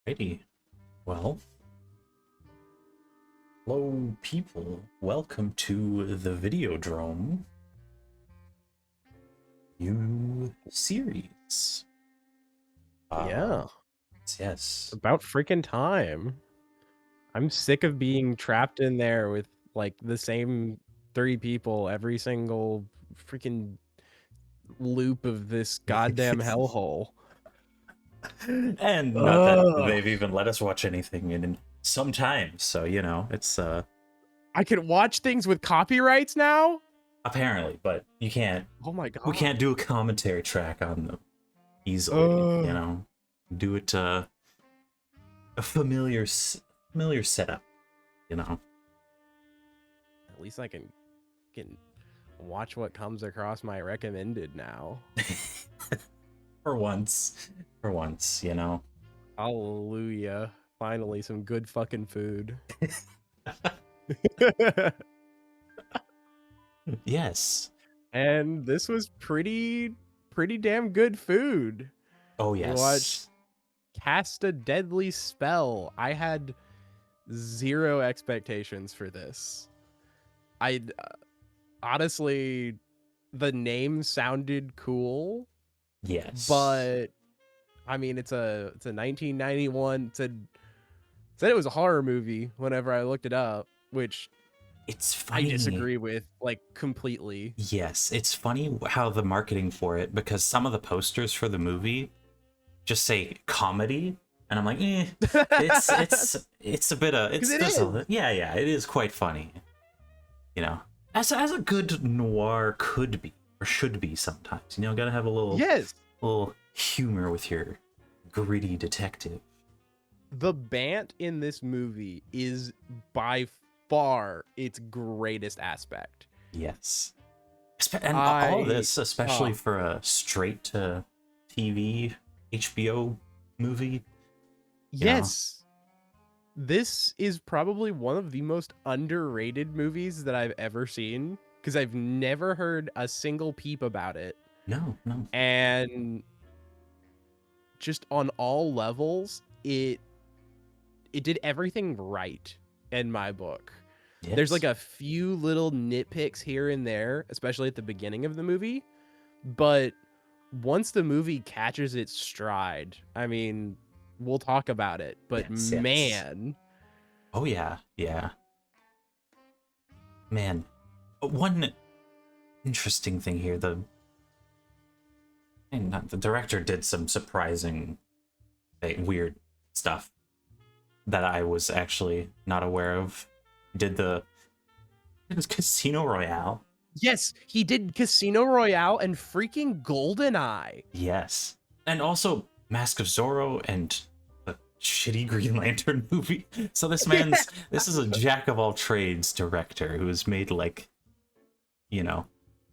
Alrighty. Well, hello, people. Welcome to the Videodrome new series. Yeah, Yes. about freaking time. I'm sick of being trapped in there with like the same 3 people every single freaking loop of this goddamn hellhole. And not that Ugh. they've even let us watch anything in some time, so it's I can watch things with copyrights now? apparently, but you can't. Oh my We god. can't do a commentary track on them easily. Ugh. Do it a familiar setup. At least I can watch what comes across my recommended now. For once, Hallelujah. Finally some good fucking food. Yes. And this was pretty damn good food. Oh We watched yes. Cast a Deadly Spell. I had zero expectations for this. I honestly, the name sounded cool, Yes. but I mean, it's a 1991. Said it was a horror movie whenever I looked it up, which It's I funny. disagree with like completely. Yes, it's funny how the marketing for it, because some of the posters for the movie just say comedy, and I'm like, it's a bit of Because it's it just is. a yeah, it is quite funny, as a good noir could be or should be sometimes. Gotta have a Yes. little humor with your gritty detective. The Bant in this movie is by far its greatest aspect. Yes. And all of this, especially uh, for a straight to TV HBO movie. yes, this is probably one of the most underrated movies that I've ever seen because I've never heard a single peep about it. No. And just on all levels, it did everything right in my book. Yes. There's like a few little nitpicks here and there, especially at the beginning of the movie, but once the movie catches its stride, I mean, we'll talk about it, but Yes. man. Oh yeah. Man. One interesting thing here, the director did some surprising, weird stuff that I was actually not aware of. It was Casino Royale. Yes, he did Casino Royale and freaking GoldenEye. Yes. And also Mask of Zorro and the shitty Green Lantern movie. So this is a jack of all trades director who has made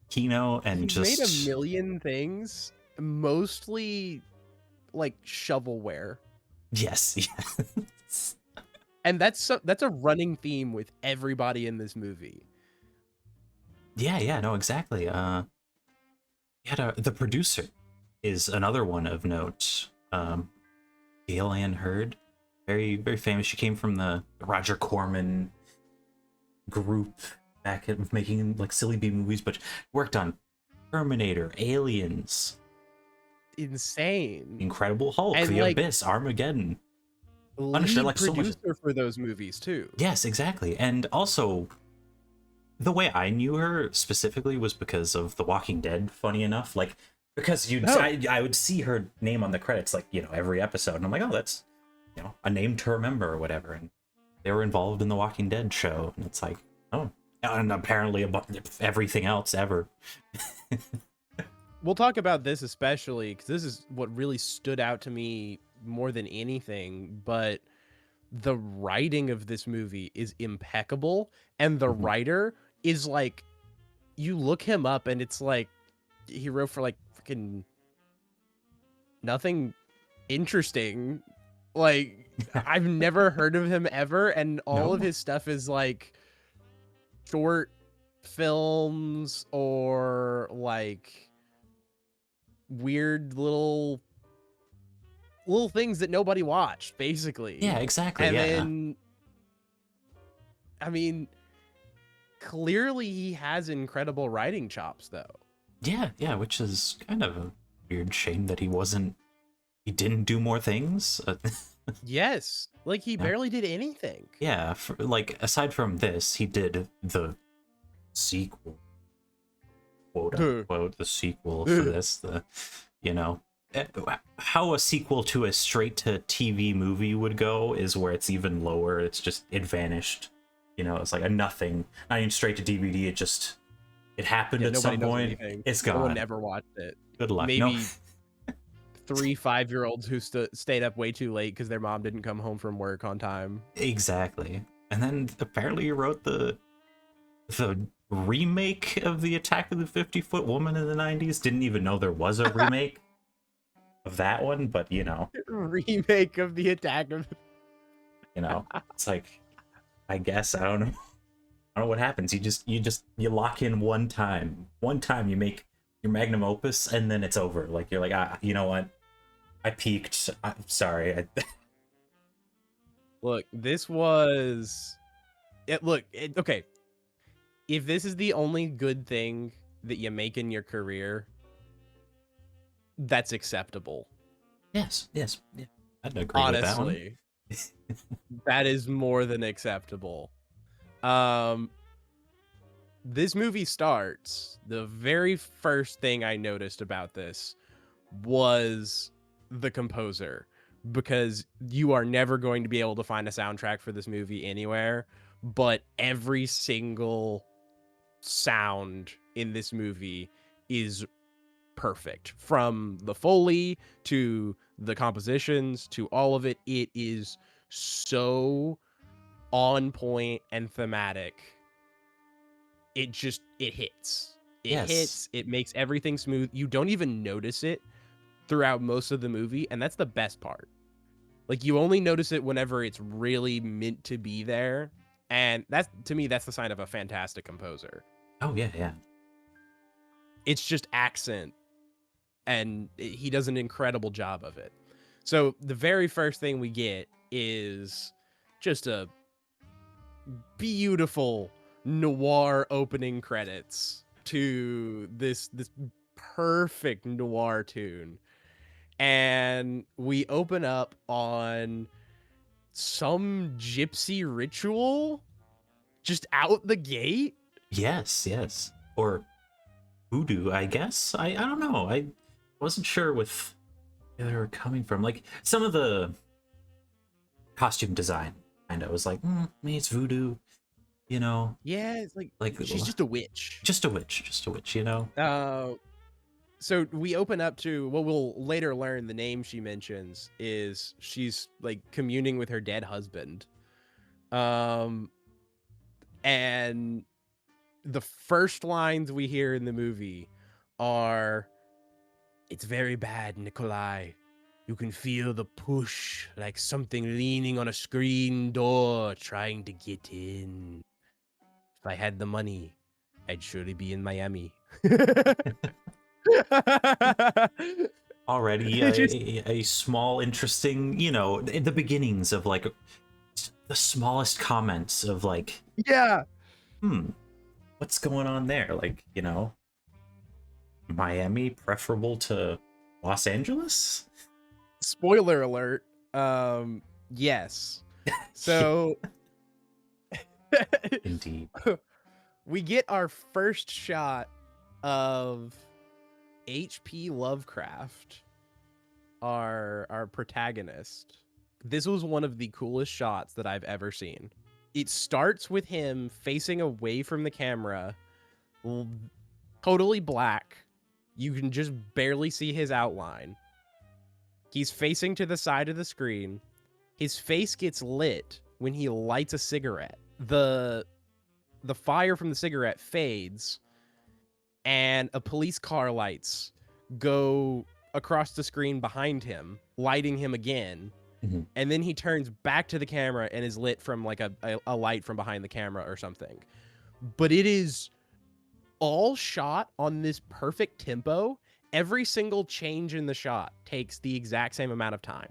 Kino and He's just made a million things, mostly like shovelware. Yes, yes. And that's a running theme with everybody in this movie. Yeah, no, exactly. The producer is another one of note. Gail Ann Hurd, very, very famous. She came from the Roger Corman group back at making like silly B movies, but worked on Terminator, Aliens, Insane. Incredible Hulk, And The like, Abyss, Armageddon, Punisher, like so much. producer for those movies too. Yes, exactly. And also, the way I knew her specifically was because of The Walking Dead. Funny enough, like because I would see her name on the credits, like every episode, and I'm like, oh, that's a name to remember or whatever. And they were involved in The Walking Dead show, and it's like, oh, and apparently about everything else ever. We'll talk about this especially because this is what really stood out to me more than anything. But the writing of this movie is impeccable, and the writer is like, you look him up and it's like he wrote for like freaking nothing interesting. Like, I've never heard of him ever, and all of his stuff is like short films or like weird little little things that nobody watched, basically. Yeah, exactly. And Yeah. then, I mean, clearly he has incredible writing chops, though. Yeah, which is kind of a weird shame that he didn't do more things. Yes, like he Yeah, barely did anything. yeah, like aside from this, he did the sequel, quote unquote, the sequel for this. You know, eh, how a sequel to a straight to TV movie would go is where it's even lower. It vanished. You know, it's like a nothing, not even straight to DVD. It happened Yeah, at nobody some knows point. anything. It's No one gone. ever watched it. Good luck. Maybe No. 3 5-year-olds who stayed up way too late because their mom didn't come home from work on time. Exactly. And then apparently he wrote the remake of the Attack of the 50-Foot Woman in the 90s. Didn't even know there was a remake of that one, but Remake of the Attack of. it's like, I guess I don't know. I don't know what happens. You lock in one time. One time you make your magnum opus, and then it's over. Like you're like, you know what? I peaked. I'm sorry. Look, this was it. Look, okay. If this is the only good thing that you make in your career, that's acceptable. Yes. Yeah, I'd agree with that one. Honestly, that is more than acceptable. This movie starts. The very first thing I noticed about this was the composer, because you are never going to be able to find a soundtrack for this movie anywhere, but every single sound in this movie is perfect, from the Foley to the compositions to all of it. It is so on point and thematic. It hits. Yes. Hits. It makes everything smooth. You don't even notice it throughout most of the movie, and that's the best part. Like, you only notice it whenever it's really meant to be there, and that's, to me, that's the sign of a fantastic composer. Oh yeah. It's just accent, and he does an incredible job of it. So the very first thing we get is just a beautiful noir opening credits to this perfect noir tune. And we open up on some gypsy ritual just out the gate. Yes. Or voodoo, I guess. I don't know. I wasn't sure with where they were coming from. Like some of the costume design, kind of was like, maybe it's voodoo, you know. Yeah, it's like she's just a witch. Just a witch, you know. So we open up to what we'll later learn. The name she mentions is she's like communing with her dead husband. And the first lines we hear in the movie are, "It's very bad, Nikolai. You can feel the push, like something leaning on a screen door trying to get in. If I had the money, I'd surely be in Miami." Already a small interesting, the beginnings of like the smallest comments of like, yeah, what's going on there? Like, Miami preferable to Los Angeles? Spoiler alert. Yes. So indeed. We get our first shot of H.P. Lovecraft, our protagonist. This was one of the coolest shots that I've ever seen. It starts with him facing away from the camera, totally black. You can just barely see his outline. He's facing to the side of the screen. His face gets lit when he lights a cigarette. The fire from the cigarette fades, and a police car lights go across the screen behind him, lighting him again. Mm-hmm. And then he turns back to the camera and is lit from like a light from behind the camera or something. But it is all shot on this perfect tempo, every single change in the shot takes the exact same amount of time.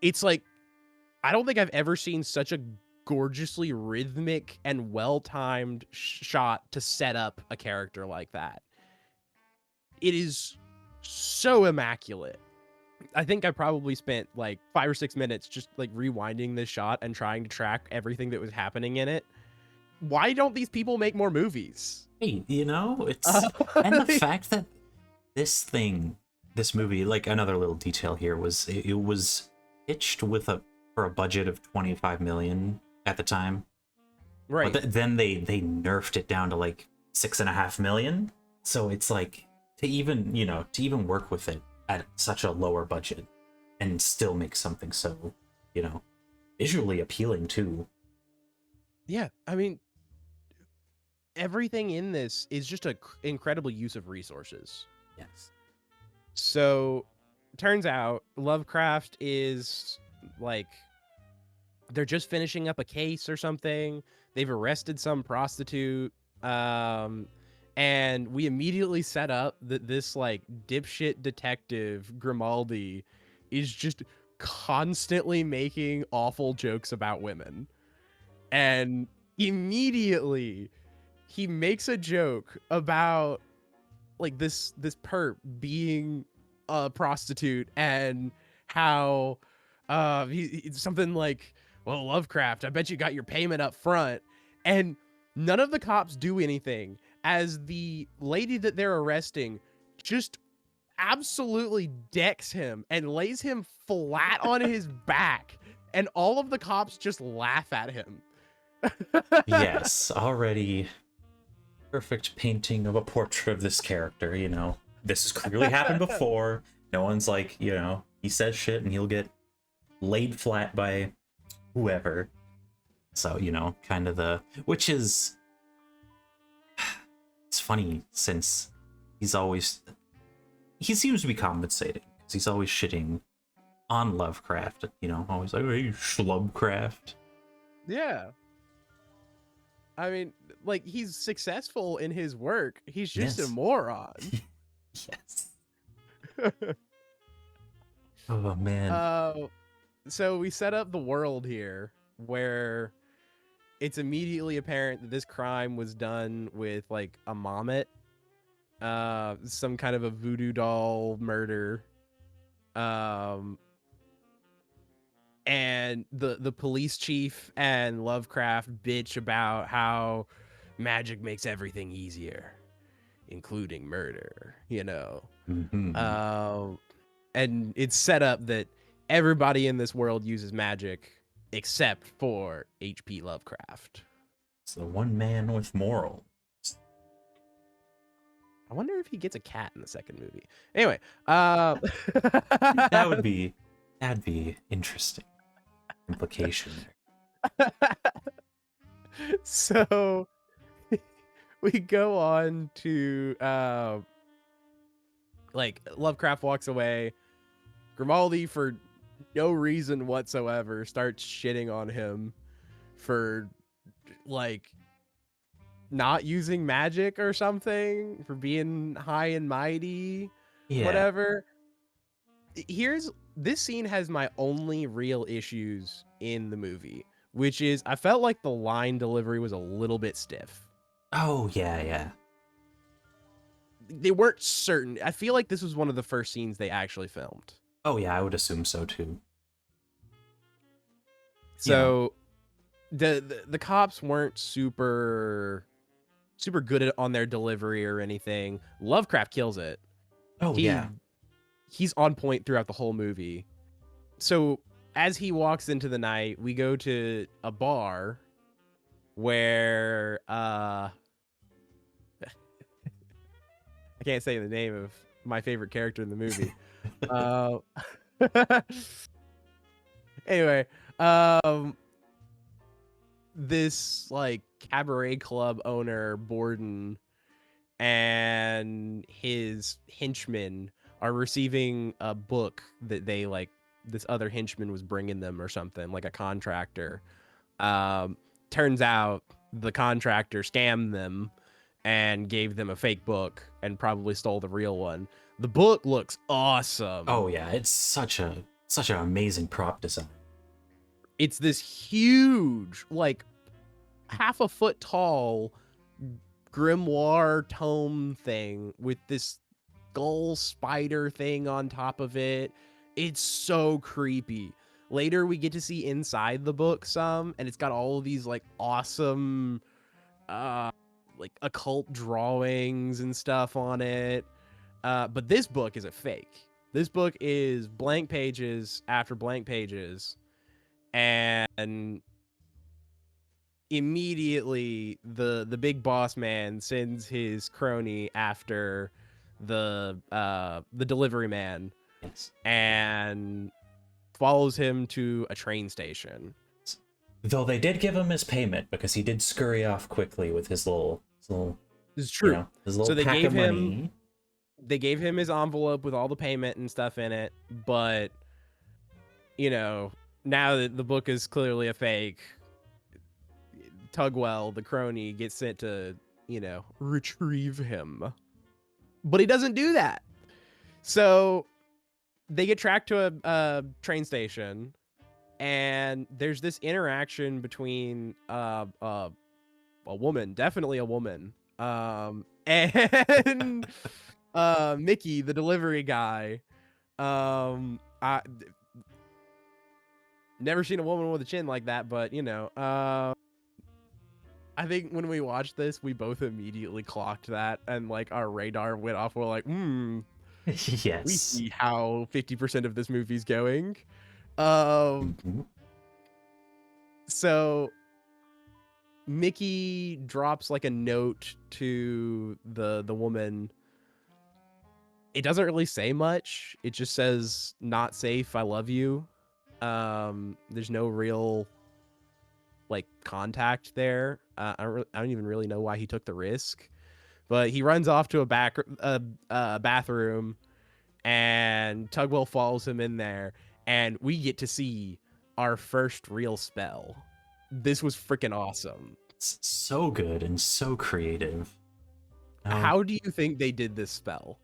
It's like, I don't think I've ever seen such a gorgeously rhythmic and well-timed shot to set up a character like that. It is so immaculate. I think I probably spent like 5 or 6 minutes just like rewinding this shot and trying to track everything that was happening in it. Why don't these people make more movies? Hey, you know, it's and the fact that this movie, like another little detail here was it was pitched for a budget of 25 million at the time, right? But then they nerfed it down to like 6.5 million. So it's like to even work with it at such a lower budget and still make something so visually appealing too. Yeah, I mean, everything in this is just an incredible use of resources. Yes. So, turns out Lovecraft is like, they're just finishing up a case or something. They've arrested some prostitute. And we immediately set up that this like dipshit detective Grimaldi is just constantly making awful jokes about women. And immediately he makes a joke about like this perp being a prostitute and how something like, well, Lovecraft, I bet you got your payment up front. And none of the cops do anything as the lady that they're arresting just absolutely decks him and lays him flat on his back. And all of the cops just laugh at him. Yes, already perfect painting of a portrait of this character, This has clearly happened before. No one's like, he says shit and he'll get laid flat by whoever. So, kind of which is, it's funny since he seems to be compensating because he's always shitting on Lovecraft, always like, hey, Schlubcraft. Yeah. I mean, like, he's successful in his work. He's just a moron. Yes. Oh, man. So we set up the world here where it's immediately apparent that this crime was done with, like, a Mamet. Some kind of a voodoo doll murder. And the police chief and Lovecraft bitch about how magic makes everything easier, including murder, Mm-hmm. And it's set up that everybody in this world uses magic except for H.P. Lovecraft. It's the one man with morals. I wonder if he gets a cat in the second movie. Anyway, that'd be interesting. Implication there. So we go on to like Lovecraft walks away. Grimaldi, for no reason whatsoever, starts shitting on him for like not using magic or something, for being high and mighty, whatever. This scene has my only real issues in the movie, which is I felt like the line delivery was a little bit stiff. Oh, yeah. They weren't certain. I feel like this was one of the first scenes they actually filmed. Oh, yeah, I would assume so, too. So the cops weren't super good on their delivery or anything. Lovecraft kills it. Oh, yeah. He's on point throughout the whole movie. So as he walks into the night, we go to a bar where I can't say the name of my favorite character in the movie. Anyway, this like cabaret club owner, Borden, and his henchmen are receiving a book that they like this other henchman was bringing them or something, like a contractor. Turns out the contractor scammed them and gave them a fake book and probably stole the real one. The book looks awesome. Oh yeah, it's such an amazing prop design. It's this huge, like half a foot tall grimoire tome thing with this skull spider thing on top of it. It's so creepy. Later we get to see inside the book some, and it's got all of these like awesome like occult drawings and stuff on it. But this book is a fake. This book is blank pages after blank pages, and immediately the big boss man sends his crony after the delivery man. Yes. And follows him to a train station. Though they did give him his payment because he did scurry off quickly with his little This is true. You know, his little So they pack gave of money. They gave him his envelope with all the payment and stuff in it, but you know, now that the book is clearly a fake, Tugwell, the crony, gets sent to, you know, retrieve him. But he doesn't do that. So they get tracked to a train station, and there's this interaction between a woman, definitely a woman, and Mickey, the delivery guy. I never seen a woman with a chin like that, but you know, I think when we watched this, we both immediately clocked that, and like our radar went off. We're like, Yes. we see how 50% of this movie's going. So Mickey drops like a note to the woman. It doesn't really say much. It just says, "Not safe, I love you." There's no real like contact there. I don't even really know why he took the risk. But he runs off to a bathroom, and Tugwell follows him in there, and we get to see our first real spell. This was freaking awesome. It's so good and so creative. How do you think they did this spell?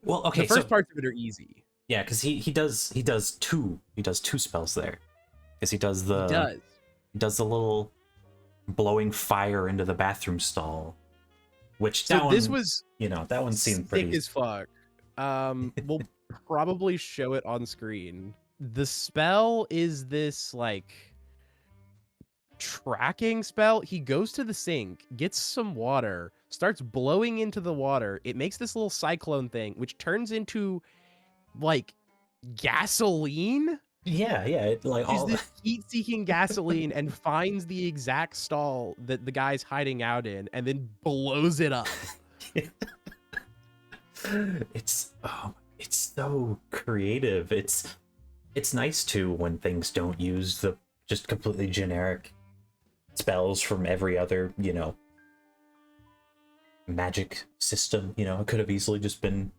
Well, okay, the first parts of it are easy. Yeah, because he does two spells there. Because he does the little blowing fire into the bathroom stall, which that one seemed pretty thick as fuck. We'll probably show it on screen. The spell is this like tracking spell. He goes to the sink, gets some water, starts blowing into the water. It makes this little cyclone thing, which turns into like gasoline. Yeah, it, like all this heat-seeking gasoline, and finds the exact stall that the guy's hiding out in, and then blows it up. It's so creative. It's nice too when things don't use the just completely generic spells from every other, you know, magic system. You know, it could have easily just been,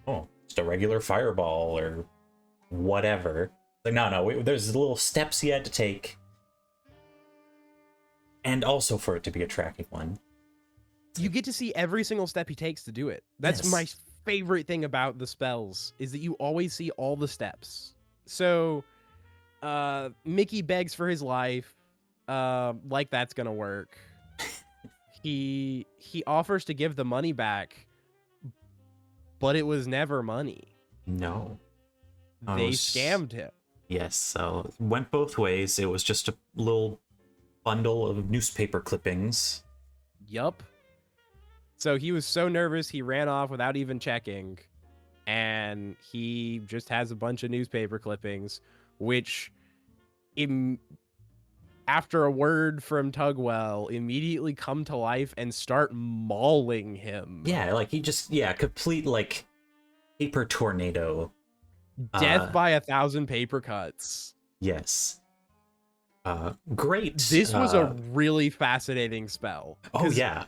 just a regular fireball or whatever. Like, no, there's little steps he had to take. And also for it to be a tracking one. You get to see every single step he takes to do it. That's my favorite thing about the spells, is that you always see all the steps. So, Mickey begs for his life, like that's gonna work. He offers to give the money back, but it was never money. No. They scammed him. Yes, so it went both ways. It was just a little bundle of newspaper clippings. Yup. So he was so nervous, he ran off without even checking. And he just has a bunch of newspaper clippings, which, after a word from Tugwell, immediately come to life and start mauling him. Yeah, like he just, complete, like, paper tornado. Death by 1,000 paper cuts. Yes. Great. This was a really fascinating spell. Oh, yeah.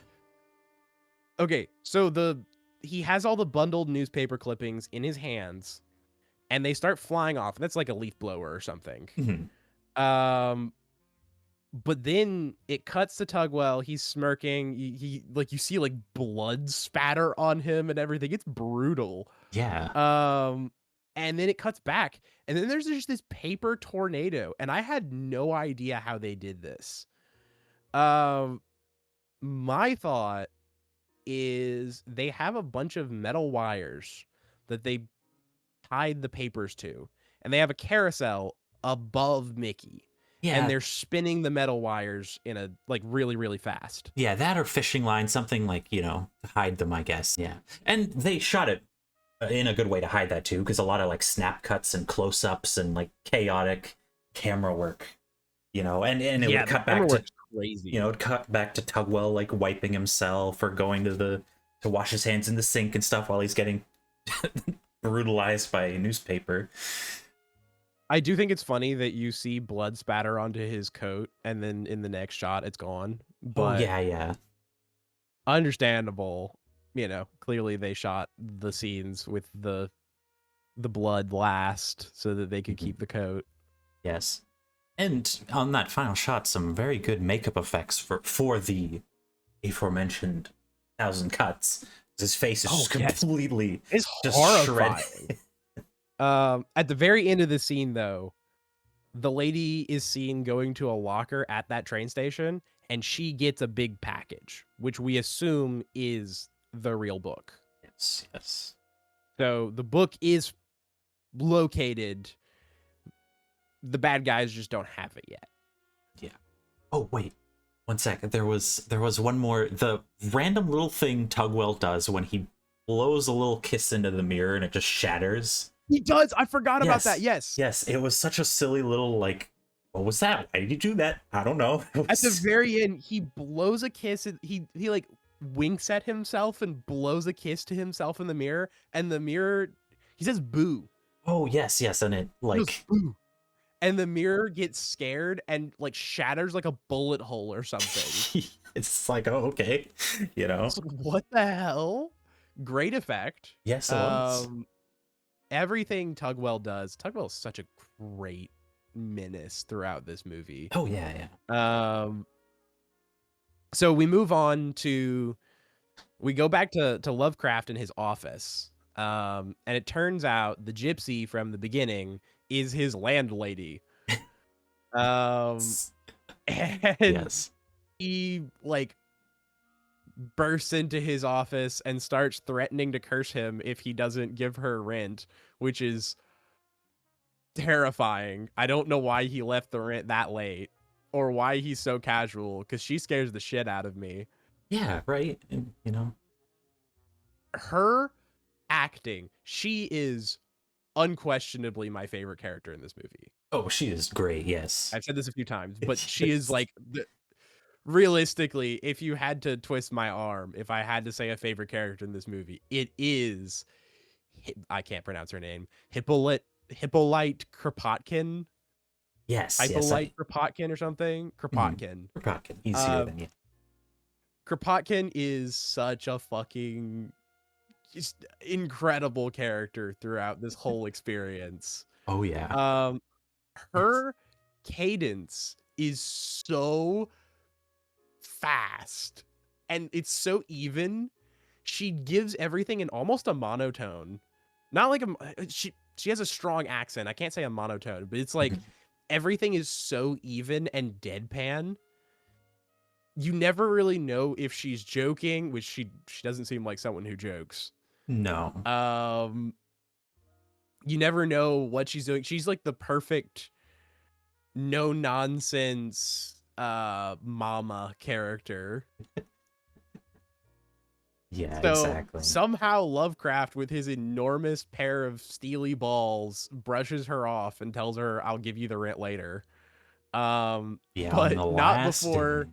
Okay, so he has all the bundled newspaper clippings in his hands, and they start flying off. That's like a leaf blower or something. Mm-hmm. But then it cuts to Tugwell. He's smirking. He like you see like blood spatter on him and everything. It's brutal. Yeah. And then it cuts back, and then there's just this paper tornado, and I had no idea how they did this. My thought is they have a bunch of metal wires that they tied the papers to, and they have a carousel above Mickey. Yeah. And they're spinning the metal wires in a like really, really fast. Yeah, that or fishing line, something like, you know, to hide them, I guess. Yeah. And they shot it in a good way to hide that too, because a lot of like snap cuts and close-ups and like chaotic camera work, you know, and it would cut back to crazy. You know, it cut back to Tugwell like wiping himself or going to wash his hands in the sink and stuff while he's getting brutalized by a newspaper. I do think it's funny that you see blood spatter onto his coat, and then in the next shot, it's gone. But yeah. Understandable. You know, clearly they shot the scenes with the blood last so that they could keep the coat. Yes. And on that final shot, some very good makeup effects for the aforementioned 1,000 cuts. His face is just completely it's just horrifying. shredded. At the very end of the scene, though, the lady is seen going to a locker at that train station, and she gets a big package, which we assume is the real book. Yes. So the book is located. The bad guys just don't have it yet. Yeah. Oh, wait. 1 second. There was one more. The random little thing Tugwell does when he blows a little kiss into the mirror and it just shatters. He does. I forgot about that. Yes. Yes. It was such a silly little, like, what was that? Why did you do that? I don't know. At the very end, he blows a kiss. He like winks at himself and blows a kiss to himself in the mirror. And the mirror, he says boo. Oh, yes. And it, like... Boo. And the mirror gets scared and like shatters like a bullet hole or something. It's like, oh, okay. You know? Like, what the hell? Great effect. Yes, it was. Everything Tugwell does. Tugwell is such a great menace throughout this movie. Oh, yeah. So we move on to... We go back to Lovecraft in his office. And it turns out the gypsy from the beginning is his landlady. And yes. He like bursts into his office and starts threatening to curse him if he doesn't give her rent, which is terrifying. I don't know why he left the rent that late or why he's so casual, because she scares the shit out of me. Yeah, right. And, you know, her acting, she is unquestionably my favorite character in this movie. Oh, she is great. Yes, I've said this a few times, but she is like realistically, if you had to twist my arm, if I had to say a favorite character in this movie, it is, I can't pronounce her name, Hippolyte Kropotkin. Yes, Hippolyte Kropotkin or something. Kropotkin. Kropotkin. Easier than you. Kropotkin is such a fucking just incredible character throughout this whole experience. Oh yeah. Her cadence is so fast and it's so even. She gives everything in almost a monotone. Not like she has a strong accent. I can't say a monotone, but it's like everything is so even and deadpan. You never really know if she's joking, which she doesn't seem like someone who jokes. No. You never know what she's doing. She's like the perfect no nonsense mama character. Yeah, so exactly. Somehow Lovecraft, with his enormous pair of steely balls, brushes her off and tells her, "I'll give you the rent later." Yeah, but not before.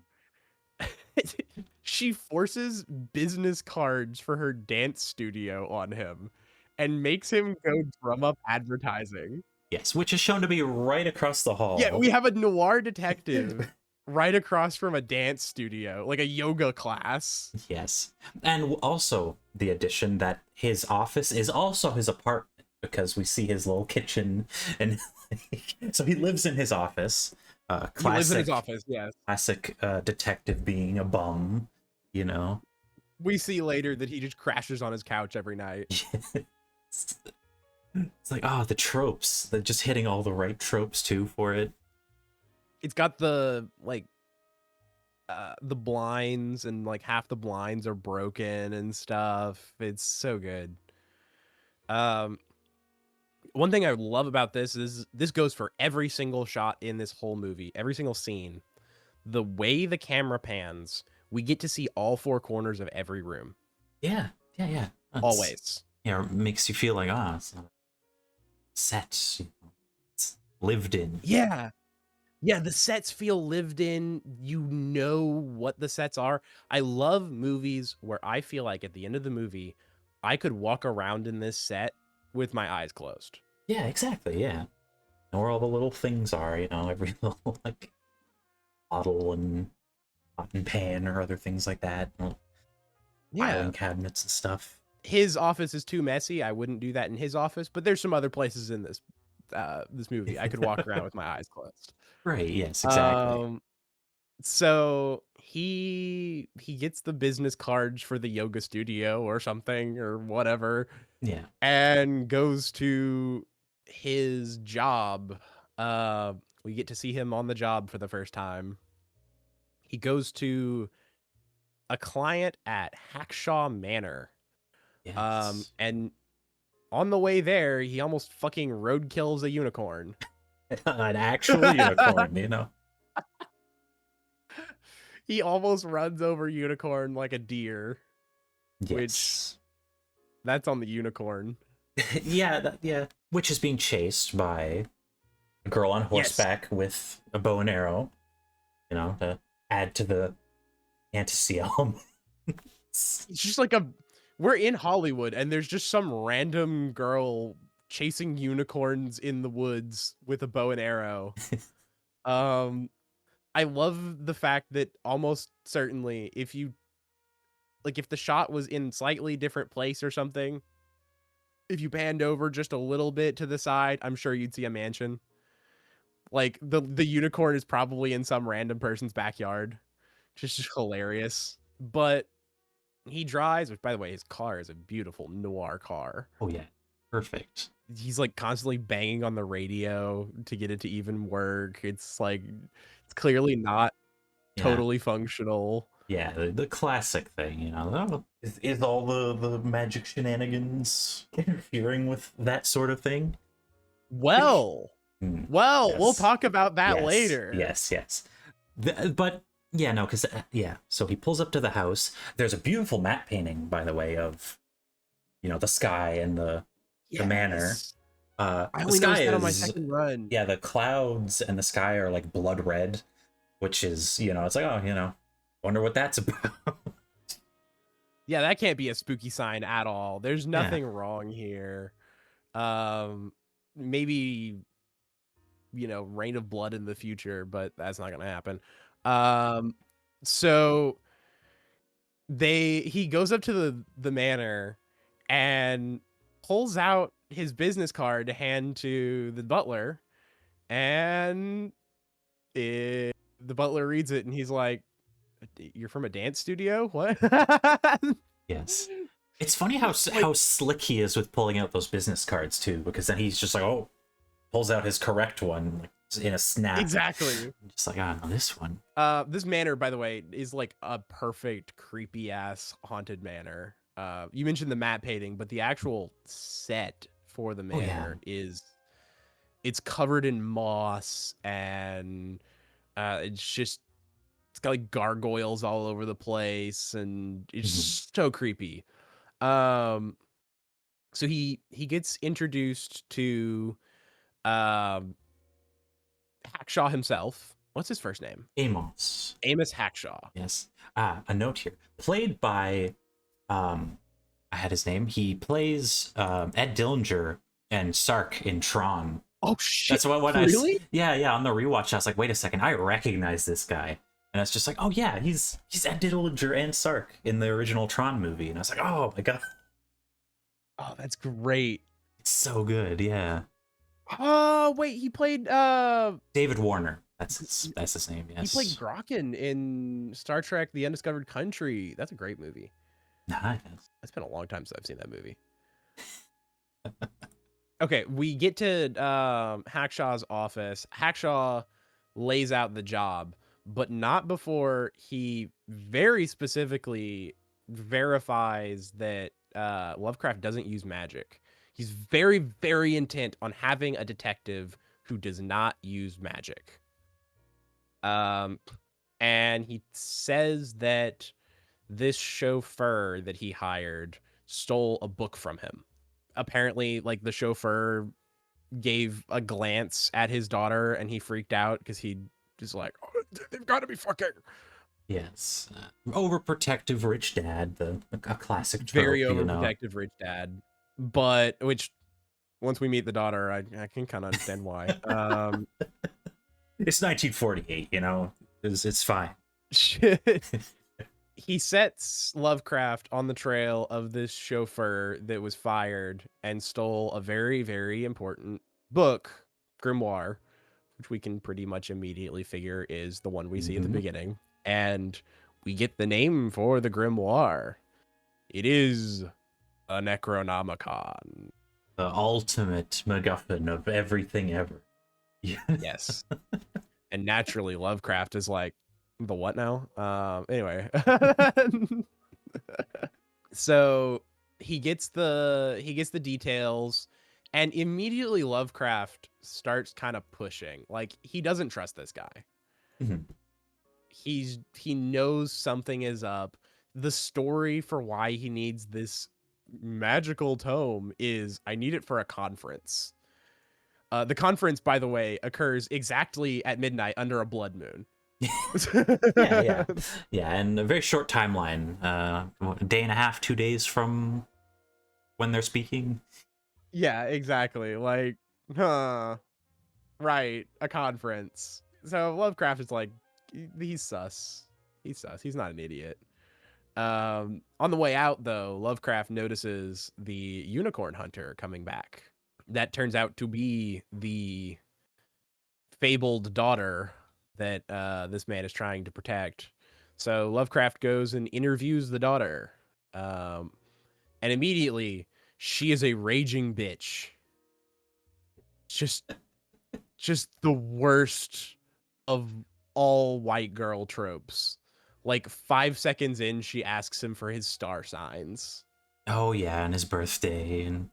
She forces business cards for her dance studio on him and makes him go drum up advertising. Yes, which is shown to be right across the hall. Yeah, we have a noir detective right across from a dance studio, like a yoga class. Yes. And also the addition that his office is also his apartment, because we see his little kitchen, and so he lives in his office. He lives in his Classic, office, yes. classic detective being a bum, you know. We see later that he just crashes on his couch every night. It's like, oh, the tropes. They're just hitting all the right tropes too for it. It's got the like the blinds, and like half the blinds are broken and stuff. It's so good. Um One thing I love about this is this goes for every single shot in this whole movie, every single scene. The way the camera pans, we get to see all four corners of every room. Yeah. Always. Yeah, it makes you feel like, ah, it's not a set, it's lived in. Yeah. Yeah, the sets feel lived in. You know what the sets are. I love movies where I feel like at the end of the movie, I could walk around in this set with my eyes closed. Yeah, exactly, yeah. And where all the little things are, every little, like, bottle and pot and pan or other things like that. Filing cabinets and stuff. His office is too messy. I wouldn't do that in his office, but there's some other places in this movie I could walk around with my eyes closed. Right, yes, exactly. So he gets the business cards for the yoga studio or something or whatever. Yeah. And goes to his job. We get to see him on the job for the first time. He goes to a client at Hackshaw Manor. Yes. And on the way there, he almost fucking roadkills a unicorn. An actual unicorn, He almost runs over unicorn like a deer. Yes. Which, that's on the unicorn. Yeah. Which is being chased by a girl on horseback with a bow and arrow, to add to the anticium. It's just like we're in Hollywood and there's just some random girl chasing unicorns in the woods with a bow and arrow. I love the fact that almost certainly if the shot was in slightly different place or something, if you panned over just a little bit to the side, I'm sure you'd see a mansion. Like the unicorn is probably in some random person's backyard. Just hilarious. But he drives, which by the way, his car is a beautiful noir car. Oh yeah, perfect. He's like constantly banging on the radio to get it to even work. It's like, it's clearly not totally functional. Yeah, the classic thing, is all the magic shenanigans interfering with that sort of thing? Well, yes. We'll talk about that later. Yes. But yeah, no, because so he pulls up to the house. There's a beautiful matte painting, by the way, of the sky and the manor. I only noticed that on my second run. Yeah, the clouds and the sky are like blood red, which is it's like, oh, wonder what that's about. Yeah, that can't be a spooky sign at all. There's nothing wrong here. Maybe rain of blood in the future, but that's not gonna happen. So he goes up to the manor and pulls out his business card to hand to the butler, and the butler reads it and he's like, "You're from a dance studio? What?" Yes. It's funny how slick he is with pulling out those business cards too, because then he's just like, oh, pulls out his correct one like in a snap. Exactly. Just like, no, this one. This manor, by the way, is like a perfect creepy ass haunted manor. You mentioned the matte painting, but the actual set for the manor it's covered in moss, and it's got like gargoyles all over the place, and it's so creepy. So he gets introduced to Hackshaw himself. What's his first name? Amos Hackshaw. Yes. A note here. Played by I had his name. He plays Ed Dillinger and Sark in Tron. Oh shit. That's what really? Yeah, on the rewatch I was like, wait a second, I recognize this guy. And it's just like, oh yeah, he's Ed Dillinger and Sark in the original Tron movie. And I was like, oh my god. Oh, that's great. It's so good, yeah. Oh, wait, he played David Warner. That's his name. He played Yes. Grokken in Star Trek: The Undiscovered Country. That's a great movie. Nice. It's been a long time since I've seen that movie. Okay, we get to Hackshaw's office. Hackshaw lays out the job, but not before he very specifically verifies that Lovecraft doesn't use magic. He's very, very intent on having a detective who does not use magic. And he says that this chauffeur that he hired stole a book from him. Apparently, like, the chauffeur gave a glance at his daughter and he freaked out because he just like, oh, they've got to be fucking. Yes. Overprotective rich dad, a classic trope, Very you know. overprotective rich dad. But which, once we meet the daughter, I can kind of understand why. It's 1948, you know. It's fine. He sets Lovecraft on the trail of this chauffeur that was fired and stole a very, very important book, grimoire, which we can pretty much immediately figure is the one we see at the beginning. And we get the name for the grimoire. It is a Necronomicon. The ultimate MacGuffin of everything ever. Yes. And naturally, Lovecraft is like, the what now? Anyway. So he gets the details, and immediately Lovecraft starts kind of pushing. Like, he doesn't trust this guy. Mhm. He knows something is up. The story for why he needs this magical tome is, I need it for a conference. The conference, by the way, occurs exactly at midnight under a blood moon. yeah, and a very short timeline. A day and a half, 2 days from when they're speaking. Yeah, exactly. Like, right, a conference. So Lovecraft is like, he's sus. He's sus. He's not an idiot. On the way out, though, Lovecraft notices the unicorn hunter coming back. That turns out to be the fabled daughter that this man is trying to protect. So Lovecraft goes and interviews the daughter. And immediately, she is a raging bitch. Just the worst of all white girl tropes. Like 5 seconds in, she asks him for his star signs. Oh yeah, and his birthday, and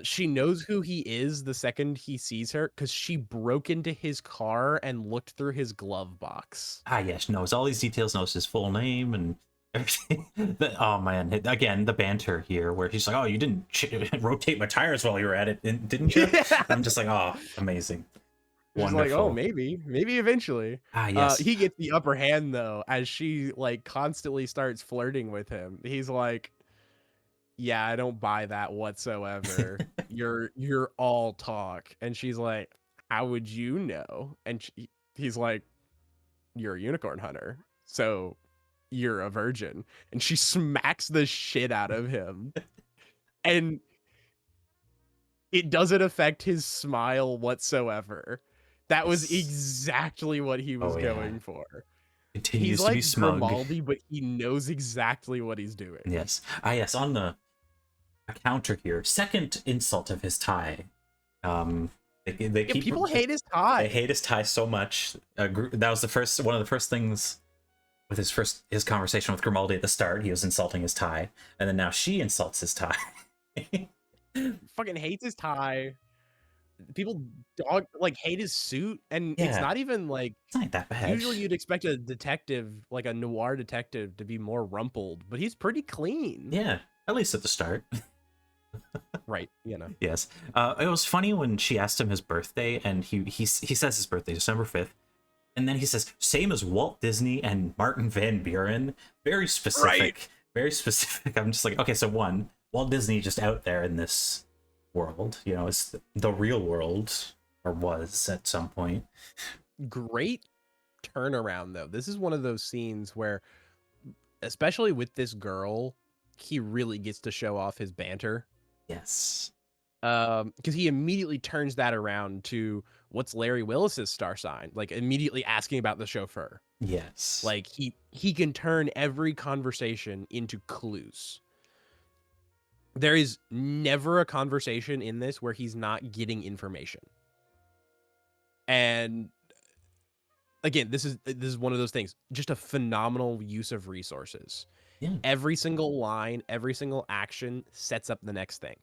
she knows who he is the second he sees her because she broke into his car and looked through his glove box. Yes, knows all these details, knows his full name and everything. Oh man, again, the banter here where he's like, oh, you didn't rotate my tires while you were at it, didn't you? Yeah. I'm just like, oh, amazing. She's like, oh, maybe eventually. Yes. He gets the upper hand though, as she like constantly starts flirting with him. He's like, yeah, I don't buy that whatsoever. You're all talk. And she's like, how would you know? And he's like, you're a unicorn hunter, so you're a virgin. And she smacks the shit out of him. And it doesn't affect his smile whatsoever. That was exactly what he was going for. Continues he's to like be smug. Grimaldi, but he knows exactly what he's doing. Yes. Yes, on a counter here. Second insult of his tie. They keep, people hate his tie. They hate his tie so much. That was one of the first things with his conversation with Grimaldi at the start. He was insulting his tie, and then now she insults his tie. Fucking hates his tie. People hate his suit, and Yeah. it's not even like, it's not that bad. Usually you'd expect a detective, like a noir detective, to be more rumpled, but he's pretty clean. Yeah, at least at the start. Right, you know. Yes. It was funny when she asked him his birthday, and he says his birthday, December 5th, and then he says, same as Walt Disney and Martin Van Buren. Very specific. Right. Very specific. I'm just like, okay, so one, Walt Disney just out there in this world, you know, it's the real world, or was at some point. Great turnaround, though. This is one of those scenes where, especially with this girl, he really gets to show off his banter. Yes. Because he immediately turns that around to what's Larry Willis's star sign, like immediately asking about the chauffeur. Yes. Like he can turn every conversation into clues. There is never a conversation in this where he's not getting information. And again, this is one of those things, just a phenomenal use of resources. Yeah. Every single line, every single action sets up the next thing.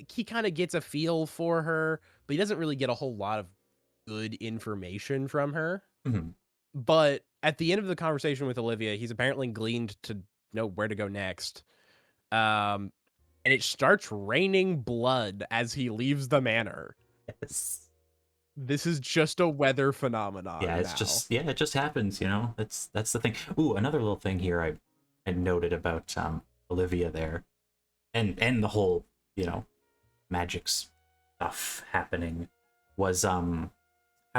He kind of gets a feel for her, but he doesn't really get a whole lot of good information from her. Mm-hmm. But at the end of the conversation with Olivia, he's apparently gleaned to know where to go next. And it starts raining blood as he leaves the manor. Yes. This is just a weather phenomenon. Yeah, it's now. just it just happens, you know. That's the thing. Ooh, another little thing here I noted about Olivia there, and the whole, you know, magic stuff happening was how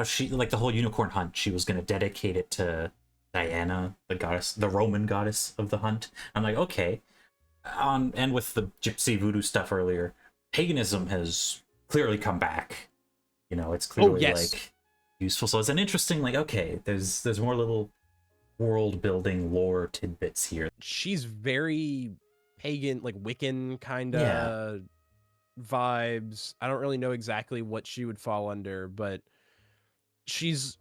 she, like, the whole unicorn hunt, she was gonna dedicate it to Diana, the goddess, the Roman goddess of the hunt. I'm like, okay. And with the gypsy voodoo stuff earlier, paganism has clearly come back. You know, it's clearly like useful. So it's an interesting, like, okay, there's more little world building lore tidbits here. She's very pagan, like Wiccan kind of vibes. I don't really know exactly what she would fall under, but she's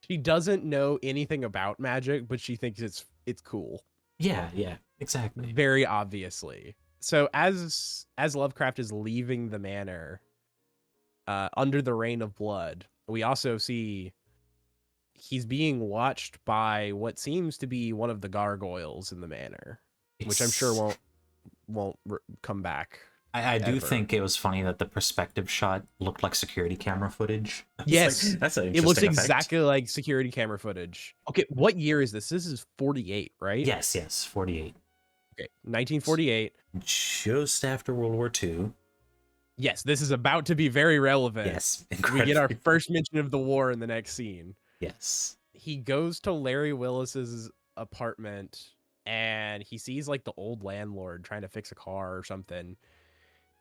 she doesn't know anything about magic, but she thinks it's cool. Yeah, exactly. Very obviously. So as Lovecraft is leaving the manor under the rain of blood, we also see he's being watched by what seems to be one of the gargoyles in the manor, which I'm sure won't come back. I do think it was funny that the perspective shot looked like security camera footage. Yes, like, that's an it looks effect. exactly like security camera footage. Okay, what year is this? This is 48, right? Yes, 48. Okay, 1948. Just after World War II. Yes, this is about to be very relevant. Yes, we get our first mention of the war in the next scene. Yes. He goes to Larry Willis's apartment and he sees like the old landlord trying to fix a car or something.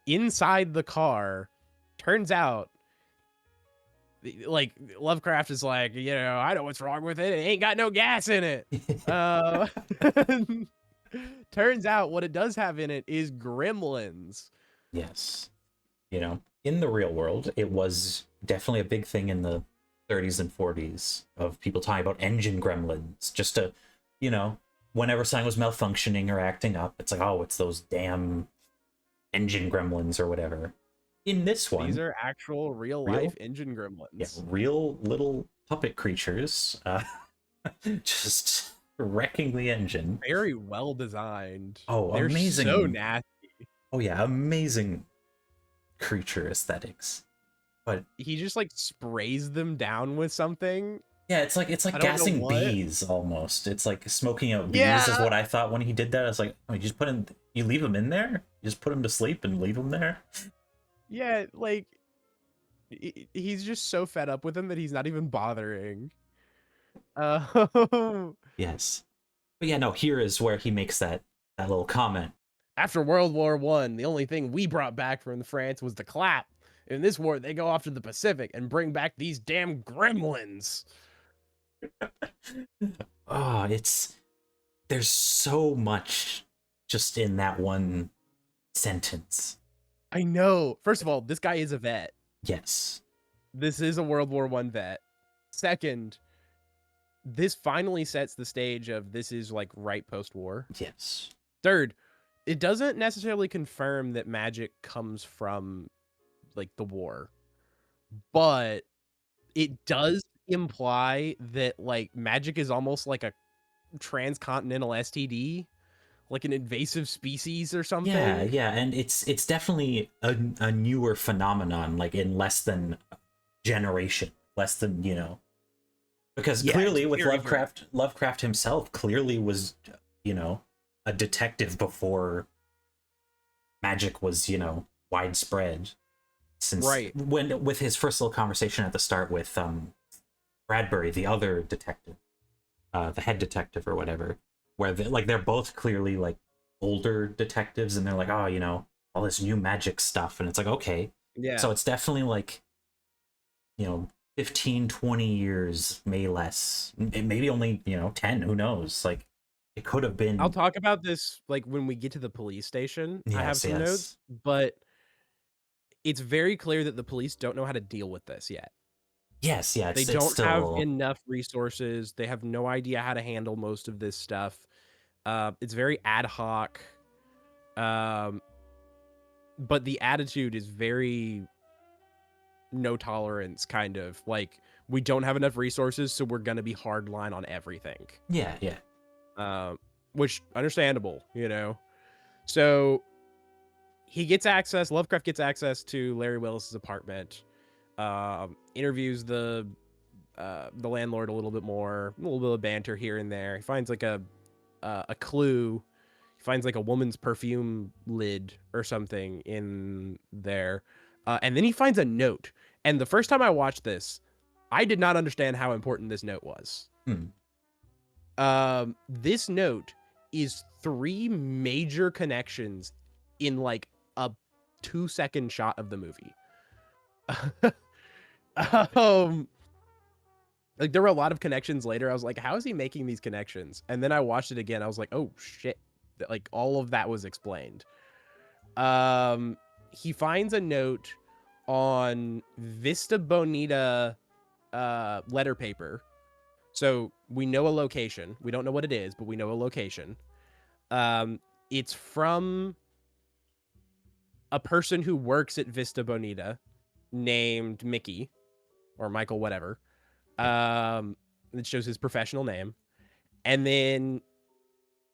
Inside the car, turns out, like, Lovecraft is like, you know, I know what's wrong with it. It ain't got no gas in it. Turns out what it does have in it is gremlins. Yes. You know, in the real world, it was definitely a big thing in the 30s and 40s of people talking about engine gremlins, just to, you know, whenever something was malfunctioning or acting up, it's like, oh, it's those damn engine gremlins or whatever. In this one, these are actual real life engine gremlins. Yeah, real little puppet creatures, just wrecking the engine. Very well designed. Oh, they're amazing! So nasty. Oh yeah, amazing creature aesthetics. But he just like sprays them down with something. Yeah, it's like gassing bees almost. It's like smoking out bees is what I thought when he did that. I was like, oh, you leave them in there? You just put them to sleep and leave them there? Yeah, like he's just so fed up with them that he's not even bothering. Yes. But yeah, no, here is where he makes that little comment. After World War I, the only thing we brought back from France was the clap. In this war, they go off to the Pacific and bring back these damn gremlins. Oh, there's so much just in that one sentence. I know. First of all, this guy is a vet. Yes. This is a World War I vet. Second, this finally sets the stage of this is like right post-war. Yes. Third, it doesn't necessarily confirm that magic comes from like the war, but it does imply that like magic is almost like a transcontinental STD, like an invasive species or something. Yeah, and it's definitely a newer phenomenon, like in less than a generation, less than, you know, because clearly with Lovecraft himself clearly was, you know, a detective before magic was, you know, widespread. Since when with his first little conversation at the start with Bradbury, the other detective, the head detective or whatever, where they're both clearly like older detectives, and they're like, oh, all this new magic stuff, and it's like, okay, Yeah. so it's definitely like, 15, 20 years, may less, maybe only 10, who knows, like it could have I'll been. talk about this, like, when we get to the police station. I have Yes, some yes, notes, but it's very clear that the police don't know how to deal with this yet. yes, yeah, They it's don't have still. enough resources. They have no idea how to handle most of this stuff. It's very ad hoc. Um, but the attitude is very no tolerance, kind of like, we don't have enough resources, so we're gonna be hardline on everything. Yeah, yeah. Which understandable, So he gets access. Lovecraft gets access to Larry Willis's apartment. Interviews the landlord a little bit more, a little bit of banter here and there. He finds like a clue. He finds like a woman's perfume lid or something in there, and then he finds a note. And the first time I watched this, I did not understand how important this note was. This note is 3 major connections in like a 2-second shot of the movie. Like, there were a lot of connections later. I was like, how is he making these connections? And then I watched it again. I was like, oh shit. Like, all of that was explained. He finds a note on Vista Bonita letter paper. So we know a location. We don't know what it is, but we know a location. It's from a person who works at Vista Bonita named Mickey or Michael, whatever. It shows his professional name. And then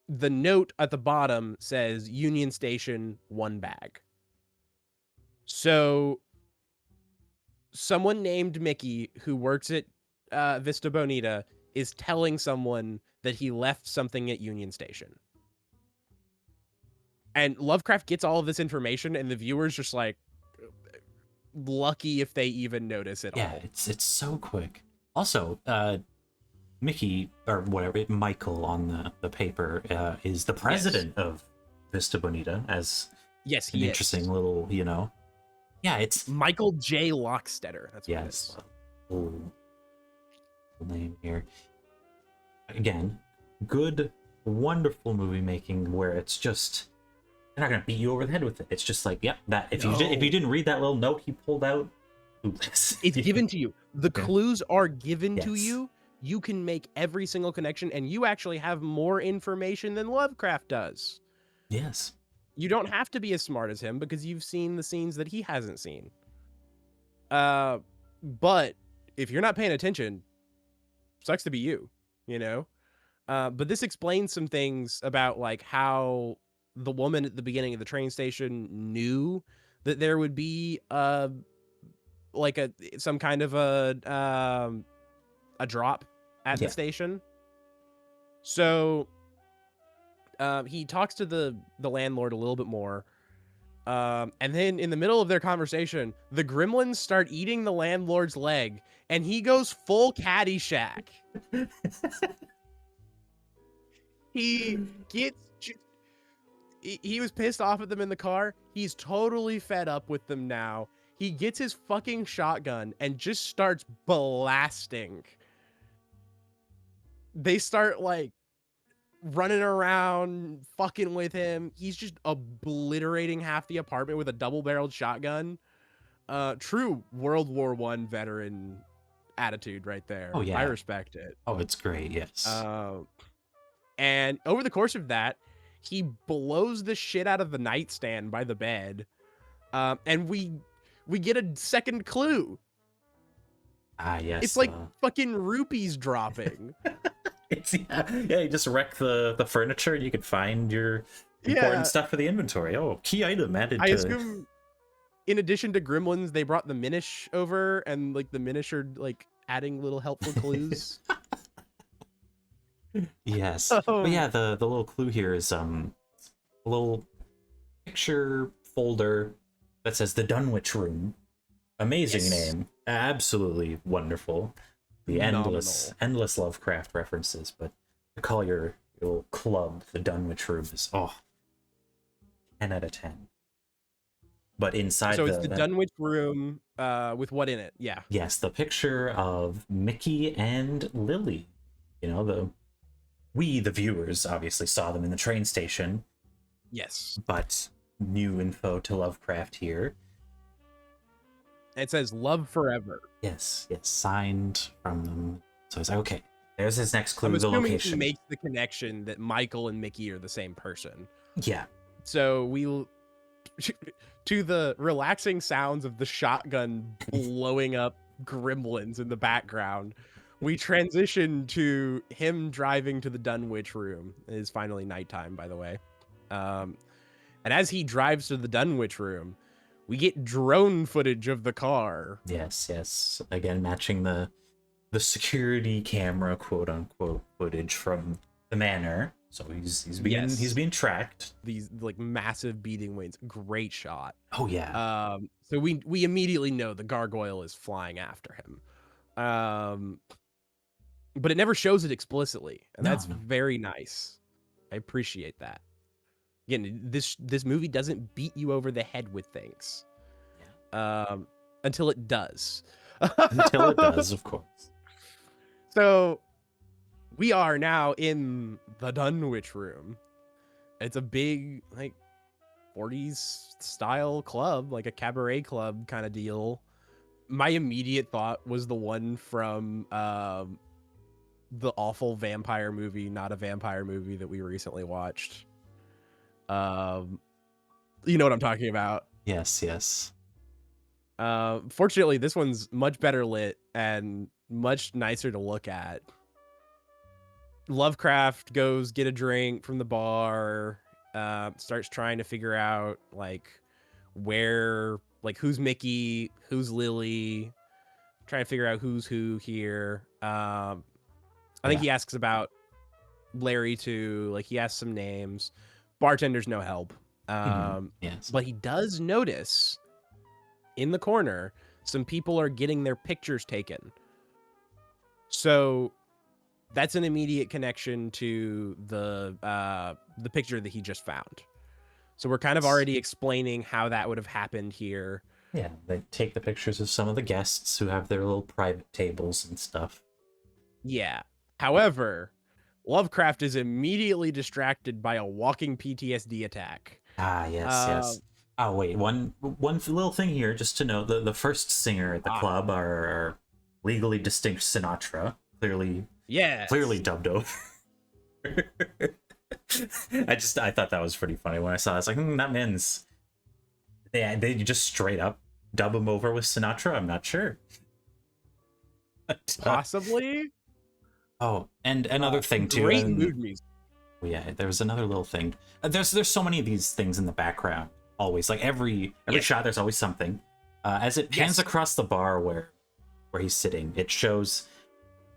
the note at the bottom says Union Station, 1 bag. So someone named Mickey who works at Vista Bonita is telling someone that he left something at Union Station. And Lovecraft gets all of this information, and the viewer's just like, lucky if they even notice it all. Yeah, it's so quick. Also, Mickey, or whatever, Michael on the paper, is the president of Vista Bonita, as yes, he an interesting little, Yeah, it's Michael J. Lockstetter. That's what yes. Name here. Again, good, wonderful movie making where it's just, they're not gonna beat you over the head with it. It's just like, yep, that if you didn't read that little note he pulled out, it's given to you. The clues are given to you. You can make every single connection, and you actually have more information than Lovecraft does. Yes. You don't have to be as smart as him because you've seen the scenes that he hasn't seen. But if you're not paying attention, sucks to be you, But this explains some things about like how the woman at the beginning of the train station knew that there would be like some kind of a drop at the station. So he talks to the landlord a little bit more. And then in the middle of their conversation, the gremlins start eating the landlord's leg, and he goes full Caddyshack. He was pissed off at them in the car. He's totally fed up with them now. He gets his fucking shotgun and just starts blasting. They start like running around, fucking with him. He's just obliterating half the apartment with a double-barreled shotgun. True World War I veteran attitude right there. Oh yeah, I respect it. Oh, it's great. Yes. And over the course of that, he blows the shit out of the nightstand by the bed, and we get a second clue. Yes. It's like fucking rupees dropping. It's you just wreck the furniture and you can find your important stuff for the inventory. Oh, key item added. I assume in addition to gremlins, they brought the Minish over, and like the Minish are like adding little helpful clues. Yes. But yeah, the little clue here is a little picture folder that says the Dunwich Room. Amazing name. Absolutely wonderful. The endless Lovecraft references, but to call your little club the Dunwich Room is 10 out of 10. But inside So it's the Dunwich room with what in it? Yeah. Yes, the picture of Mickey and Lily. You know, the viewers, obviously saw them in the train station. Yes. But new info to Lovecraft here. It says love forever. Yes, signed from them. So it's like, okay, there's his next clue, I'm the assuming location. he makes the connection that Michael and Mickey are the same person. Yeah. So we, to the relaxing sounds of the shotgun blowing up gremlins in the background, we transition to him driving to the Dunwich room. It is finally nighttime, by the way. And as he drives to the Dunwich room, we get drone footage of the car. Yes. Again, matching the security camera, quote unquote, footage from the manor. So he's being tracked. These like massive beating wings, great shot. Oh yeah. So we immediately know the gargoyle is flying after him. But it never shows it explicitly, and that's very nice. I appreciate that. Again, this movie doesn't beat you over the head with things. Yeah. Until it does. Until it does, of course. So we are now in the Dunwich room. It's a big, like, 40s style club, like a cabaret club kind of deal. My immediate thought was the one from the awful vampire movie, Not a Vampire Movie, that we recently watched. You know what I'm talking about? Yes. Fortunately, this one's much better lit and much nicer to look at. Lovecraft goes get a drink from the bar, starts trying to figure out like where, like who's Mickey, who's Lily, trying to figure out who's who here. I think he asks about Larry too. Like he asks some names. Bartender's no help. Yes. But he does notice in the corner some people are getting their pictures taken. So that's an immediate connection to the picture that he just found. So we're kind of already explaining how that would have happened here. Yeah, they take the pictures of some of the guests who have their little private tables and stuff. Yeah. However, Lovecraft is immediately distracted by a walking PTSD attack. Ah, yes. Oh, wait, one little thing here, just to note, the first singer at the club are legally distinct Sinatra, clearly dubbed over. I thought that was pretty funny when I saw it. I was like, that man's... They just straight up dub him over with Sinatra? I'm not sure. Possibly? Oh, and another thing too. Great mood music. Yeah, there was another little thing. There's so many of these things in the background. Always, like every shot, there's always something. As it pans across the bar where he's sitting, it shows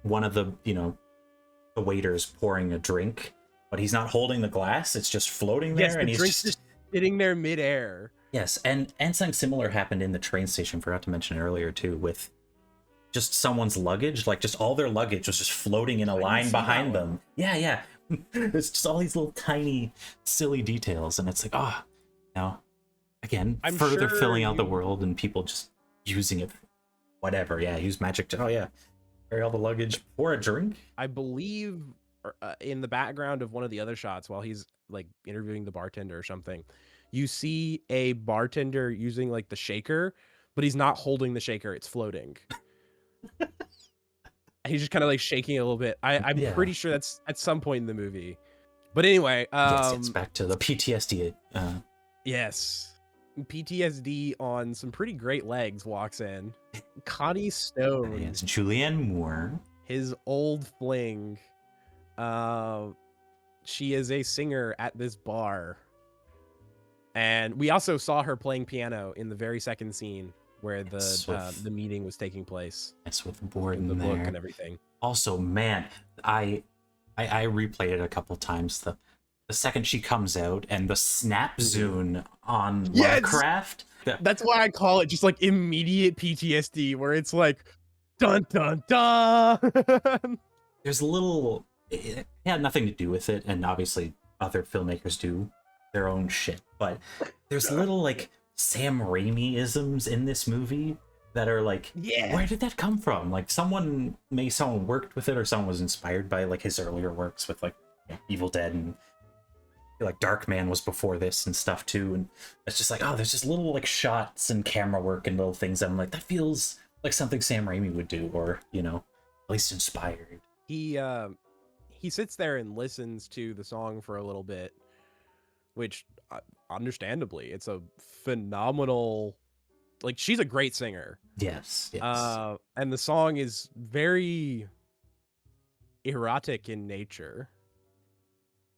one of the the waiters pouring a drink, but he's not holding the glass. It's just floating there, and he's just sitting there midair. Yes, and something similar happened in the train station. Forgot to mention earlier too, with just someone's luggage, like just all their luggage was just floating in a line behind them. Yeah. There's just all these little tiny, silly details, and it's like, again, I'm further filling out the world and people just using it, whatever. Yeah, use magic to, carry all the luggage, pour a drink. I believe in the background of one of the other shots, while he's like interviewing the bartender or something, you see a bartender using like the shaker, but he's not holding the shaker; it's floating. He's just kind of like shaking a little bit. I'm pretty sure that's at some point in the movie. But anyway, yes, back to the PTSD. Yes, PTSD on some pretty great legs walks in. Connie Stone. Yes, Julianne Moore. His old fling. She is a singer at this bar. And we also saw her playing piano in the very second scene where the meeting was taking place. Yes, with the board and the there. book and everything. Also, man, I replayed it a couple times. The second she comes out and the snap zoom on Lovecraft. That's why I call it just like immediate PTSD, where it's like dun dun dun. There's a little. It had nothing to do with it, and obviously other filmmakers do. their own shit. But there's little like Sam Raimi isms in this movie that are like, Yeah. where did that come from? Like someone worked with it, or someone was inspired by like his earlier works with like Evil Dead, and like Darkman was before this and stuff too. And it's just like, oh, there's just little like shots and camera work and little things that I'm like, that feels like something Sam Raimi would do, or at least inspired. He sits there and listens to the song for a little bit, which understandably, it's a phenomenal, like, she's a great singer. Yes. And the song is very erotic in nature.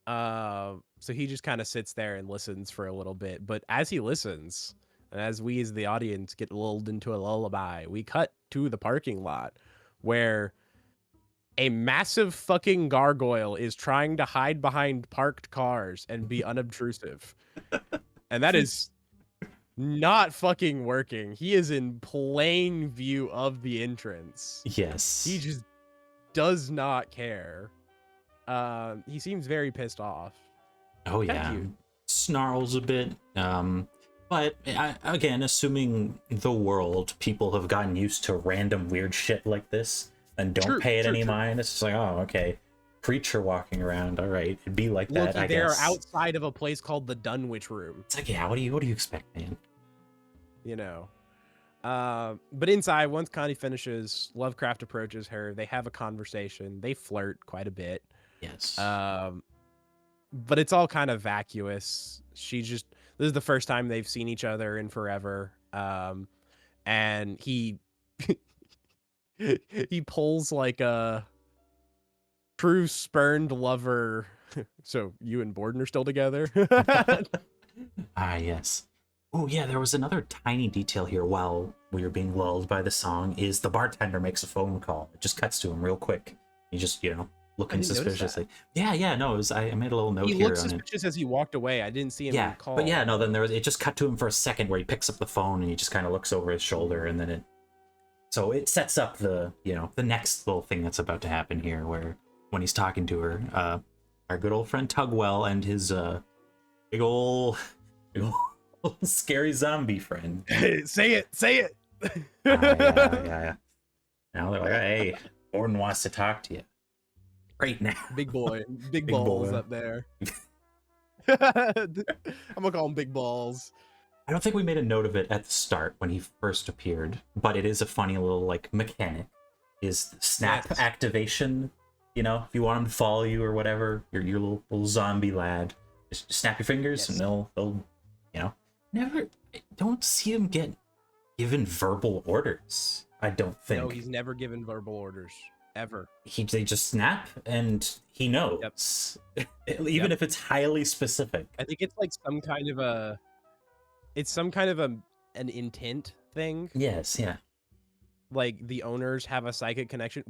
So he just kind of sits there and listens for a little bit. But as he listens, and as we as the audience get lulled into a lullaby, we cut to the parking lot where a massive fucking gargoyle is trying to hide behind parked cars and be unobtrusive. And that is not fucking working. He is in plain view of the entrance. Yes. He just does not care. He seems very pissed off. Oh yeah, snarls a bit. But again, assuming the world people have gotten used to random weird shit like this and don't pay it any mind, it's just like, oh, okay, creature walking around. All right, it'd be like that. I they're guess. outside of a place called the Dunwich Room. It's like, yeah, what do you expect, man? But inside, once Connie finishes, Lovecraft approaches her. They have a conversation. They flirt quite a bit. Yes. But it's all kind of vacuous. This is the first time they've seen each other in forever. And he he pulls like a true spurned lover. So you and Borden are still together? Yes. Oh yeah, there was another tiny detail here while we were being lulled by the song, is the bartender makes a phone call. It just cuts to him real quick. He just, looking suspiciously. Yeah, no, I made a little note here. He looked suspicious as he walked away. I didn't see him call. But yeah, no, then it just cut to him for a second where he picks up the phone and he just kind of looks over his shoulder, and then so it sets up the next little thing that's about to happen here, where when he's talking to her, our good old friend Tugwell and his big old scary zombie friend. Say it. Yeah. Now they're like, hey, Borden wants to talk to you right now. Big balls up there. I'm gonna call him Big Balls. I don't think we made a note of it at the start when he first appeared, but it is a funny little like mechanic. Is snap activation. If you want him to follow you or whatever, your little zombie lad, just snap your fingers and they'll never don't see him get given verbal orders. I don't think. No, he's never given verbal orders ever. They just snap and he knows. Even if it's highly specific. I think it's like some kind of an intent thing. Yes, yeah. Like the owners have a psychic connection,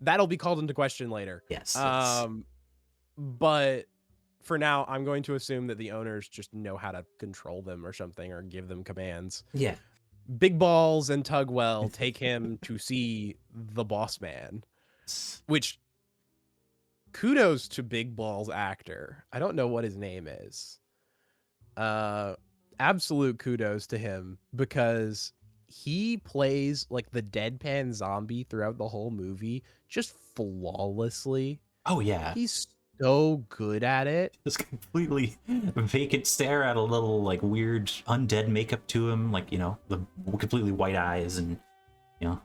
that'll be called into question later. Yes. But for now, I'm going to assume that the owners just know how to control them or something, or give them commands. Yeah. Big Balls and Tugwell take him to see the boss man, which kudos to Big Balls actor. I don't know what his name is. Absolute kudos to him, because he plays like the deadpan zombie throughout the whole movie just flawlessly. Oh yeah. He's so good at it. Just completely vacant stare at a little like weird undead makeup to him, like the completely white eyes and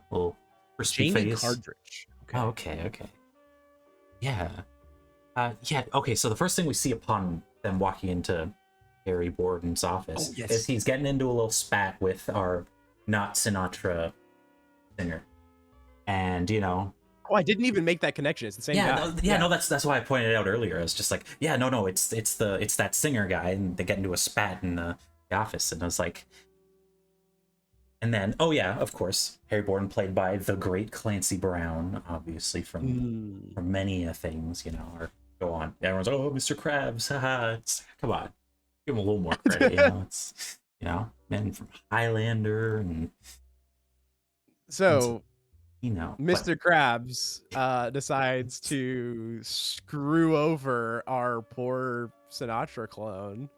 little crispy face. Cartridge. Okay. Yeah. Okay, so the first thing we see upon them walking into Harry Borden's office is he's getting into a little spat with our not Sinatra singer. And I didn't even make that connection. It's the same guy. No, that's why I pointed it out earlier. It's just like, it's that singer guy, and they get into a spat in the office, and I was like, and then of course, Harry Borden played by the great Clancy Brown, obviously from many things, or go on. Everyone's Mr. Krabs, haha. Come on, give him a little more credit. It's men from Highlander and so. Mr. Krabs decides to screw over our poor Sinatra clone.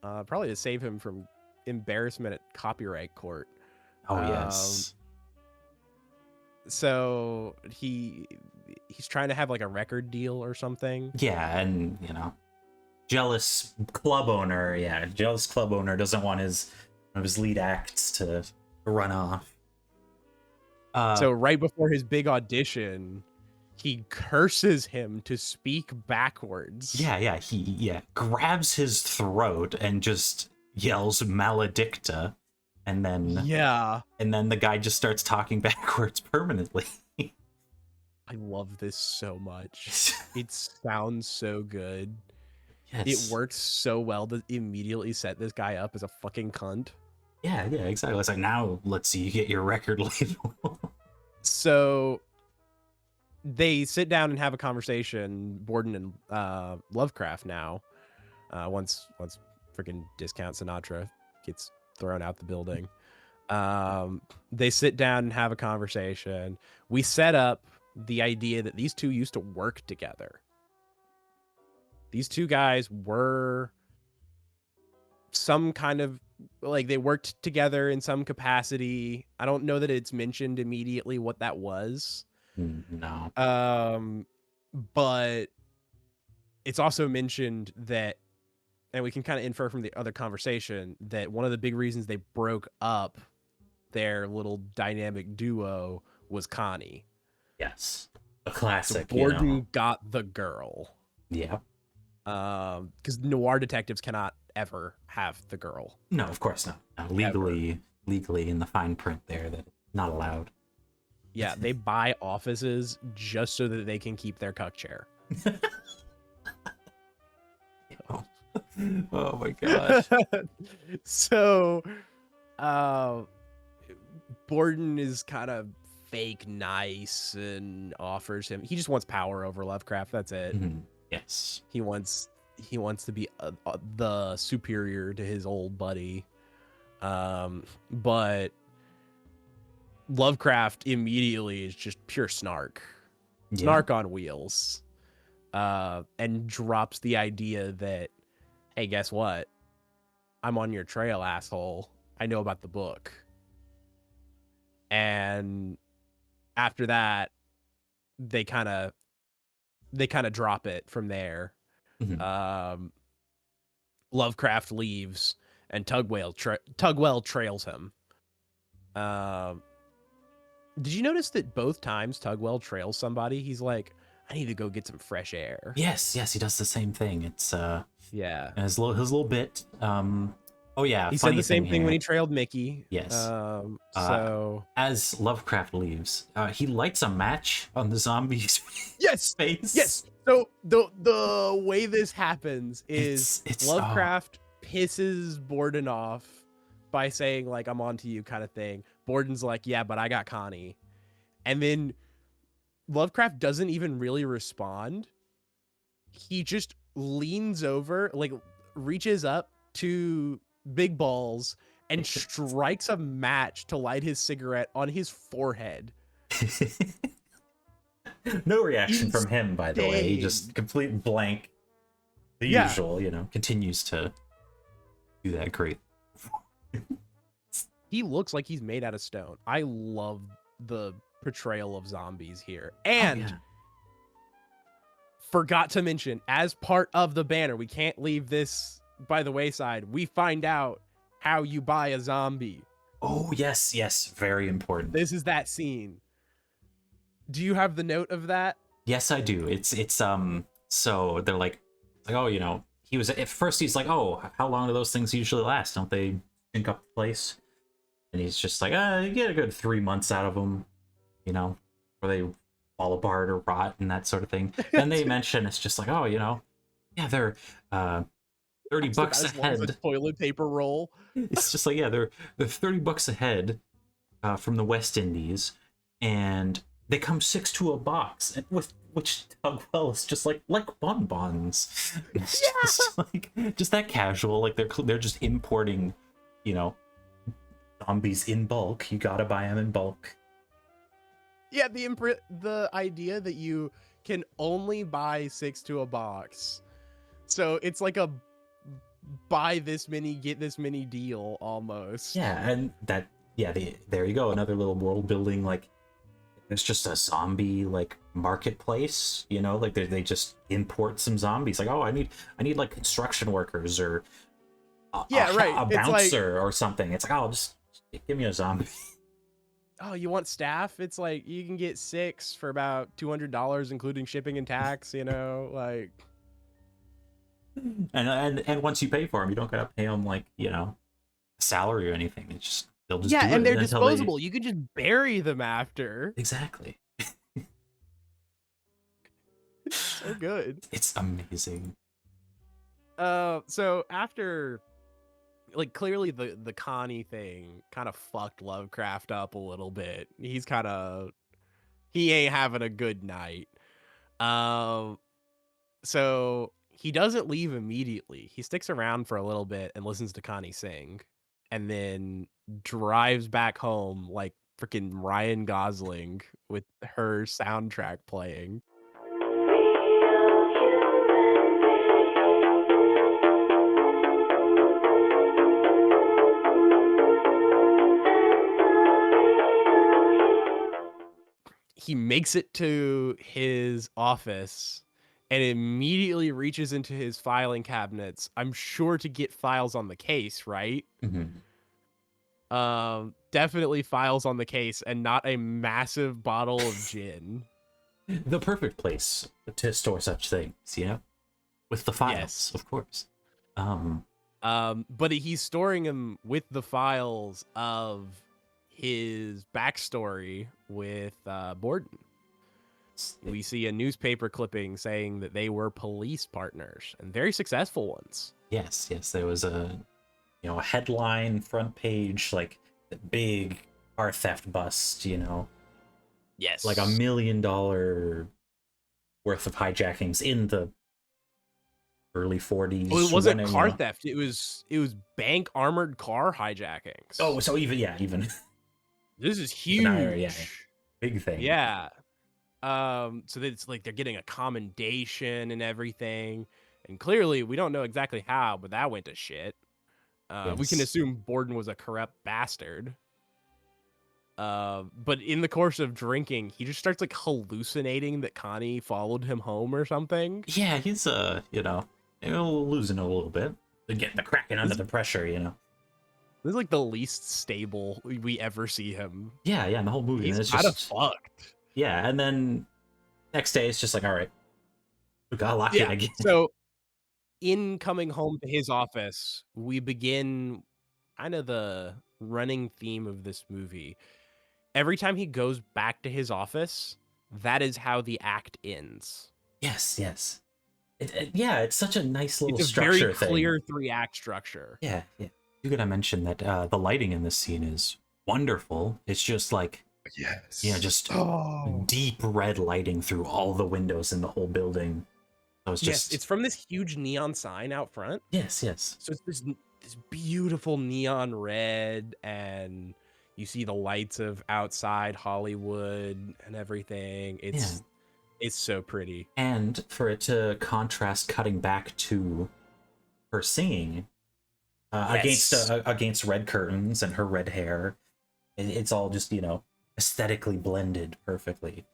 probably to save him from embarrassment at copyright court. Oh yes. So he's trying to have like a record deal or something. Yeah, and jealous club owner. Yeah, jealous club owner doesn't want one of his lead acts to run off. So right before his big audition, he curses him to speak backwards. Yeah, he grabs his throat and just yells maledicta, and then the guy just starts talking backwards permanently. I love this so much. It sounds so good. Yes. It works so well to immediately set this guy up as a fucking cunt. Yeah, exactly. It's like, now let's see you get your record label. So they sit down and have a conversation, Borden and Lovecraft now. Once freaking Discount Sinatra gets thrown out the building. They sit down and have a conversation. We set up the idea that these two used to work together. These two guys were some kind of, like, they worked together in some capacity. I don't know that it's mentioned immediately what that was. No. But it's also mentioned that, and we can kind of infer from the other conversation, that one of the big reasons they broke up their little dynamic duo was Connie. Yes. A classic. So Borden got the girl. Yeah. Because noir detectives cannot ever have the girl. No, of course not. No, legally in the fine print there, that not allowed. Yeah, they buy offices just so that they can keep their cuck chair. Oh my gosh. So Borden is kind of fake nice and offers him, he just wants power over Lovecraft, that's it. Mm-hmm. Yes. He wants to be the superior to his old buddy. But Lovecraft immediately is just pure snark. Yeah. Snark on wheels. And drops the idea that, hey, guess what? I'm on your trail, asshole. I know about the book. And after that, they kind of drop it from there. Mm-hmm. Lovecraft leaves, and Tugwell trails him. Did you notice that both times Tugwell trails somebody, he's like, I need to go get some fresh air? Yes, he does the same thing. It's yeah, his little bit. Oh yeah, he said the same thing when he trailed Mickey. Yes. So as Lovecraft leaves, he lights a match on the zombie's face. Yes. So the way this happens is it's Lovecraft pisses Borden off by saying, like, I'm on to you kind of thing. Borden's like, yeah, but I got Connie. And then Lovecraft doesn't even really respond. He just leans over, like, reaches up to Big Balls and strikes a match to light his cigarette on his forehead. No reaction from him, by the way. He just complete blank. The usual, continues to do that great. He looks like he's made out of stone. I love the portrayal of zombies here. And forgot to mention, as part of the banner, we can't leave this by the wayside, we find out how you buy a zombie. Oh, yes, very important. This is that scene. Do you have the note of that? Yes, I do. It's so they're like, oh, he was at first he's like, oh, how long do those things usually last? Don't they shrink up the place? And he's just like, you get a good 3 months out of them, where they fall apart or rot and that sort of thing. Then they mention it's just like, oh, they're $30 a head. A toilet paper roll. It's just like, they're $30 a head from the West Indies, and they come 6 to a box, and with which Tugwell is just like bonbons. Just that casual, like they're just importing, zombies in bulk. You gotta buy them in bulk. Yeah, the idea that you can only buy 6 to a box, so it's like a buy this many, get this many deal almost. Yeah, and that, yeah, there you go, another little world building. Like, it's just a zombie like marketplace, you know, like they just import some zombies. Like, oh, I need like construction workers or a bouncer or something. It's like, oh, just give me a zombie. Oh, you want staff? It's like you can get 6 for about $200, including shipping and tax. You know, like. And once you pay for them, you don't gotta pay them like, you know, salary or anything. It's just they'll just Yeah, do and it they're disposable. You could just bury them after. Exactly. So good. It's amazing. So after, like, clearly the Connie thing kind of fucked Lovecraft up a little bit. He ain't having a good night. So he doesn't leave immediately. He sticks around for a little bit and listens to Connie sing, and then drives back home like freaking Ryan Gosling with her soundtrack playing. He makes it to his office and immediately reaches into his filing cabinets. I'm sure to get files on the case, right? Mm-hmm. Definitely files on the case and not a massive bottle of gin. The perfect place to store such things, you know? With the files, yes. Of course. But he's storing them with the files of his backstory with Borden. We see a newspaper clipping saying that they were police partners and very successful ones. Yes, there was a headline front page, like the big car theft bust, you know. Yes. Like $1 million worth of hijackings in the early 40s. Well, it wasn't car theft. It was bank armored car hijackings. Oh, so even this is huge. Yeah. Big thing. Yeah. So that it's like they're getting a commendation and everything. And clearly we don't know exactly how, but that went to shit. Yes. We can assume Borden was a corrupt bastard. But in the course of drinking, he just starts like hallucinating that Connie followed him home or something. Yeah, he's losing a little bit. Getting the cracking under the pressure, you know. This is like the least stable we ever see him. Yeah, in the whole movie. He's kind of fucked. Yeah, and then next day it's just like, all right, we gotta lock in again. So in coming home to his office, we begin kind of the running theme of this movie. Every time he goes back to his office, that is how the act ends. Yes. It's such a nice little structure thing. It's a very clear 3-act structure. Yeah. You gotta mention that the lighting in this scene is wonderful. It's just like, just deep red lighting through all the windows in the whole building. So it's just it's from this huge neon sign out front. Yes. So it's this beautiful neon red, and you see the lights of outside Hollywood and everything. It's so pretty. And for it to contrast cutting back to her singing against red curtains and her red hair, it's all just, aesthetically blended perfectly.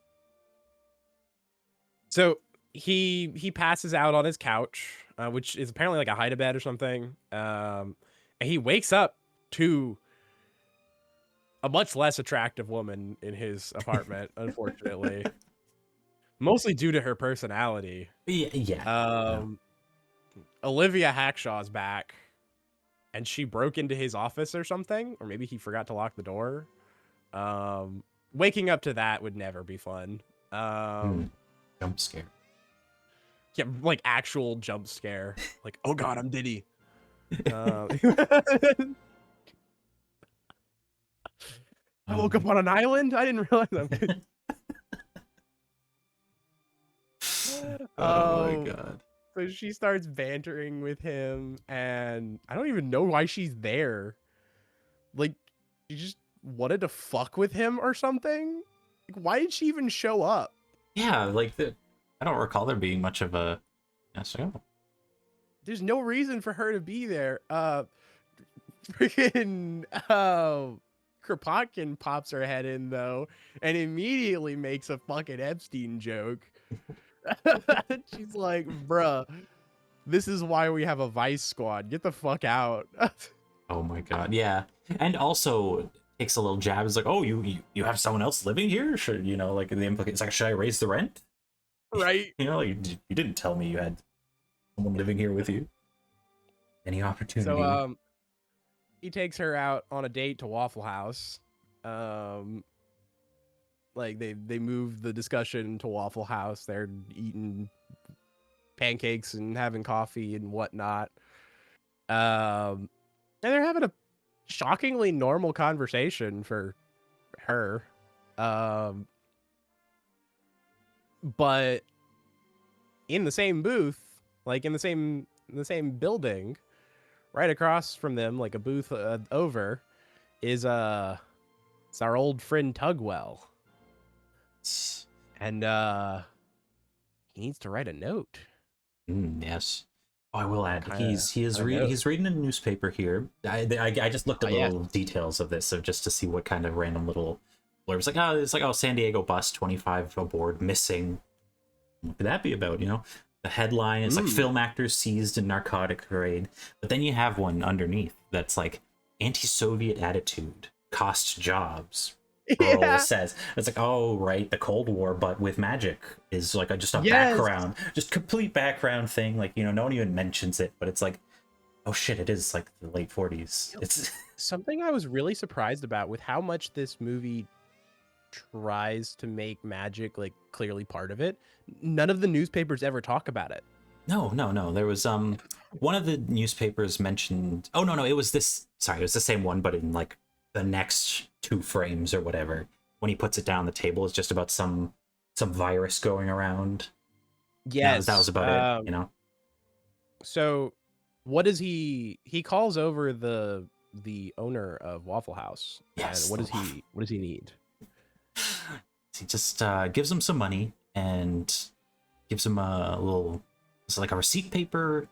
So he passes out on his couch, which is apparently like a hide-a-bed or something. And he wakes up to a much less attractive woman in his apartment, unfortunately. Mostly due to her personality. Yeah. Olivia Hackshaw's back, and she broke into his office or something, or maybe he forgot to lock the door. Waking up to that would never be fun. Jump scare. Yeah, like actual jump scare. Like, oh god, I'm Diddy. I woke up on an island? I didn't realize that. Oh my god. So she starts bantering with him, and I don't even know why she's there. Like, she just wanted to fuck with him or something? Like, why did she even show up? Yeah, like I don't recall there being much of a... there's no reason for her to be there. Freaking Kropotkin pops her head in though, and immediately makes a fucking Epstein joke. She's like, bruh, this is why we have a vice squad. Get the fuck out. Oh my god, yeah. And also takes a little jab. It's like, oh, you have someone else living here? Should you know, like the implications, like, should I raise the rent? Right. You know, like you didn't tell me you had someone living here with you. Any opportunity? So he takes her out on a date to Waffle House. Like they moved the discussion to Waffle House. They're eating pancakes and having coffee and whatnot. And they're having a shockingly normal conversation for her. But in the same booth, like in the same building, right across from them, like a booth over, is it's our old friend Tugwell. And he needs to write a note. Yes. Oh, I will add, he's he's reading a newspaper here. I just looked at little details of this, so just to see what kind of random little blurbs. It's like, San Diego bus, 25 aboard, missing. What could that be about? You know, the headline is like film actors seized in narcotic raid, but then you have one underneath that's like anti-Soviet attitude cost jobs. Girl says it's like, oh right, the Cold War but with magic is like just a background, just complete background thing, like, you know, no one even mentions it, but it's like, oh shit, it is like the late 40s. It's something I was really surprised about with how much this movie tries to make magic like clearly part of it. None of the newspapers ever talk about it. No, there was one of the newspapers mentioned, oh no, it was the same one, but in like the next 2 frames or whatever, when he puts it down on the table, it's just about some virus going around. Yes, that was about it, you know. So what is he calls over the owner of Waffle House. Yes. And what does he need? He just gives him some money and gives him a little, it's like a receipt paper.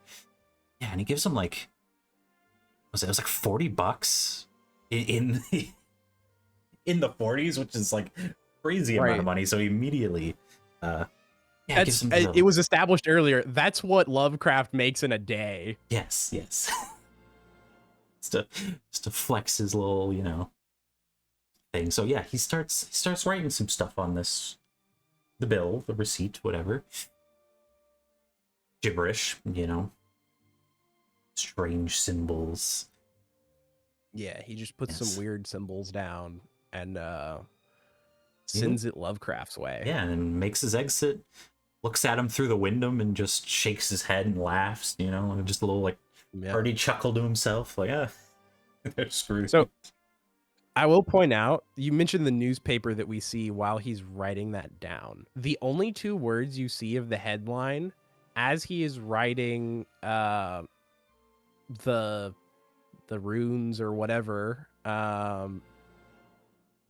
Yeah, and he gives him like, it was like $40 in the 40s, which is like crazy amount of money. So he immediately it was established earlier, that's what Lovecraft makes in a day. Yes. just to flex his little, you know, thing. So yeah, he starts writing some stuff on this, the bill, the receipt, whatever. Gibberish, you know, strange symbols. Yeah, he just puts some weird symbols down and sends it Lovecraft's way. Yeah, and makes his exit, looks at him through the window and just shakes his head and laughs, you know, and just a little like hearty chuckle to himself, like, they're screwed. So I will point out, you mentioned the newspaper that we see while he's writing that down. The only 2 words you see of the headline as he is writing the runes or whatever,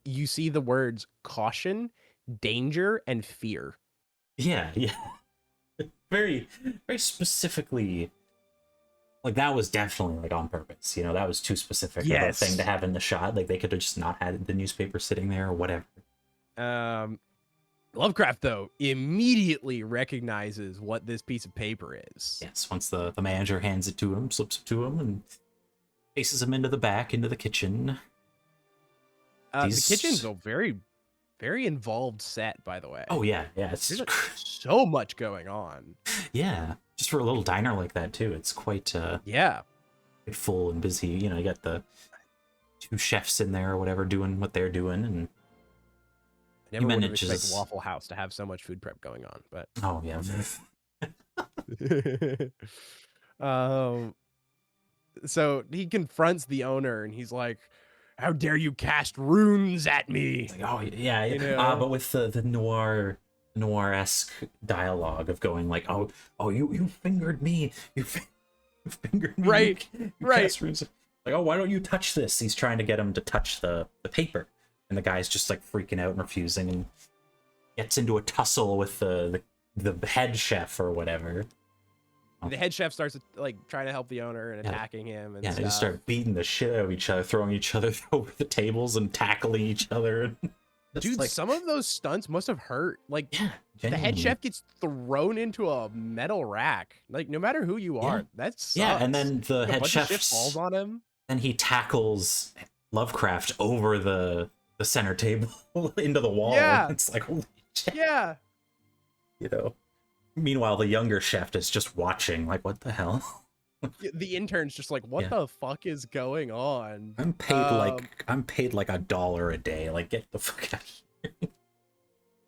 you see the words caution, danger, and fear. Yeah. Very, very specifically. Like, that was definitely like on purpose, you know, that was too specific of a thing to have in the shot. Like, they could have just not had the newspaper sitting there or whatever. Lovecraft, though, immediately recognizes what this piece of paper is. Yes, once the manager hands it to him, slips it to him, and faces him into the kitchen. The kitchen's a very, very involved set, by the way. Oh yeah, it's there's so much going on. Yeah, just for a little diner like that too, it's quite full and busy. You know, you got the 2 chefs in there or whatever doing what they're doing, and I never would have expected Waffle House to have so much food prep going on, but oh yeah. So he confronts the owner and he's like, how dare you cast runes at me? Like, oh yeah, you know? But with the noir-esque dialogue of going like, oh you fingered me, you fingered me, right. Cast runes. Like, oh, why don't you touch this? He's trying to get him to touch the paper, and the guy's just like freaking out and refusing, and gets into a tussle with the head chef or whatever. Oh, The head chef starts like trying to help the owner and yeah, attacking him and yeah, they just stuff. start beating the shit out of each other, throwing each other over the tables and tackling each other. Just Dude, like, some of those stunts must have hurt. Like, yeah, the head genuinely. chef gets thrown into a metal rack. Like, no matter who you Yeah, are, that yeah, and sucks. then the Like, a head bunch of shit falls chef's on him. then he tackles Lovecraft over the center table into the wall. Yeah, It's like, holy shit, yeah. you know. Meanwhile, the younger chef is just watching, like, what the hell? The intern's just like, what Yeah, the fuck is going on? I'm paid like $1 a day. Like, get the fuck out of here.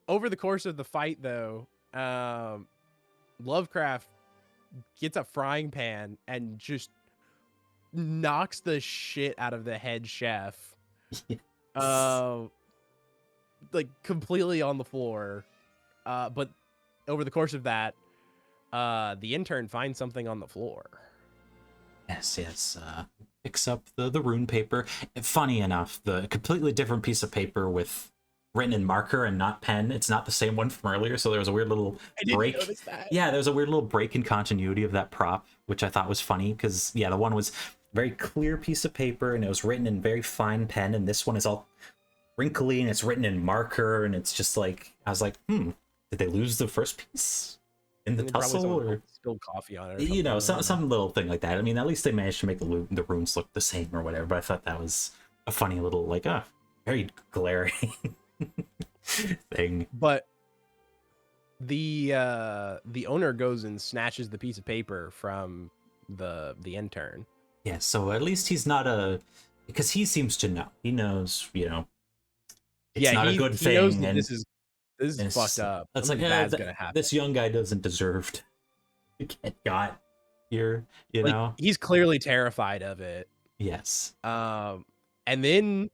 Over the course of the fight, though, Lovecraft gets a frying pan and just knocks the shit out of the head chef. Yes. Like completely on the floor. But over the course of that, the intern finds something on the floor. Yes. Picks up the rune paper. Funny enough, the completely different piece of paper with written in marker and not pen. It's not the same one from earlier, so there was a weird little I didn't break. notice that. Yeah, there was a weird little break in continuity of that prop, which I thought was funny because yeah, the one was very clear piece of paper and it was written in very fine pen, and this one is all wrinkly and it's written in marker, and it's just like I was like, did they lose the first piece in the tussle, or spilled coffee on it, or you know, something. some little thing like that. I mean, at least they managed to make the runes look the same or whatever. But I thought that was a funny little like very glaring thing. But the owner goes and snatches the piece of paper from the intern. Yeah, so at least he's not because he seems to know. He knows, you know, it's not a good thing. Knows that and this is fucked up. It's like, bad's gonna happen. This young guy doesn't deserve to get got here, you like, know? He's clearly terrified of it. Yes. And then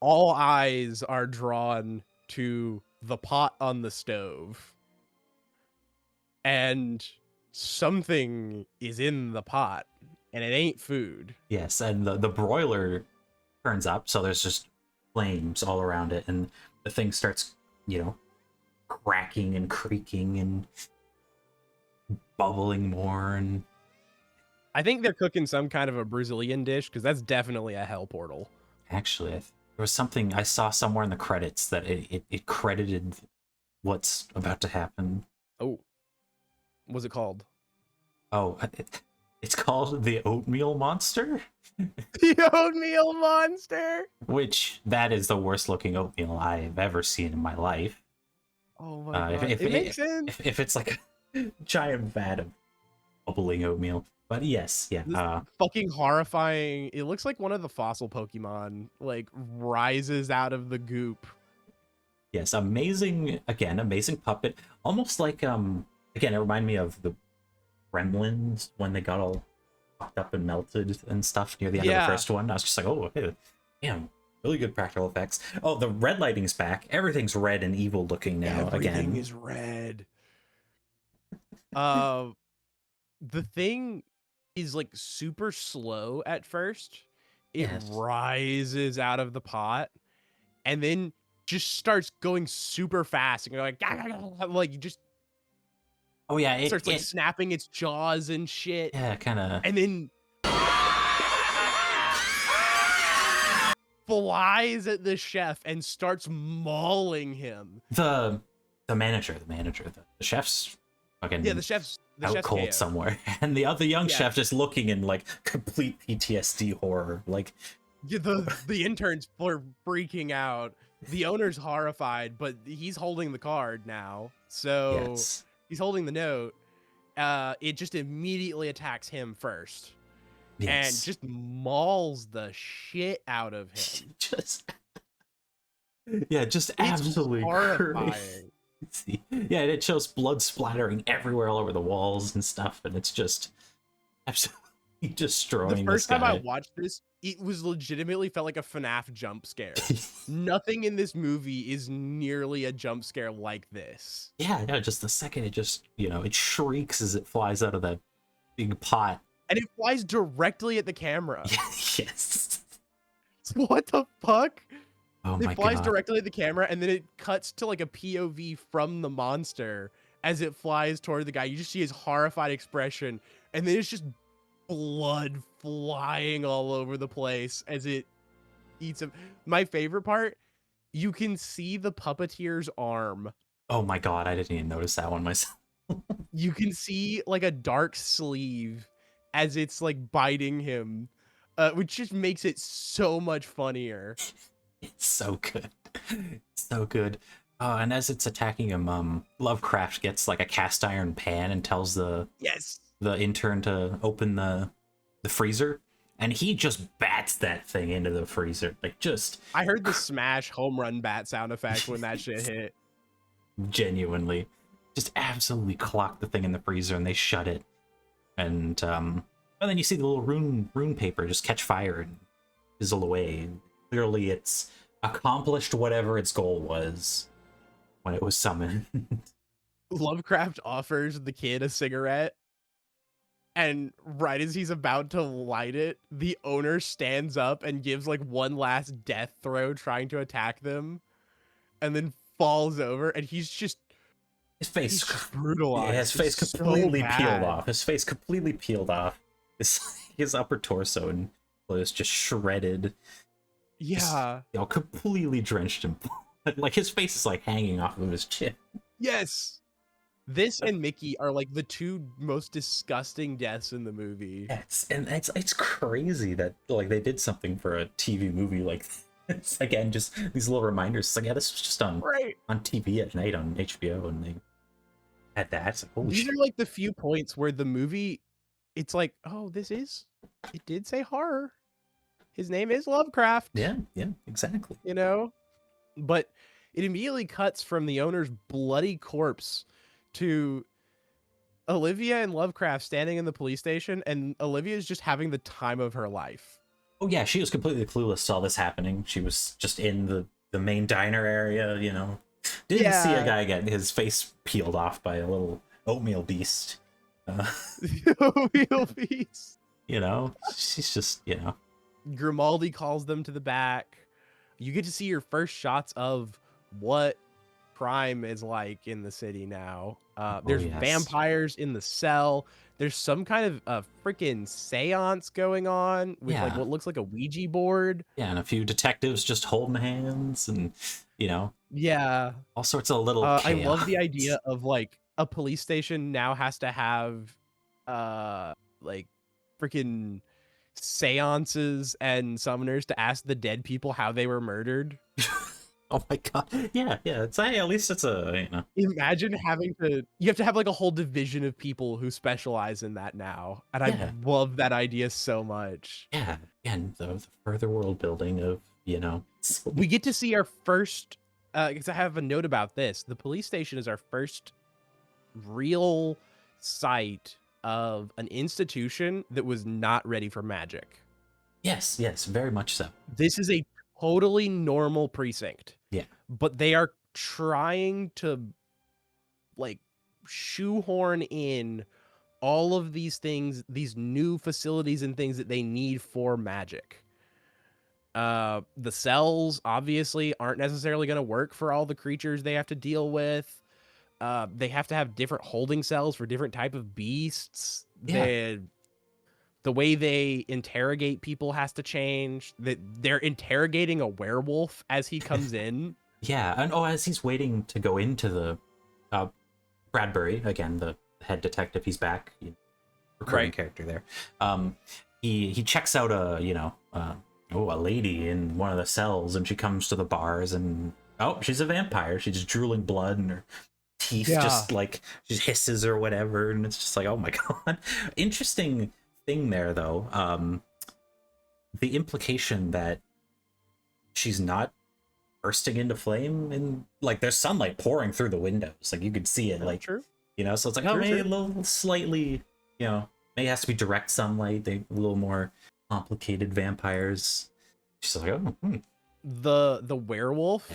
all eyes are drawn to the pot on the stove. And something is in the pot, and it ain't food. Yes, and the broiler turns up, so there's just flames all around it, and the thing starts, you know, cracking and creaking and bubbling more. And I think they're cooking some kind of a Brazilian dish, because that's definitely a hell portal. actually, there was something I saw somewhere in the credits that it credited what's about to happen. Oh, what's it called? Oh, it's called the Oatmeal Monster. The Oatmeal Monster. Which that is the worst looking oatmeal I've ever seen in my life. Oh my god! If it makes sense. If it's like a giant vat of bubbling oatmeal, but yes, yeah. This fucking horrifying. It looks like one of the fossil Pokemon like rises out of the goop. Yes, amazing. Again, amazing puppet. Almost like again, it reminded me of the Gremlins when they got all fucked up and melted and stuff near the end of the first one. I was just like, oh, hey, damn, really good practical effects. Oh, the red lighting's back. Everything's red and evil looking now. Everything is red. The thing is like super slow at first. It rises out of the pot and then just starts going super fast and going like you just it starts like snapping its jaws and shit. Yeah, kind of. And then flies at the chef and starts mauling him. The manager, the chef's fucking the chef's out cold KO. somewhere, and the other young chef just looking in like complete PTSD horror. Like the interns are freaking out. The owner's horrified, but he's holding the card now, so he's holding the note. It just immediately attacks him first. And just mauls the shit out of him. just absolutely horrifying. Crazy. Yeah, and it shows blood splattering everywhere all over the walls and stuff, and it's just absolutely destroying. The first time I watched this, it was legitimately felt like a FNAF jump scare. Nothing in this movie is nearly a jump scare like this. Yeah, no, just the second it just, you know, it shrieks as it flies out of that big pot. And it flies directly at the camera. Yes. What the fuck? Oh my god. It flies directly at the camera, and then it cuts to like a POV from the monster as it flies toward the guy. You just see his horrified expression, and then it's just blood flying all over the place as it eats him. My favorite part, you can see the puppeteer's arm. Oh my god, I didn't even notice that one myself. You can see like a dark sleeve as it's like biting him, which just makes it so much funnier. It's so good. So good. And as it's attacking him, Lovecraft gets like a cast iron pan and tells the intern to open the freezer, and he just bats that thing into the freezer. Like, just I heard the smash home run bat sound effect when that shit hit. Genuinely. Just absolutely clock the thing in the freezer, and they shut it. And then you see the little rune paper just catch fire and fizzle away. Clearly it's accomplished whatever its goal was when it was summoned. Lovecraft offers the kid a cigarette, and right as he's about to light it, the owner stands up and gives like one last death throw trying to attack them, and then falls over, and he's just his face brutalized. Yeah, his face completely peeled off. His face completely peeled off. His upper torso and was just shredded. Yeah. Just, completely drenched in blood. Like, his face is like hanging off of his chin. Yes. This and Mickey are like the two most disgusting deaths in the movie. It's crazy that like they did something for a TV movie like this. Again, just these little reminders. It's like, yeah, this was just on TV at night on HBO, and they had that. It's like, holy These shit. are like the few points where the movie, it's like, oh, it did say horror. His name is Lovecraft. Yeah, exactly. You know? But it immediately cuts from the owner's bloody corpse to Olivia and Lovecraft standing in the police station, and Olivia is just having the time of her life. Oh yeah, she was completely clueless to all this happening. She was just in the main diner area, you know. Didn't see a guy get his face peeled off by a little oatmeal beast. Oatmeal beast. You know, she's just, you know. Grimaldi calls them to the back. You get to see your first shots of what crime is like in the city now. There's vampires in the cell. There's some kind of freaking seance going on with like what looks like a Ouija board. Yeah, and a few detectives just holding hands, and you know, all sorts of little chaos. I love the idea of like a police station now has to have like freaking seances and summoners to ask the dead people how they were murdered. Oh my god. Yeah. It's at least it's a, you know. Imagine you have to have like a whole division of people who specialize in that now. And I love that idea so much. Yeah. And the further world building of, you know. We get to see our first, because I have a note about this. The police station is our first real sight of an institution that was not ready for magic. Yes, very much so. This is a totally normal precinct. Yeah. But they are trying to like shoehorn in all of these things, these new facilities and things that they need for magic. The cells obviously aren't necessarily going to work for all the creatures they have to deal with. They have to have different holding cells for different type of beasts. Yeah. The way they interrogate people has to change. That they're interrogating a werewolf as he comes in. Yeah, and as he's waiting to go into the Bradbury, again, the head detective, he's back, recurring character there. He checks out a lady in one of the cells, and she comes to the bars, and she's a vampire. She's just drooling blood, and her teeth just like she hisses or whatever, and it's just like, oh my god. Interesting thing there though, the implication that she's not bursting into flame, and like there's sunlight pouring through the windows, like you could see it, like true. You know, so it's like maybe a little slightly, you know, maybe it has to be direct sunlight. They a little more complicated vampires. She's like, the werewolf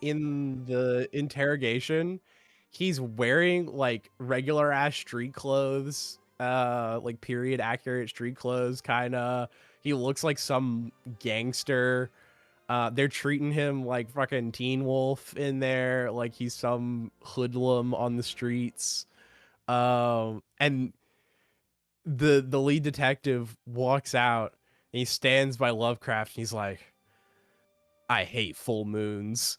in the interrogation, he's wearing like regular ass street clothes, like period accurate street clothes kind of. He looks like some gangster. They're treating him like fucking Teen Wolf in there, like he's some hoodlum on the streets. And the lead detective walks out and he stands by Lovecraft and he's like, I hate full moons.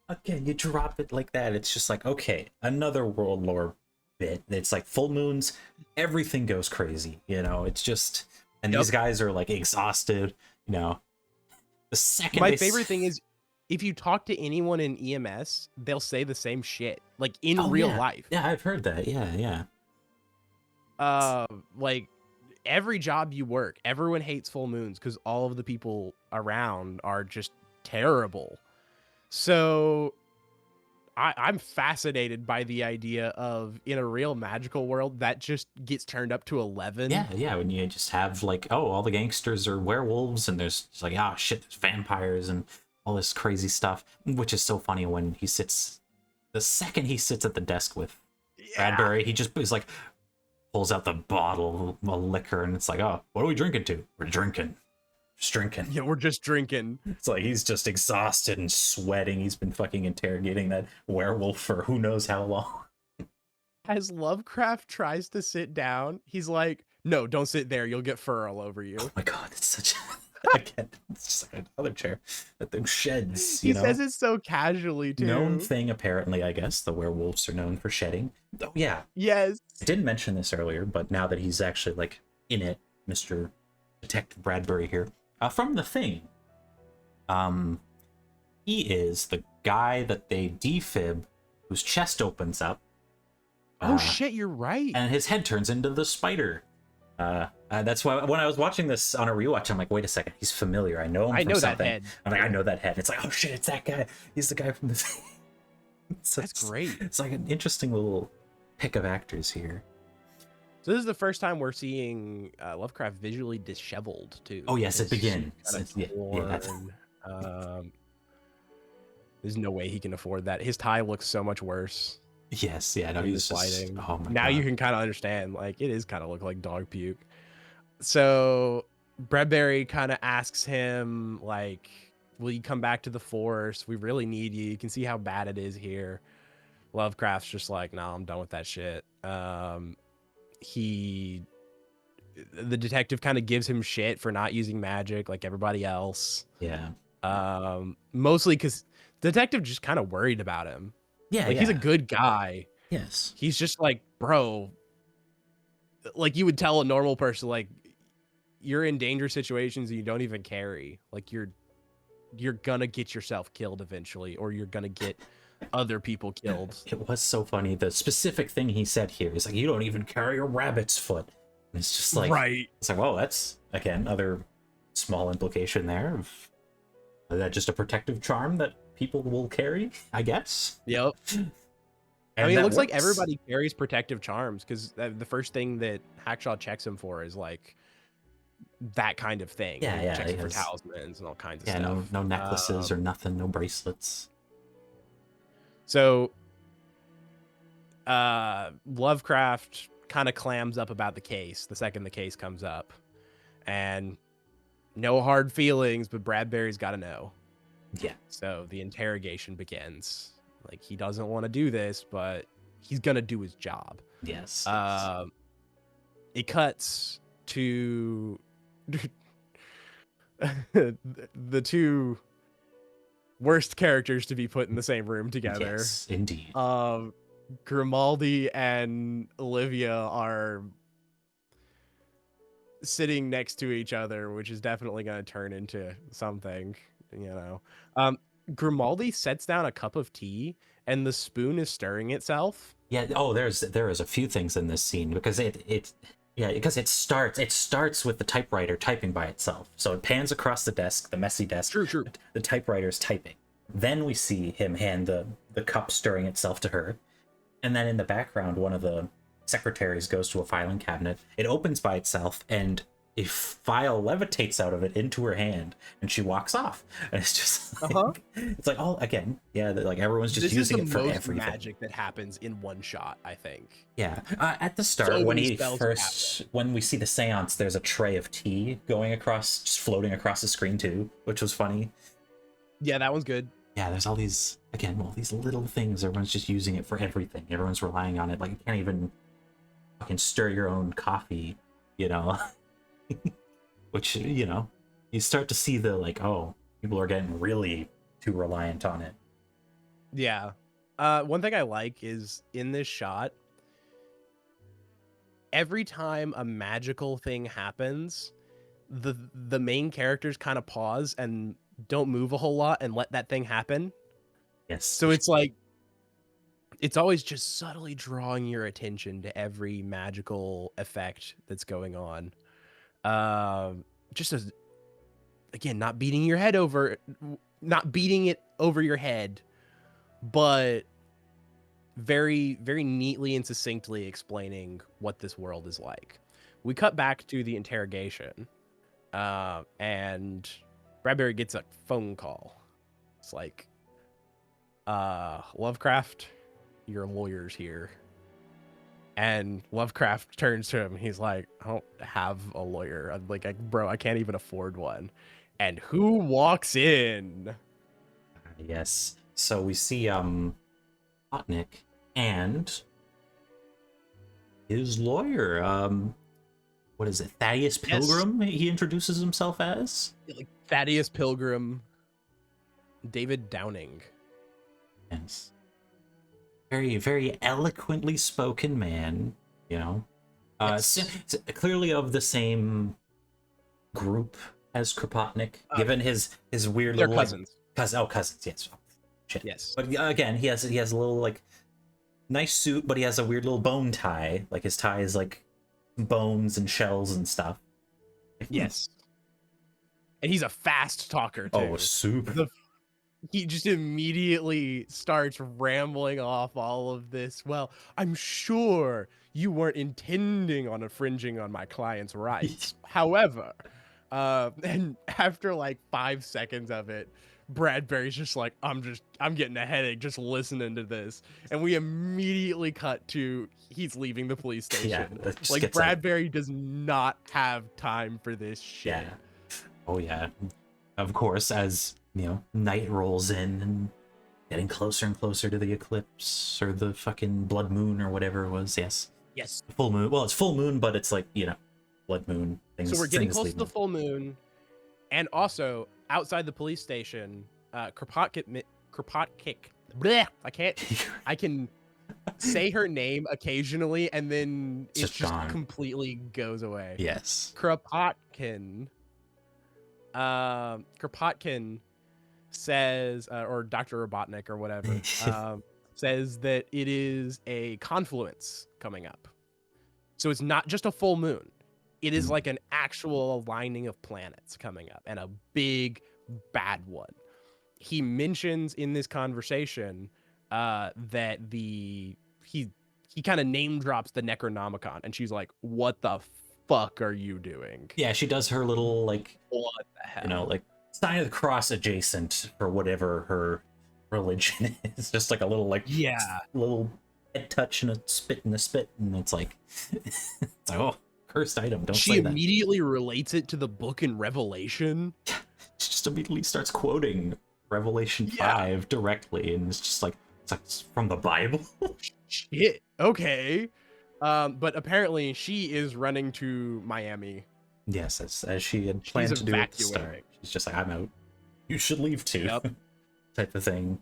Again, you drop it like that, it's just like, okay, another world lore bit. It's like full moons, everything goes crazy, you know. It's just, and these guys are like exhausted, you know. The second my favorite thing is, if you talk to anyone in EMS, they'll say the same shit, like in real life. Yeah, I've heard that. Yeah. Like every job you work, everyone hates full moons because all of the people around are just terrible. So I'm fascinated by the idea of, in a real magical world, that just gets turned up to 11. Yeah, when you just have like, oh, all the gangsters are werewolves, and there's just like, ah, shit, there's vampires and all this crazy stuff, which is so funny when he sits, the second he sits at the desk with Bradbury, he just is like, pulls out the bottle of liquor, and it's like, oh, what are we drinking to? We're drinking. Just drinking. Yeah, we're just drinking. It's like he's just exhausted and sweating. He's been fucking interrogating that werewolf for who knows how long. As Lovecraft tries to sit down, he's like, no, don't sit there. You'll get fur all over you. Oh my god, it's such again, it's just like another chair that them sheds. He says it so casually too. Known thing, apparently, I guess. The werewolves are known for shedding. Oh yeah. Yes. I didn't mention this earlier, but now that he's actually like in it, Mr. Detective Bradbury here. From The Thing. He is the guy that they defib, whose chest opens up. Oh shit, you're right. And his head turns into the spider. That's why when I was watching this on a rewatch, I'm like, wait a second, he's familiar. I know him from something. That head. I'm like, I know that head. It's like, oh shit, it's that guy. He's the guy from The Thing. That's great. It's like an interesting little pick of actors here. So this is the first time we're seeing Lovecraft visually disheveled too. Oh yes, it begins. There's no way he can afford that. His tie looks so much worse. Yes, yeah, no, he's sliding. Oh my now God. You can kind of understand, like, it is kind of look like dog puke. So Bradbury kind of asks him, like, will you come back to the force? We really need you. You can see how bad it is here. Lovecraft's just like, no, I'm done with that shit. The detective kind of gives him shit for not using magic like everybody else. Yeah. Mostly because the detective just kind of worried about him. Yeah, like he's a good guy. Yes. He's just like, bro, like you would tell a normal person, like, you're in dangerous situations and you don't even carry. Like you're gonna get yourself killed eventually, or you're gonna get other people killed. It was so funny. The specific thing he said here is like, you don't even carry a rabbit's foot. And it's just like, right. It's like, well, that's again other small implication there of that just a protective charm that people will carry, I guess. Yep. I mean, it looks like everybody carries protective charms, because the first thing that Hackshaw checks him for is like that kind of thing. Yeah, checks him for talismans and all kinds of stuff. Yeah, no necklaces or nothing, no bracelets. So Lovecraft kind of clams up about the case the second the case comes up, and no hard feelings, but Bradbury's got to know. Yeah. So the interrogation begins. Like, he doesn't want to do this, but he's gonna do his job. Yes. It cuts to the two worst characters to be put in the same room together. Yes, indeed. Grimaldi and Olivia are sitting next to each other, which is definitely going to turn into something, you know. Grimaldi sets down a cup of tea and the spoon is stirring itself. Yeah. Oh, there is a few things in this scene, because it starts with the typewriter typing by itself. So it pans across the desk, the messy desk. True. The typewriter's typing. Then we see him hand the cup stirring itself to her. And then in the background, one of the secretaries goes to a filing cabinet. It opens by itself, and a file levitates out of it into her hand, and she walks off. And it's just like, it's like, oh, again, yeah, like everyone's just This is using the it for most everything. magic that happens in one shot, I think. Yeah, at the start, So when many he spells first, when we see the seance, there's a tray of tea going across, just floating across the screen too, which was funny. Yeah, that one's good. Yeah, there's all these, again, all these little things. Everyone's just using it for everything. Everyone's relying on it. Like, you can't even fucking stir your own coffee, you know? Which, you know, you start to see the, like, oh, people are getting really too reliant on it. Yeah. One thing I like is in this shot, every time a magical thing happens, the main characters kind of pause and don't move a whole lot and let that thing happen. Yes. So it's like, it's always just subtly drawing your attention to every magical effect that's going on. Just as, again, not beating it over your head, but very, very neatly and succinctly explaining what this world is like. We cut back to the interrogation, and Bradbury gets a phone call. It's like, Lovecraft, your lawyer's here. And Lovecraft turns to him. He's like, I don't have a lawyer. I'm like, bro, I can't even afford one. And who walks in? Yes. So we see Otnick and his lawyer. What is it? Thaddeus Pilgrim? Yes. He introduces himself as? Like Thaddeus Pilgrim. David Downing. Yes. Very, very eloquently spoken man, you know. Yes. Clearly of the same group as Kropotnik, given his weird they're little cousins. Cousins, yes. Oh, shit. Yes. But again, he has a little like nice suit, but he has a weird little bone tie. Like his tie is like bones and shells and stuff. Yes. And he's a fast talker too. Oh, super. He just immediately starts rambling off all of this. Well, I'm sure you weren't intending on infringing on my client's rights. However, and after like 5 seconds of it, Bradbury's just like, I'm getting a headache just listening to this. And we immediately cut to he's leaving the police station. Yeah, like Bradbury does not have time for this shit. Yeah. Oh yeah. Of course, as you know, night rolls in and getting closer and closer to the eclipse or the fucking blood moon or whatever it was. Yes. Full moon. Well, it's full moon, but it's like, you know, blood moon things. So we're getting close to the full moon. And also outside the police station, Kropotnik. Bleh, I can say her name occasionally and then it just completely goes away. Yes. Kropotkin says, or Dr. Robotnik or whatever, says that it is a confluence coming up. So it's not just a full moon. It is like an actual aligning of planets coming up, and a big bad one. He mentions in this conversation that he kind of name drops the Necronomicon, and she's like, what the fuck are you doing? Yeah, she does her little like, what the hell? You know, like sign of the cross adjacent for whatever her religion is. Just like a little like, little head touch and a spit in the spit, and it's like, it's like, oh, cursed item. Don't say that. She immediately relates it to the book in Revelation. She just immediately starts quoting Revelation 5 directly, and it's just like, it's from the Bible. Shit. Okay. But apparently she is running to Miami. Yes, as she had planned to do at the start. She's just like, I'm out. You should leave too. Yep. Type of thing.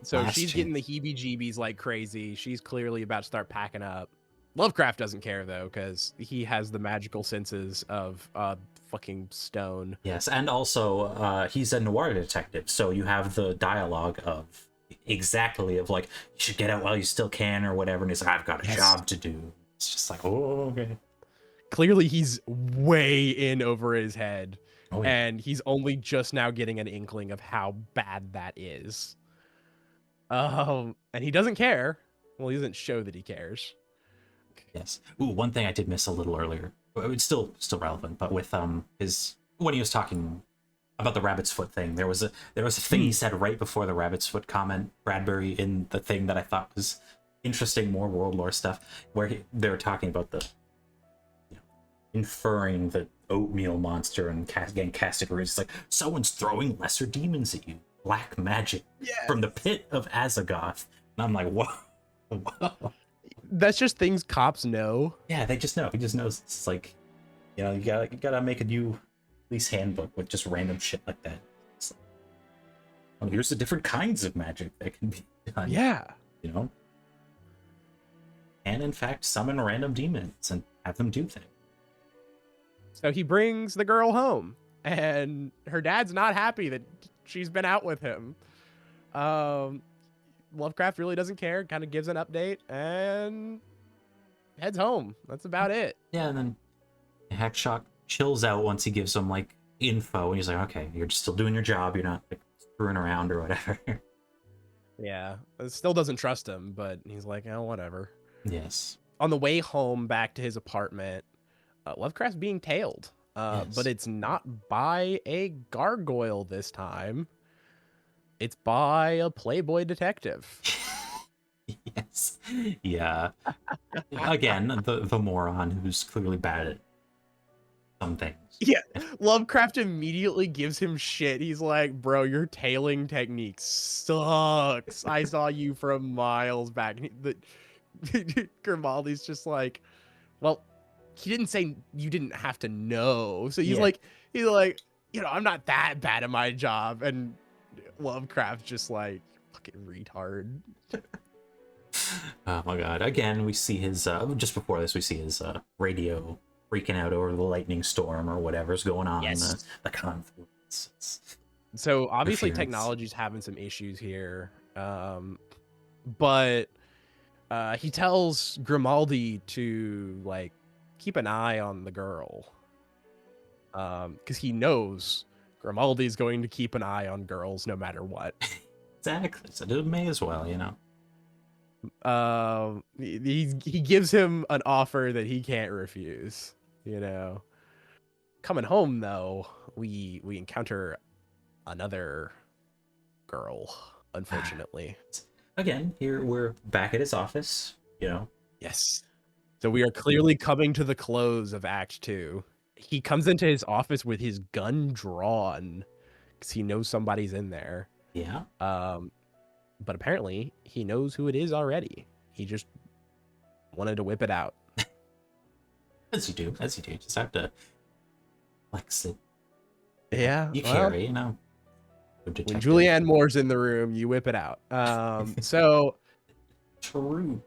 So she's getting the heebie-jeebies like crazy. She's clearly about to start packing up. Lovecraft doesn't care though, because he has the magical senses of fucking stone. Yes, and also he's a noir detective, so you have the dialogue of exactly of like, you should get out while you still can or whatever, and he's like, I've got a job to do. It's just like, oh, okay. Clearly he's way in over his head, and he's only just now getting an inkling of how bad that is. And he doesn't care. Well, he doesn't show that he cares. Yes. Ooh, one thing I did miss a little earlier it's still relevant, but with his when he was talking about the rabbit's foot thing, there was a thing he said right before the rabbit's foot comment, Bradbury, in the thing that I thought was interesting, more world lore stuff, where they were talking about the inferring the oatmeal monster and getting casted words. It's like someone's throwing lesser demons at you, black magic from the pit of Azagoth, and I'm like, whoa. That's just things cops know. Yeah, they just know. He just knows. It's like, you gotta make a new police handbook with just random shit like that. It's like, oh, here's the different kinds of magic that can be done. Yeah. And in fact, summon random demons and have them do things. So he brings the girl home, and her dad's not happy that she's been out with him. Lovecraft really doesn't care, kind of gives an update, and heads home. That's about it. Yeah, and then Hackshock chills out once he gives him, like, info, and he's like, okay, you're just still doing your job, you're not, like, screwing around or whatever. Yeah, still doesn't trust him, but he's like, oh, whatever. Yes. On the way home back to his apartment, Lovecraft's being tailed, Yes. but it's not by a gargoyle this time. It's by a Playboy detective. Yes. Yeah. Again, the moron who's clearly bad at some things. Yeah, Lovecraft immediately gives him shit. He's like, bro, your tailing technique sucks. I saw you from miles back. Grimaldi's just like, well, he didn't say you didn't have to know. So he's like, I'm not that bad at my job. And Lovecraft just like, fucking retard. Oh my god. Again, we see his, just before this, we see his radio freaking out over the lightning storm or whatever's going on. Yes. The confluence. So obviously technology's having some issues here. But he tells Grimaldi to like keep an eye on the girl. Because he knows Grimaldi's going to keep an eye on girls no matter what. Exactly. So it may as well, He gives him an offer that he can't refuse. Coming home though, we encounter another girl, unfortunately. Again, here we're back at his office, Yes. So we are clearly coming to the close of Act 2. He comes into his office with his gun drawn because he knows somebody's in there. Yeah. But apparently he knows who it is already. He just wanted to whip it out. As you do. Just have to flex it. Yeah. You carry, When Julianne Moore's in the room, you whip it out. So true.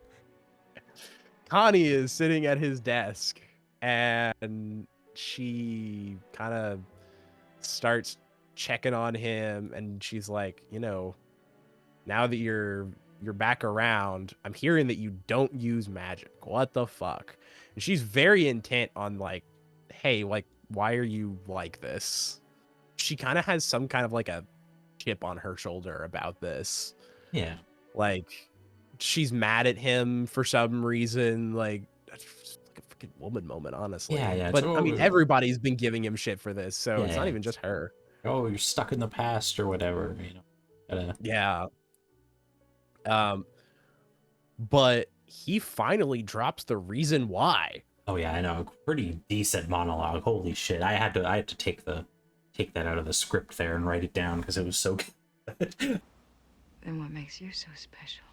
Connie is sitting at his desk, and she kind of starts checking on him, and she's like, now that you're back around, I'm hearing that you don't use magic. What the fuck? And she's very intent on like, hey, like, why are you like this? She kind of has some kind of like a chip on her shoulder about this. Yeah. Like, she's mad at him for some reason. Like, that's just like a freaking woman moment, honestly. Yeah. But I mean, everybody's been giving him shit for this, so it's not even just her. Oh, you're stuck in the past or whatever. Yeah. But he finally drops the reason why. Oh yeah, I know. Pretty decent monologue. Holy shit! I had to take that out of the script there and write it down because it was so good. Then what makes you so special?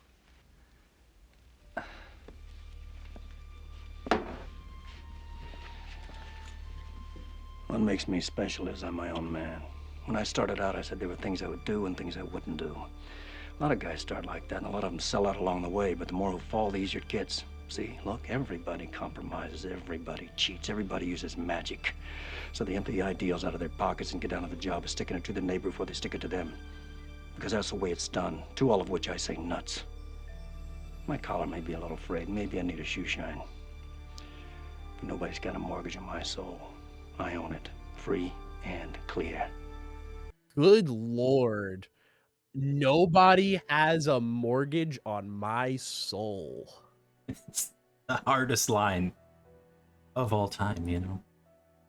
What makes me special is I'm my own man. When I started out, I said there were things I would do and things I wouldn't do. A lot of guys start like that, and a lot of them sell out along the way, but the more who fall, the easier it gets. See, look, everybody compromises, everybody cheats, everybody uses magic. So they empty the ideals out of their pockets and get down to the job of sticking it to the neighbor before they stick it to them. Because that's the way it's done, to all of which I say nuts. My collar may be a little frayed, maybe I need a shoe shine. But nobody's got a mortgage on my soul. I own it, free and clear. Good Lord. Nobody has a mortgage on my soul. It's the hardest line. of all time, you know.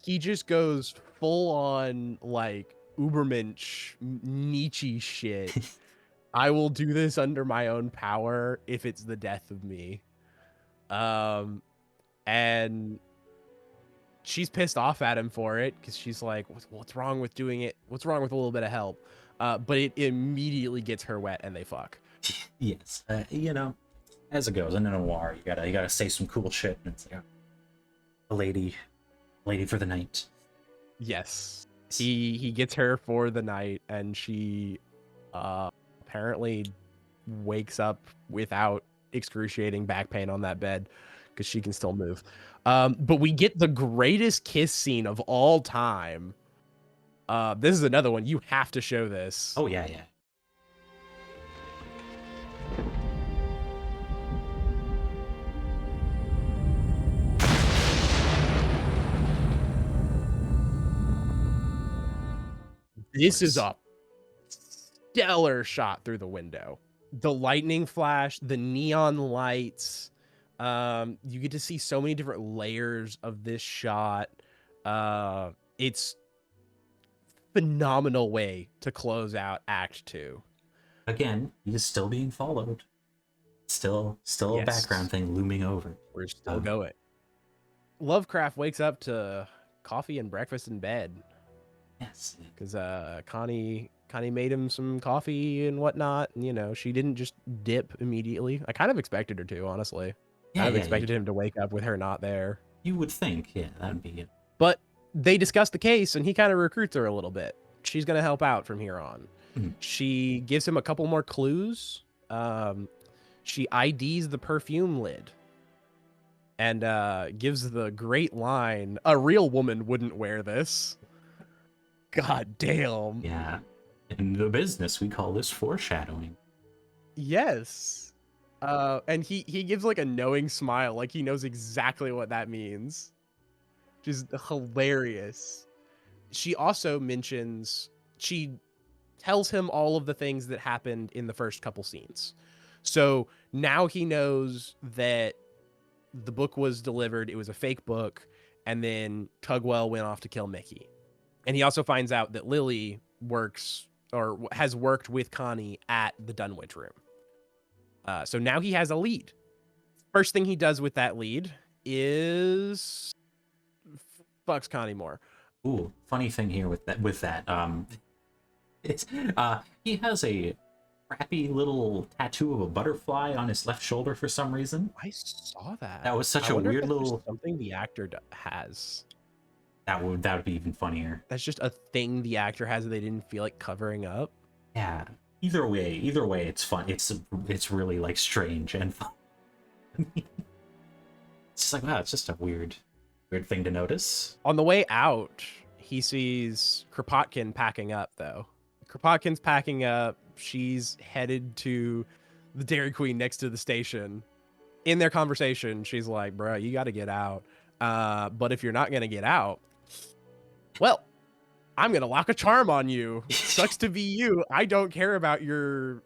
He just goes full on like Ubermensch Nietzsche shit. I will do this under my own power if it's the death of me. And she's pissed off at him for it because she's like, what's wrong with doing it? What's wrong with a little bit of help? But it immediately gets her wet and they fuck. Yes, you know, as it goes in a noir, you gotta say some cool shit, and it's like a lady for the night. Yes, he gets her for the night, and she apparently wakes up without excruciating back pain on that bed because she can still move. But we get the greatest kiss scene of all time. This is another one. You have to show this. Oh yeah. This is a stellar shot through the window. The lightning flash, the neon lights. You get to see so many different layers of this shot. It's phenomenal way to close out Act 2. Again, he's still being followed. Still a background thing looming over. We're still going. Lovecraft wakes up to coffee and breakfast in bed. Yes. Because Connie made him some coffee and whatnot. And, you know, she didn't just dip immediately. I kind of expected her to, honestly. I expected him to wake up with her not there. You would think, yeah, that'd be it. But they discuss the case, and he kind of recruits her a little bit. She's going to help out from here on. Mhm. She gives him a couple more clues. She IDs the perfume lid. And gives the great line, a real woman wouldn't wear this. God damn. Yeah. In the business, we call this foreshadowing. Yes. And he gives like a knowing smile, like he knows exactly what that means. Just hilarious. She also mentions, she tells him all of the things that happened in the first couple scenes. So now he knows that the book was delivered, it was a fake book, and then Tugwell went off to kill Mickey. And he also finds out that Lily works or has worked with Connie at the Dunwich Room. So now he has a lead. First thing he does with that lead is fucks Connie more. Ooh, funny thing here with that. It's he has a crappy little tattoo of a butterfly on his left shoulder for some reason. I saw that. That was such I a wonder if weird that's little. just something the actor has. That would be even funnier. That's just a thing the actor has that they didn't feel like covering up. Yeah. Either way, it's fun. It's really like strange and fun. It's like, wow, it's just a weird thing to notice. On the way out, he sees Kropotkin packing up, though. Kropotkin's packing up. She's headed to the Dairy Queen next to the station. In their conversation, she's like, bro, you got to get out. But if you're not going to get out, well, I'm going to lock a charm on you. Sucks to be you. I don't care about your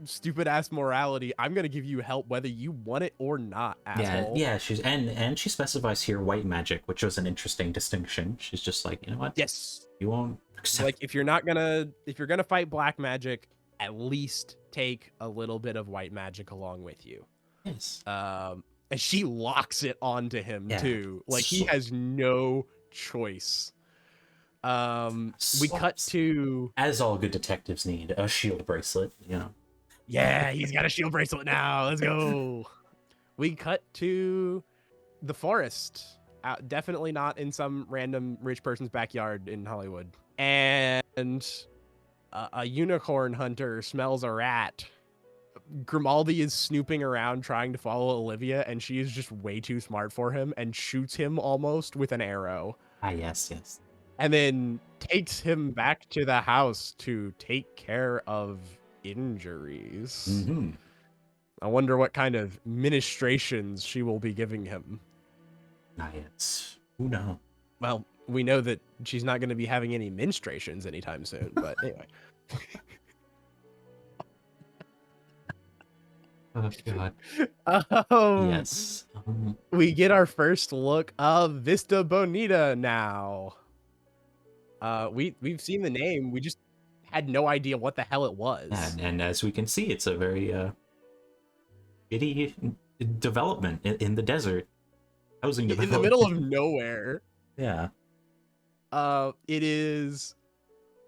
stupid ass morality. I'm going to give you help whether you want it or not, asshole. Yeah, she's and she specifies here white magic, which was an interesting distinction. She's just like, you know what? Yes. You won't accept. Like if you're gonna fight black magic, at least take a little bit of white magic along with you. Yes. And she locks it onto him too. Like he has no choice. We cut to, as all good detectives need, a shield bracelet, you know. Yeah, he's got a shield bracelet now. Let's go. We cut to the forest. Definitely not in some random rich person's backyard in Hollywood. And a unicorn hunter smells a rat. Grimaldi is snooping around trying to follow Olivia, and she is just way too smart for him and shoots him almost with an arrow. Ah, yes. And then takes him back to the house to take care of injuries. Mm-hmm. I wonder what kind of ministrations she will be giving him. Ah, yes. Who knows? Well, we know that she's not going to be having any menstruations anytime soon, but anyway. Oh, God. Oh. Yes. we get our first look of Vista Bonita now. We've seen the name, we just had no idea what the hell it was. And as we can see, it's a very shitty development in the desert. Housing development. In the middle of nowhere. Yeah. It is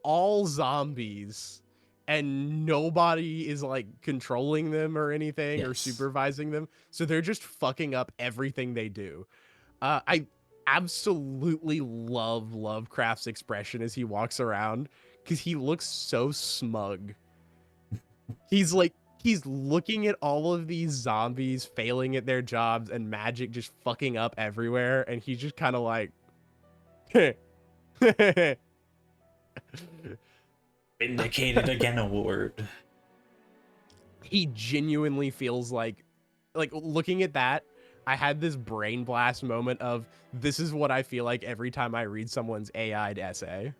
all zombies, and nobody is like controlling them or anything or supervising them. So they're just fucking up everything they do. I absolutely love Lovecraft's expression as he walks around, because he looks so smug. He's looking at all of these zombies failing at their jobs and magic just fucking up everywhere, and he's just kind of like, Vindicated again award. He genuinely feels like looking at that, I had this brain blast moment of, this is what I feel like every time I read someone's AI'd essay.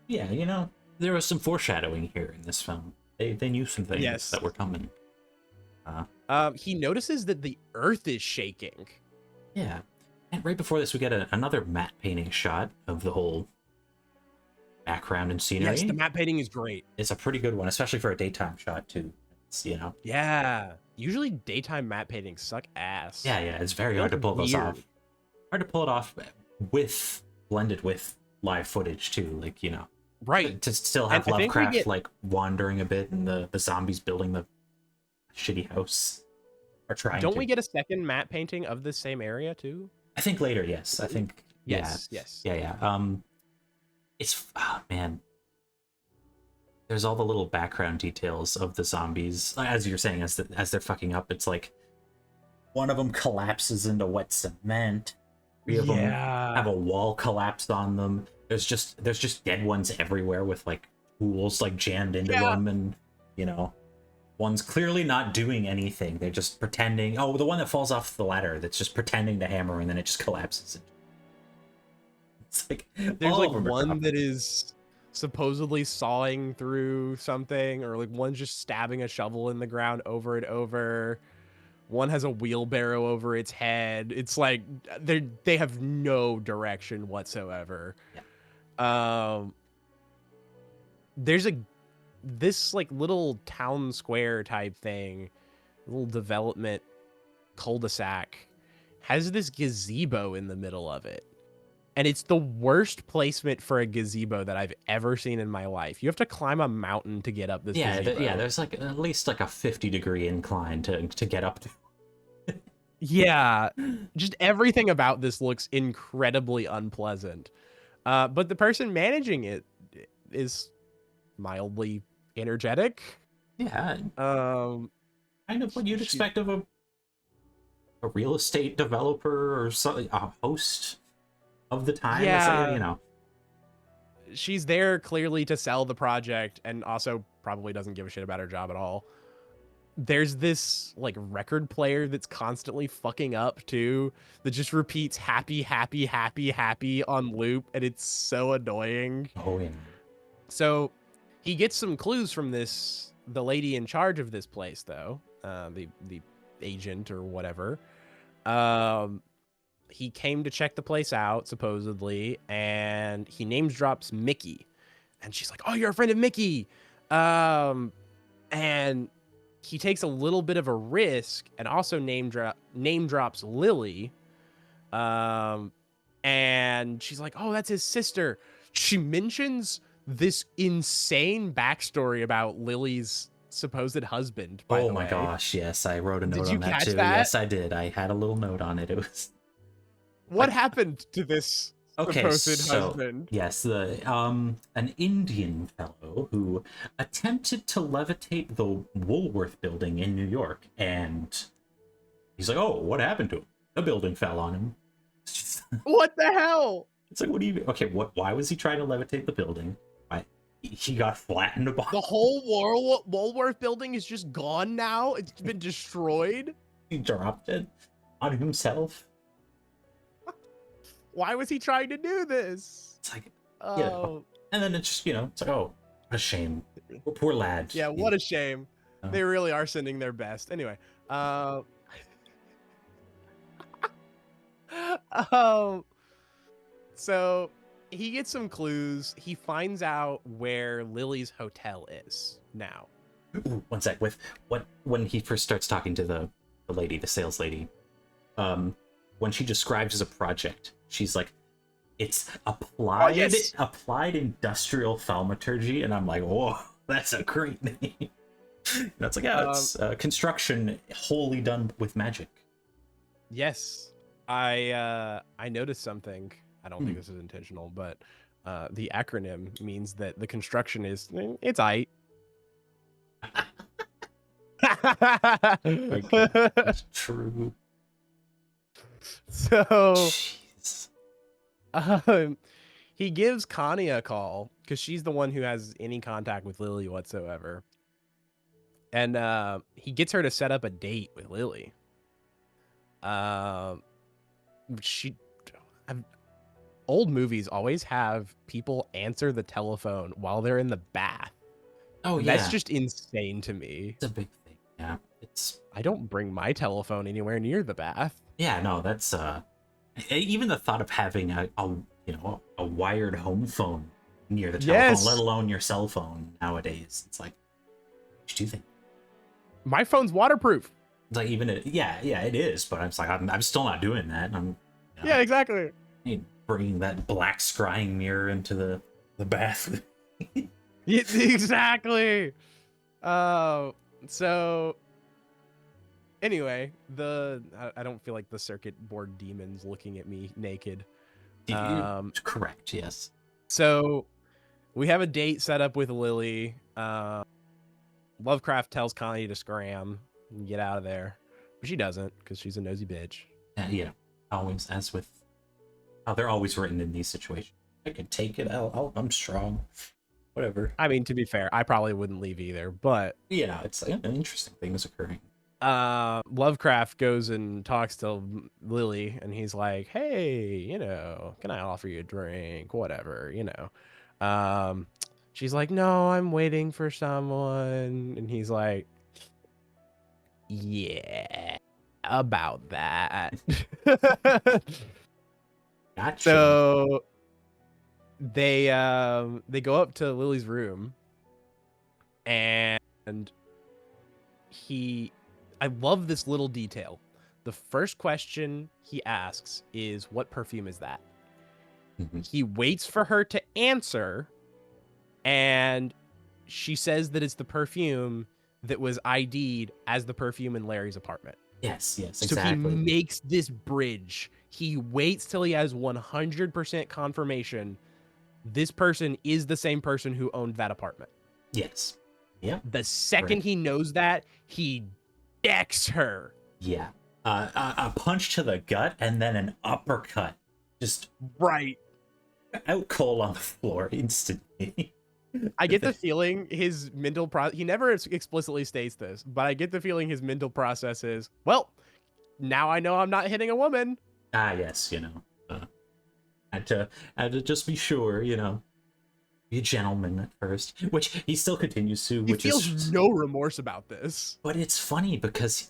Yeah, you know, there was some foreshadowing here in this film. They knew some things that were coming. He notices that the earth is shaking. Yeah. And right before this, we get another matte painting shot of the whole background and scenery. Yes, the matte painting is great. It's a pretty good one, especially for a daytime shot, too. It's, you know. Yeah. Usually daytime matte paintings suck ass. Yeah, it's very hard to pull those off. Hard to pull it off blended with live footage, too. Like, you know. Right. To still have Lovecraft, like, wandering a bit and the zombies building the shitty house. Or trying Don't we get a second matte painting of this same area, too? I think later, yes. I think, yes. Yeah. It's, oh, man. There's all the little background details of the zombies. As you're saying, as they're fucking up, it's like one of them collapses into wet cement. Three of them have a wall collapsed on them. There's just dead ones everywhere with like tools like jammed into them, and you know, one's clearly not doing anything. They're just pretending. Oh, the one that falls off the ladder that's just pretending to hammer, and then it just collapses. It's like there's like one that is supposedly sawing through something, or like one's just stabbing a shovel in the ground over and over. One has a wheelbarrow over its head. It's like they have no direction whatsoever. There's this like little town square type thing, little development cul-de-sac, has this gazebo in the middle of it. And it's the worst placement for a gazebo that I've ever seen in my life. You have to climb a mountain to get up this gazebo. There's like at least like a 50-degree incline to get up to. Yeah, just everything about this looks incredibly unpleasant. But the person managing it is mildly energetic. Yeah. Kind of what you'd expect of a real estate developer or something, a host of the time. Yeah. You know, she's there clearly to sell the project, and also probably doesn't give a shit about her job at all. There's this like record player that's constantly fucking up too, that just repeats happy, happy, happy, happy on loop, and it's so annoying. Oh yeah. So he gets some clues from the lady in charge of this place, though, the agent or whatever. He came to check the place out, supposedly, and he name drops Mickey. And she's like, oh, you're a friend of Mickey. And he takes a little bit of a risk and also name drops Lily. And she's like, oh, that's his sister. She mentions this insane backstory about Lily's supposed husband, by the way. Oh my gosh, yes. I wrote a note on that too. That? Yes, I did. I had a little note on it. It was... What happened to this supposed husband? Yes, an Indian fellow who attempted to levitate the Woolworth building in New York, and he's like, "Oh, what happened to him? The building fell on him." What the hell? It's like, what do you? Okay, why was he trying to levitate the building? He got flattened upon. The whole Woolworth building is just gone now. It's been destroyed. He dropped it on himself. Why was he trying to do this? It's like, and then it's just, it's like, oh, what a shame. Poor lad. Yeah, what a shame. They really are sending their best. Anyway, Um, so he gets some clues. He finds out where Lily's hotel is now. Ooh, one sec. When he first starts talking to the lady, the sales lady, when she describes a project, she's like, it's applied industrial thaumaturgy, and I'm like, whoa, that's a great name. That's like, yeah, it's construction wholly done with magic. Yes, I noticed something. I don't think this is intentional, but the acronym means that the construction is it's aight. That's true. So, Jeez. he gives Connie a call because she's the one who has any contact with Lily whatsoever. And he gets her to set up a date with Lily. Old movies always have people answer the telephone while they're in the bath. Oh, yeah. That's just insane to me. It's a big thing. Yeah. I don't bring my telephone anywhere near the bath. Yeah, no, that's even the thought of having a wired home phone near the telephone, let alone your cell phone nowadays. It's like, what do you think? My phone's waterproof. It's like yeah, it is, but I'm still not doing that. Yeah, exactly. Bringing that black scrying mirror into the bath. Exactly. So anyway, I don't feel like the circuit board demon's looking at me naked. Correct, yes. So we have a date set up with Lily. Lovecraft tells Connie to scram and get out of there, but she doesn't because she's a nosy bitch. Always, as with how they're always written in these situations. I can take it. I'm strong. Whatever. I mean, to be fair, I probably wouldn't leave either, but it's an interesting thing is occurring. Lovecraft goes and talks to Lily, and he's like, "Hey, can I offer you a drink? Whatever, She's like, "No, I'm waiting for someone," and he's like, "Yeah, about that." Gotcha. So they go up to Lily's room, and I love this little detail. The first question he asks is, "What perfume is that?" Mm-hmm. He waits for her to answer, and she says that it's the perfume that was ID'd as the perfume in Larry's apartment. Yes, exactly. So he makes this bridge. He waits till he has 100% confirmation this person is the same person who owned that apartment. Yes. Yeah. The second he knows that, he decks her. Yeah. A punch to the gut and then an uppercut. Just right out cold on the floor instantly. I get the feeling his mental process, he never explicitly states this, but I get the feeling his mental process is, well, now I know I'm not hitting a woman. Yes, had to just be sure, be a gentleman at first, which he still continues to. He feels no remorse about this. But it's funny because he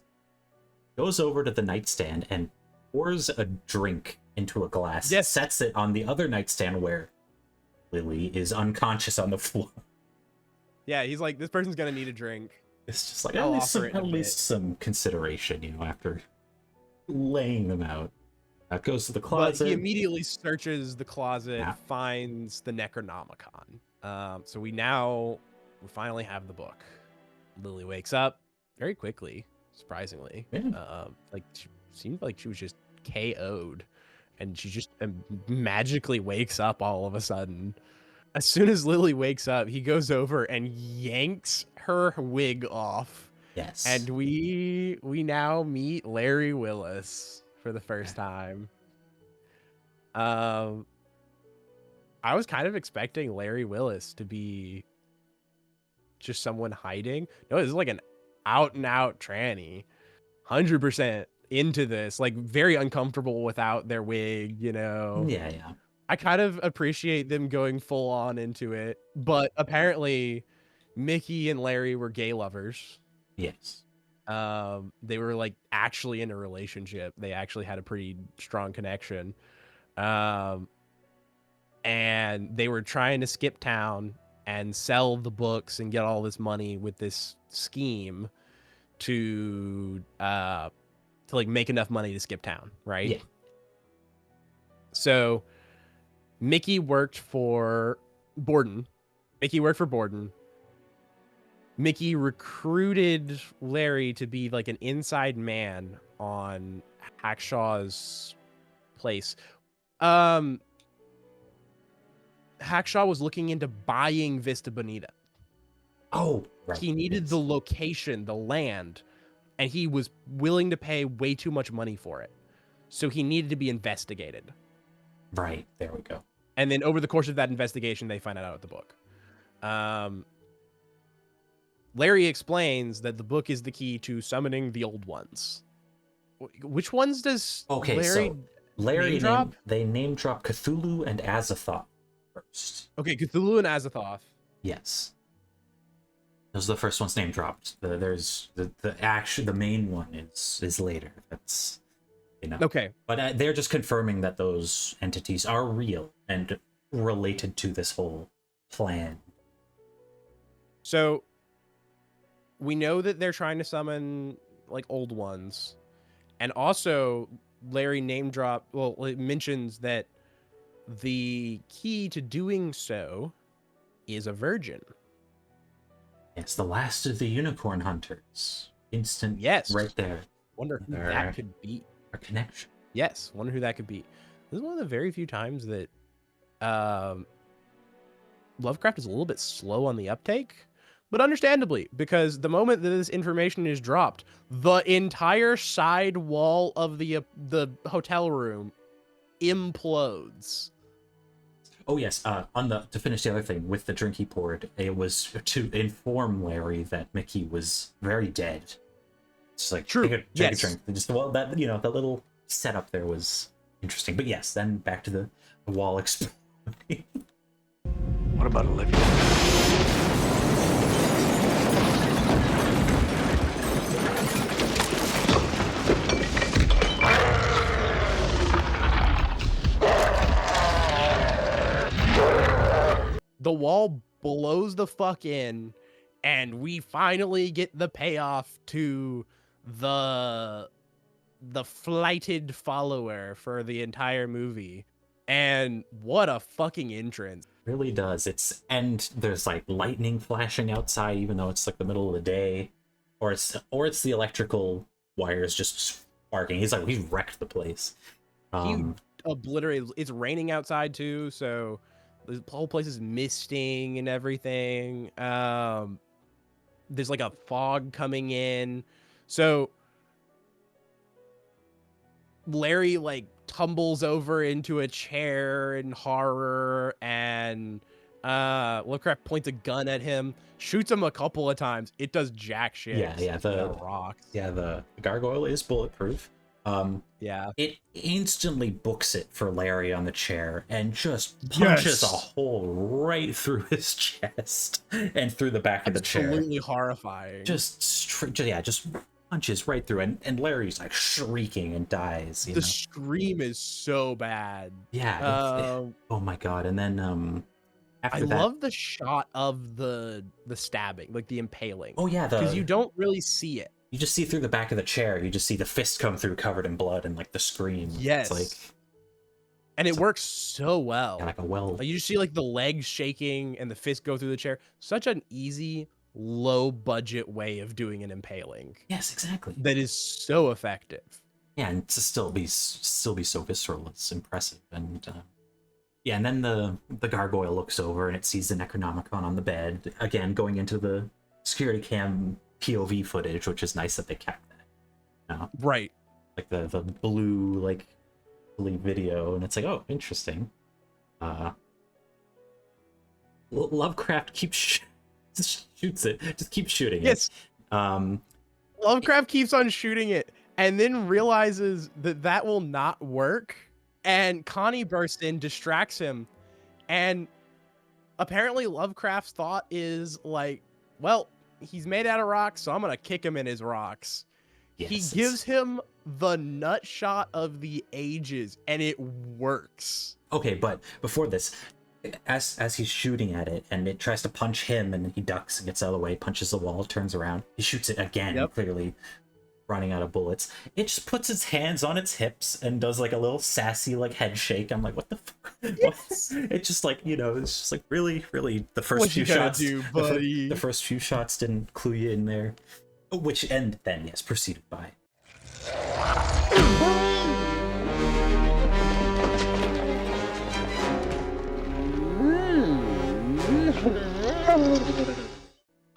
goes over to the nightstand and pours a drink into a glass, sets it on the other nightstand where Lily is unconscious on the floor. Yeah, he's like, this person's gonna need a drink. It's just like at least some consideration, after laying them out. Goes to the closet. But he immediately searches the closet, finds the Necronomicon. So we finally have the book. Lily wakes up very quickly, surprisingly. Yeah. She seemed like she was just KO'd, and she just magically wakes up all of a sudden. As soon as Lily wakes up, he goes over and yanks her wig off. Yes. And we now meet Larry Willis for the first time. I was kind of expecting Larry Willis to be just someone hiding. No, this is like an out and out tranny, 100% into this, like very uncomfortable without their wig, Yeah. I kind of appreciate them going full on into it, but apparently Mickey and Larry were gay lovers. Yes. They were like actually in a relationship. They actually had a pretty strong connection. And they were trying to skip town and sell the books and get all this money with this scheme to like make enough money to skip town, right? Yeah. So Mickey worked for Borden. Mickey recruited Larry to be like an inside man on Hackshaw's place. Hackshaw was looking into buying Vista Bonita. Oh, right. He needed the location, the land, and he was willing to pay way too much money for it. So he needed to be investigated. Right. There we go. And then over the course of that investigation, they find out about the book. Larry explains that the book is the key to summoning the old ones. Which ones does Larry name drop? They name drop Cthulhu and Azathoth first. Okay, Cthulhu and Azathoth. Yes. Those are the first ones name dropped. There's the main one is later. That's, you know. Okay. But they're just confirming that those entities are real and related to this whole plan. So we know that they're trying to summon like old ones. And also Larry it mentions that the key to doing so is a virgin. It's the last of the unicorn hunters. Instant. Yes. Right there. Wonder who that could be. A connection. Yes. Wonder who that could be. This is one of the very few times that Lovecraft is a little bit slow on the uptake. But understandably, because the moment that this information is dropped, the entire side wall of the hotel room implodes. Oh yes, to finish the other thing with the drink he poured, it was to inform Larry that Mickey was very dead. It's like true. Take a drink. Just that that little setup there was interesting. But yes, then back to the wall exploding. What about Olivia? The wall blows the fuck in, and we finally get the payoff to the flighted follower for the entire movie. And what a fucking entrance. It really does. And there's like lightning flashing outside, even though it's like the middle of the day, or it's the electrical wires just sparking. He's wrecked the place. He obliterated. It's raining outside too, so the whole place is misting and everything. There's like a fog coming in. So Larry like tumbles over into a chair in horror, and Lovecraft points a gun at him, shoots him a couple of times. It does jack shit. Yeah, the rocks. Yeah, the gargoyle is bulletproof. Yeah. It instantly books it for Larry on the chair and just punches a hole right through his chest and through the back of the chair. Absolutely horrifying. Just punches right through, and Larry's like shrieking and dies. The scream is so bad. Yeah. Oh my god! And then after that, I love the shot of the stabbing, like the impaling. Oh yeah, because you don't really see it. You just see through the back of the chair. You just see the fist come through covered in blood and like the scream. Yes. And it works so well. Yeah, you just see like the legs shaking and the fist go through the chair. Such an easy, low budget way of doing an impaling. Yes, exactly. That is so effective. Yeah, and to still be so visceral, it's impressive. And yeah, and then the gargoyle looks over and it sees the Necronomicon on the bed again, going into the security cam POV footage, which is nice that they kept that. Right. Like the blue like video, and it's like, oh, interesting. Lovecraft keeps shoots it, just keeps shooting it. Yes. Lovecraft keeps on shooting it and then realizes that will not work, and Connie bursts in, distracts him, and apparently Lovecraft's thought is like, well, he's made out of rocks, so I'm gonna kick him in his rocks. Yes, He it's- gives him the nut shot of the ages, and it works. Okay, but before this, as he's shooting at it, and it tries to punch him, and he ducks and gets out of the way, punches the wall, turns around, he shoots it again, Yep. clearly running out of bullets. It just puts its hands on its hips and does like a little sassy like head shake. I'm like, what the fuck? Yes. It's just like, you know, it's just like really the first What few you gonna shots do, buddy? the first few shots didn't clue you in there. Which end then, yes, proceeded by.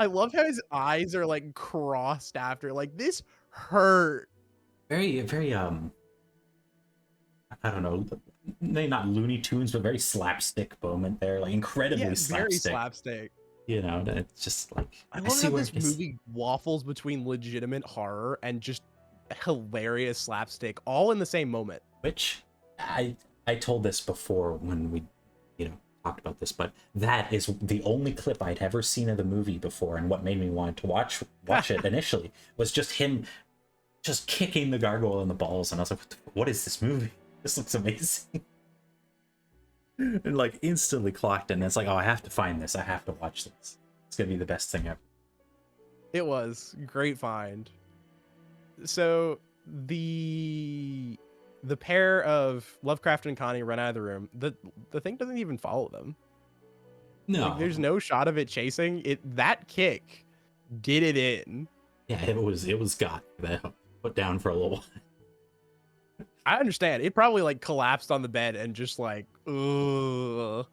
I love how his eyes are like crossed after. Like, this hurt. Very I don't know, maybe not Looney Tunes, but very slapstick moment there, like incredibly Yeah, very slapstick. slapstick. You know, it's just like I love see how where this it's- movie waffles between legitimate horror and just hilarious slapstick all in the same moment. which I told this before when we, you know, talked about this, but that is the only clip I'd ever seen of the movie before, and what made me want to watch it initially was just him just kicking the gargoyle in the balls, and I was like, what is this movie? This looks amazing. And like instantly clocked, and it's like, oh, I have to find this, I have to watch this, it's gonna be the best thing ever. It was great find. So the pair of Lovecraft and Connie run out of the room. The thing doesn't even follow them. No, Like, there's no shot of it chasing it. That kick did it in. yeah, it was got put down for a little while. I understand. It probably like collapsed on the bed and just like, ugh.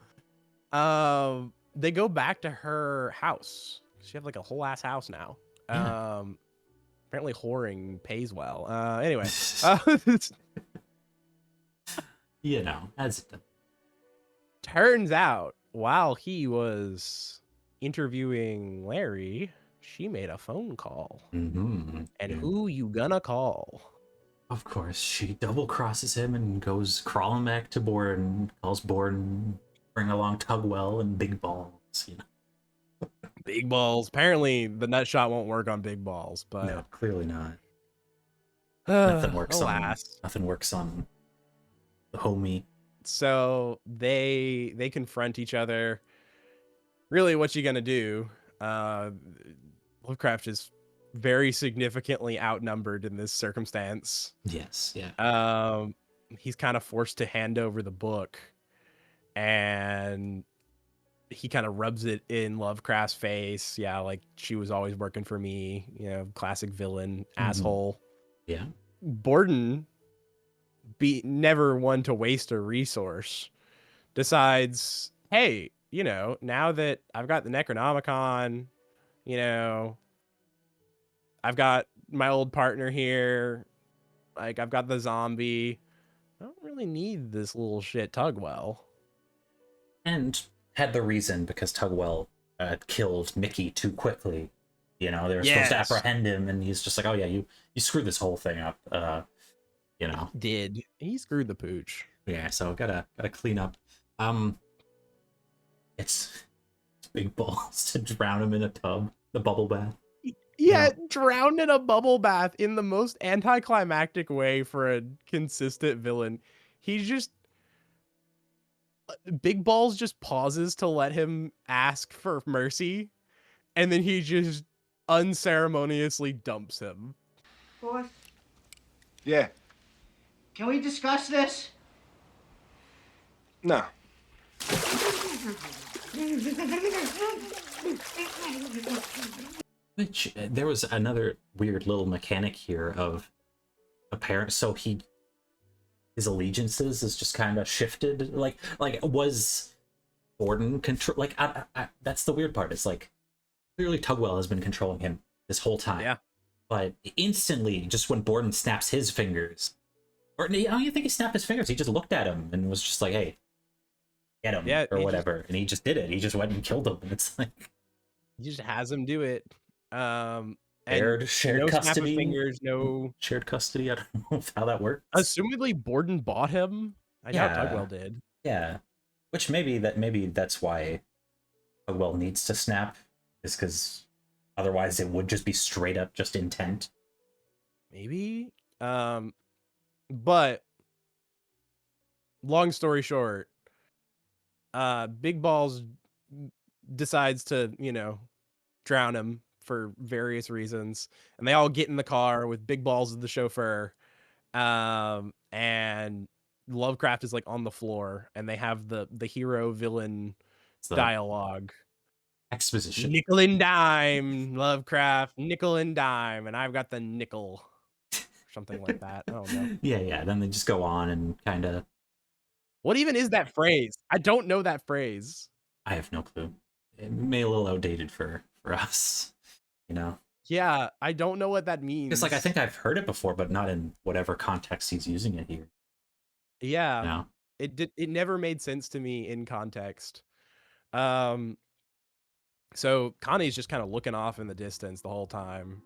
They go back to her house. She have like a whole ass house now. Yeah. Apparently whoring pays well. Anyway, You know, as it does. turns out while he was interviewing Larry, she made a phone call. Mm-hmm. And Yeah. who you gonna call? Of course, she double crosses him and goes crawling back to Borden, calls Borden, bring along Tugwell and Big Balls, you know. Big balls. Apparently the nut shot won't work on big balls, but No, clearly not. Nothing works alas. nothing works on the homie. So they confront each other. Really, what you gonna do? Lovecraft is very significantly outnumbered in this circumstance. Yes, yeah. He's kind of forced to hand over the book, and he kind of rubs it in Lovecraft's face. Yeah, like, she was always working for me, you know, classic villain, asshole. Yeah. Borden, be never one to waste a resource, decides, hey, you know, now that I've got the Necronomicon, you know, I've got my old partner here, like, I've got the zombie, I don't really need this little shit Tugwell. And had the reason, because Tugwell killed Mickey too quickly. You know, they were supposed to Yes. apprehend him, and he's just like, oh yeah, you screwed this whole thing up. You know. He screwed the pooch. Yeah, so gotta clean up. It's Big Balls to drown him in a tub, the bubble bath. Yeah, drowned in a bubble bath in the most anticlimactic way for a consistent villain. He just Big Balls just pauses to let him ask for mercy, and then he just unceremoniously dumps him. Boss, Yeah. can we discuss this? No. Which there was another weird little mechanic here of apparent. So his allegiances is just kind of shifted. Like was Borden control? Like that's the weird part. It's like clearly Tugwell has been controlling him this whole time. Yeah. But instantly, just when Borden snaps his fingers, or I don't even think he snapped his fingers. He just looked at him and was just like, "Hey, get him," Yeah, or he whatever. And he just did it. He just went and killed him. And it's like He just has him do it. And shared no snap of custody. fingers, no. Shared custody. I don't know how that works. Assumedly, Borden bought him. I doubt Yeah. Tugwell did. Yeah, which maybe that's why Tugwell needs to snap, is because Otherwise, it would just be straight up just intent. Maybe. But long story short, Big Balls decides to, drown him for various reasons, and they all get in the car with Big Balls as the chauffeur. And Lovecraft is like on the floor, and they have the hero villain So dialogue. exposition. Nickel and dime, Lovecraft, nickel and dime, and I've got the nickel. Something like that. I don't know. Yeah. Then they just go on and kind of. What even is that phrase? I don't know that phrase. I have no clue. It may a little outdated for us, Yeah, I don't know what that means. It's like I think I've heard it before, but not in whatever context he's using it here. Yeah, it never made sense to me in context. So Connie's just kind of looking off in the distance the whole time,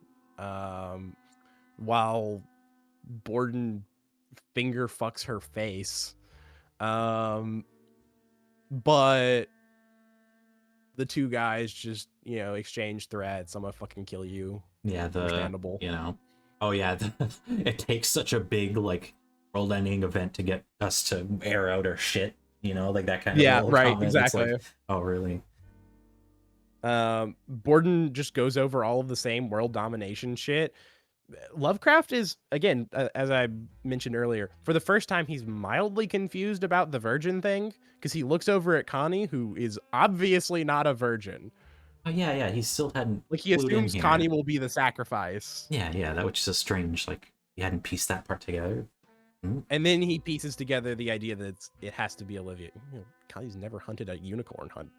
while Borden finger fucks her face. But the two guys just, exchange threats. I'm gonna fucking kill you. Yeah, Understandable. Oh yeah, it takes such a big like world-ending event to get us to air out our shit. Like that kind of right, comment. exactly. Like, oh really? Borden just goes over all of the same world domination shit. Lovecraft is, again, as I mentioned earlier, for the first time, he's mildly confused about the virgin thing, because he looks over at Connie, who is obviously not a virgin. Oh yeah, he still hadn't. Like, he assumes Connie will be the sacrifice. Yeah, that was just strange. Like, he hadn't pieced that part together. And then he pieces together the idea that it has to be Olivia. Connie's never hunted a unicorn hunt.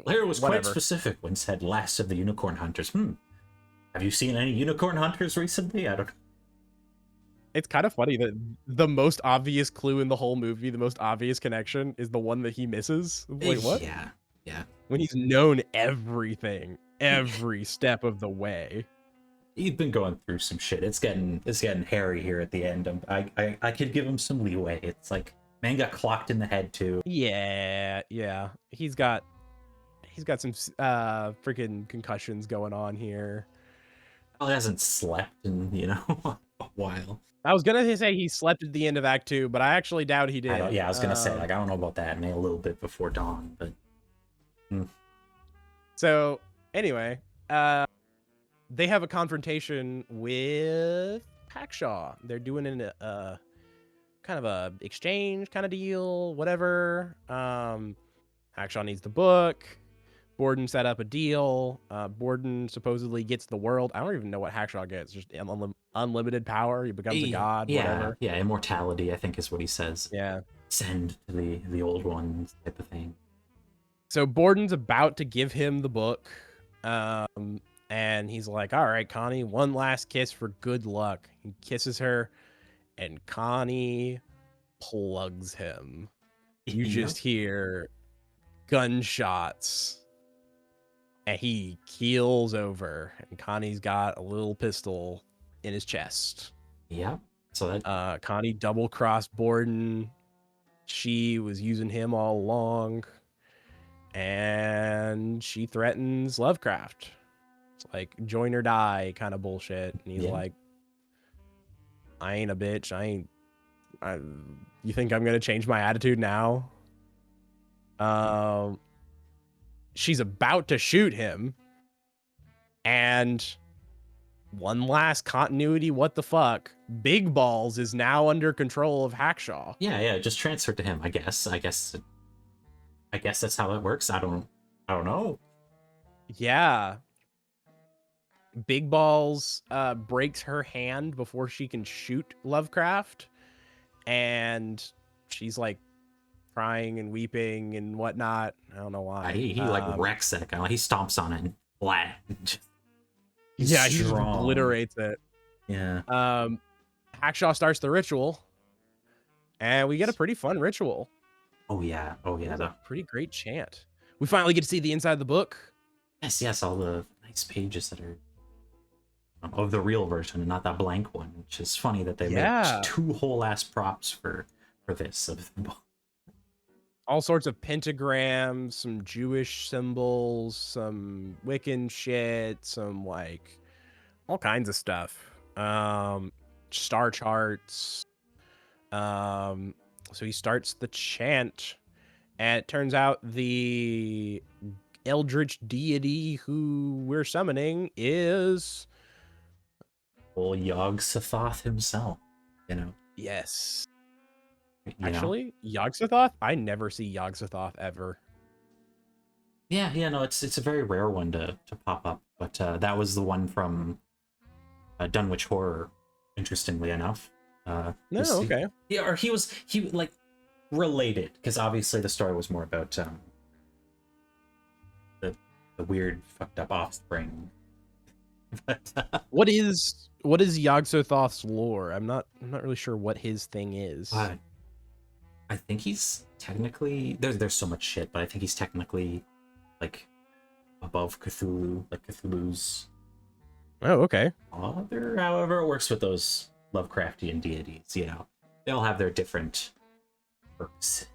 Claire was quite specific when said last of the unicorn hunters. Have you seen any unicorn hunters recently? I don't know. It's kind of funny that the most obvious clue in the whole movie, the most obvious connection, is the one that he misses. Wait, what? Yeah. When he's known everything, every step of the way. He's been going through some shit. It's getting hairy here at the end. I could give him some leeway. It's like, man got clocked in the head too. Yeah. He's got some freaking concussions going on here. He hasn't slept in a while. I was gonna say he slept at the end of Act 2, but I actually doubt he did. I was gonna say, like, I don't know about that. Maybe a little bit before dawn, but. So anyway, they have a confrontation with Hackshaw. They're doing a kind of a exchange kind of deal, whatever. Hackshaw needs the book. Borden set up a deal. Borden supposedly gets the world. I don't even know what Hackshaw gets. Just unlimited power. He becomes a god. Whatever. Yeah, immortality, I think is what he says. Yeah. Send to the old ones type of thing. So Borden's about to give him the book. And he's like, all right, Connie, one last kiss for good luck. He kisses her, and Connie plugs him. You just hear gunshots. And he keels over, and Connie's got a little pistol in his chest. Yeah. So that Connie double-crossed Borden. She was using him all along. And she threatens Lovecraft. It's like join or die kind of bullshit. And he's like, I ain't a bitch. You think I'm gonna change my attitude now? She's about to shoot him, and one last continuity, what the fuck? Big Balls is now under control of Hackshaw. Yeah, just transfer to him, I guess that's how it works. I don't know. Yeah. Big Balls breaks her hand before she can shoot Lovecraft, and she's like crying and weeping and whatnot. I don't know why. He like wrecks it. He stomps on it and flat. He just obliterates it. Yeah. Hackshaw starts the ritual, and we get a pretty fun ritual. Oh yeah. Pretty great chant. We finally get to see the inside of the book. Yes, all the nice pages that are of the real version and not that blank one, which is funny that they made 2 whole ass props for this of the book. all sorts of pentagrams, some Jewish symbols, some Wiccan shit, some like all kinds of stuff. Star charts. So he starts the chant, and it turns out the eldritch deity who we're summoning is Well, Yog-Sothoth himself, you know. yes. You know? Actually, Yog-Sothoth? I never see Yog-Sothoth ever. Yeah, no, it's a very rare one to pop up, but that was the one from Dunwich Horror, interestingly enough. No, okay. He like related, because obviously the story was more about the weird fucked up offspring. But What is Yog-Sothoth's lore? I'm not really sure what his thing is. I think he's technically there's so much shit, but I think he's technically like above Cthulhu, like Cthulhu's Oh, okay. father. However, it works with those Lovecraftian deities, you know. They all have their different purposes.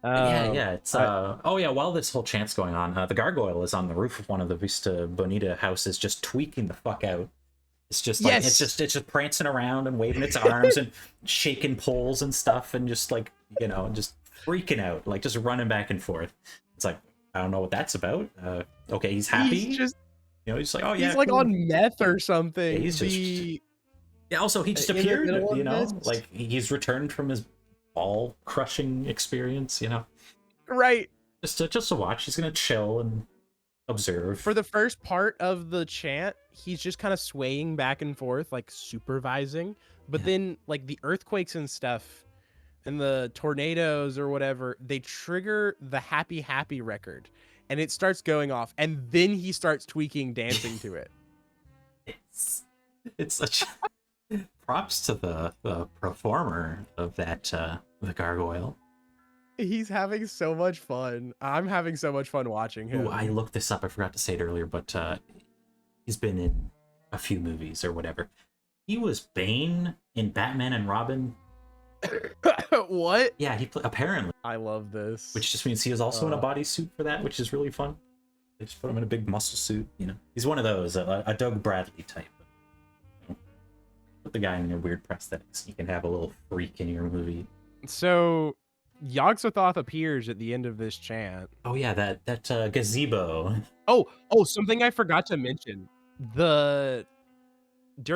Yeah, it's oh yeah, while this whole chant's going on, the gargoyle is on the roof of one of the Vista Bonita houses just tweaking the fuck out. It's just like Yes! it's just prancing around and waving its arms and shaking poles and stuff and just like, you know, just freaking out, like just running back and forth. It's like, I don't know what that's about. Okay, he's happy. He's just, you know, he's like, oh yeah, he's like cool. on meth or something. Yeah, he's just yeah. Also, he just in the appeared. middle of You know, this? like he's returned from his ball crushing experience. You know, right. just to watch. He's gonna chill and observe. For the first part of the chant, he's just kind of swaying back and forth, like supervising. But then, like the earthquakes and stuff, and the tornadoes or whatever, they trigger the happy happy record, and it starts going off, and then he starts tweaking, dancing to it. It's such props to the performer of that the gargoyle. He's having so much fun. I'm having so much fun watching him. Ooh, I looked this up. I forgot to say it earlier, but he's been in a few movies or whatever. He was Bane in Batman and Robin. What? Yeah, apparently. I love this. Which just means he was also in a bodysuit for that, which is really fun. They just put him in a big muscle suit, you know. He's one of those, a Doug Bradley type. You know, put the guy in your weird prosthetics. You can have a little freak in your movie. So Yog-Sothoth appears at the end of this chant. Oh yeah, that gazebo. Oh, something I forgot to mention. During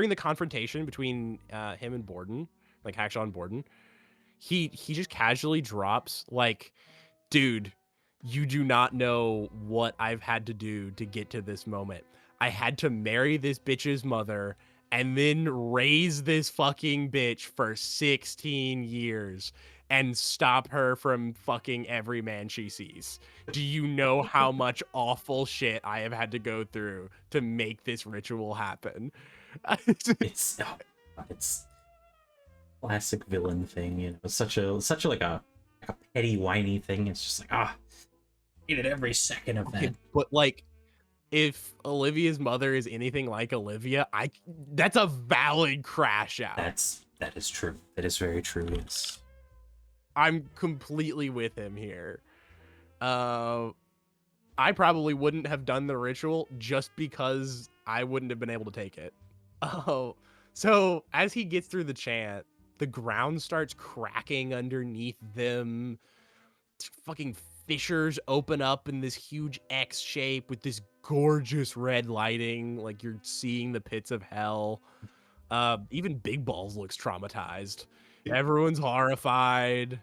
the confrontation between him and Borden, like Hackshaw and Borden, he just casually drops like, dude, you do not know what I've had to do to get to this moment. I had to marry this bitch's mother and then raise this fucking bitch for 16 years and stop her from fucking every man she sees. Do you know how much awful shit I have had to go through to make this ritual happen? It's classic villain thing, you know. It's such a like a petty whiny thing. It's just like hated every second of that. But like, if Olivia's mother is anything like Olivia, that's a valid crash out. That is true. That is very true. Yes. I'm completely with him here. I probably wouldn't have done the ritual just because I wouldn't have been able to take it. Oh, so as he gets through the chant, the ground starts cracking underneath them. Fucking fissures open up in this huge X shape with this gorgeous red lighting, like you're seeing the pits of hell. Even Big Balls looks traumatized. Everyone's horrified.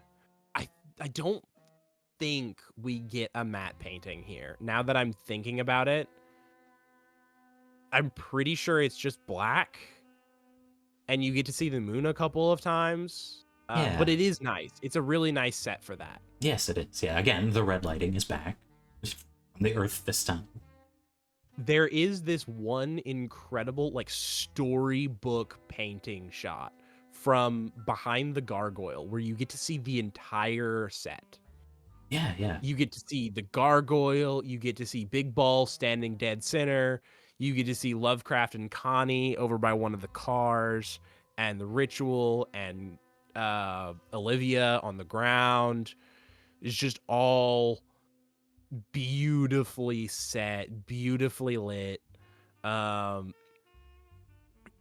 I don't think we get a matte painting here. Now that I'm thinking about it, I'm pretty sure it's just black, and you get to see the moon a couple of times. Yeah. But it is nice. It's a really nice set for that. Yes, it is. Yeah, again, the red lighting is back. Just from the Earth this time. There is this one incredible, like, storybook painting shot from behind the gargoyle where you get to see the entire set. Yeah. You get to see the gargoyle. You get to see Big Ball standing dead center. You get to see Lovecraft and Connie over by one of the cars, and the ritual, and Olivia on the ground. It's just all beautifully set, beautifully lit.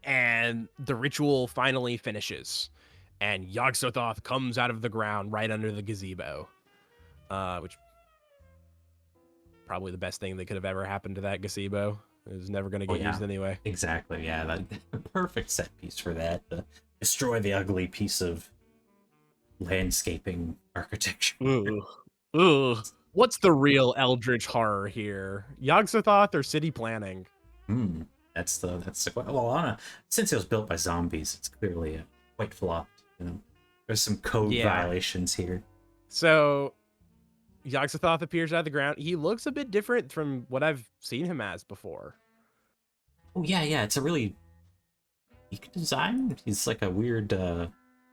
And the ritual finally finishes, and Yog-Sothoth comes out of the ground right under the gazebo, which probably the best thing that could have ever happened to that gazebo. It was never going to get used anyway. Exactly, yeah. That perfect set piece for that. Destroy the ugly piece of landscaping architecture. Ugh. What's the real eldritch horror here? Yog-Sothoth or city planning? That's the well, since it was built by zombies, it's clearly quite flopped. You know, there's some code violations here. So Yog-Sothoth appears out of the ground. He looks a bit different from what I've seen him as before. Oh yeah, it's a really unique design. He's like a weird I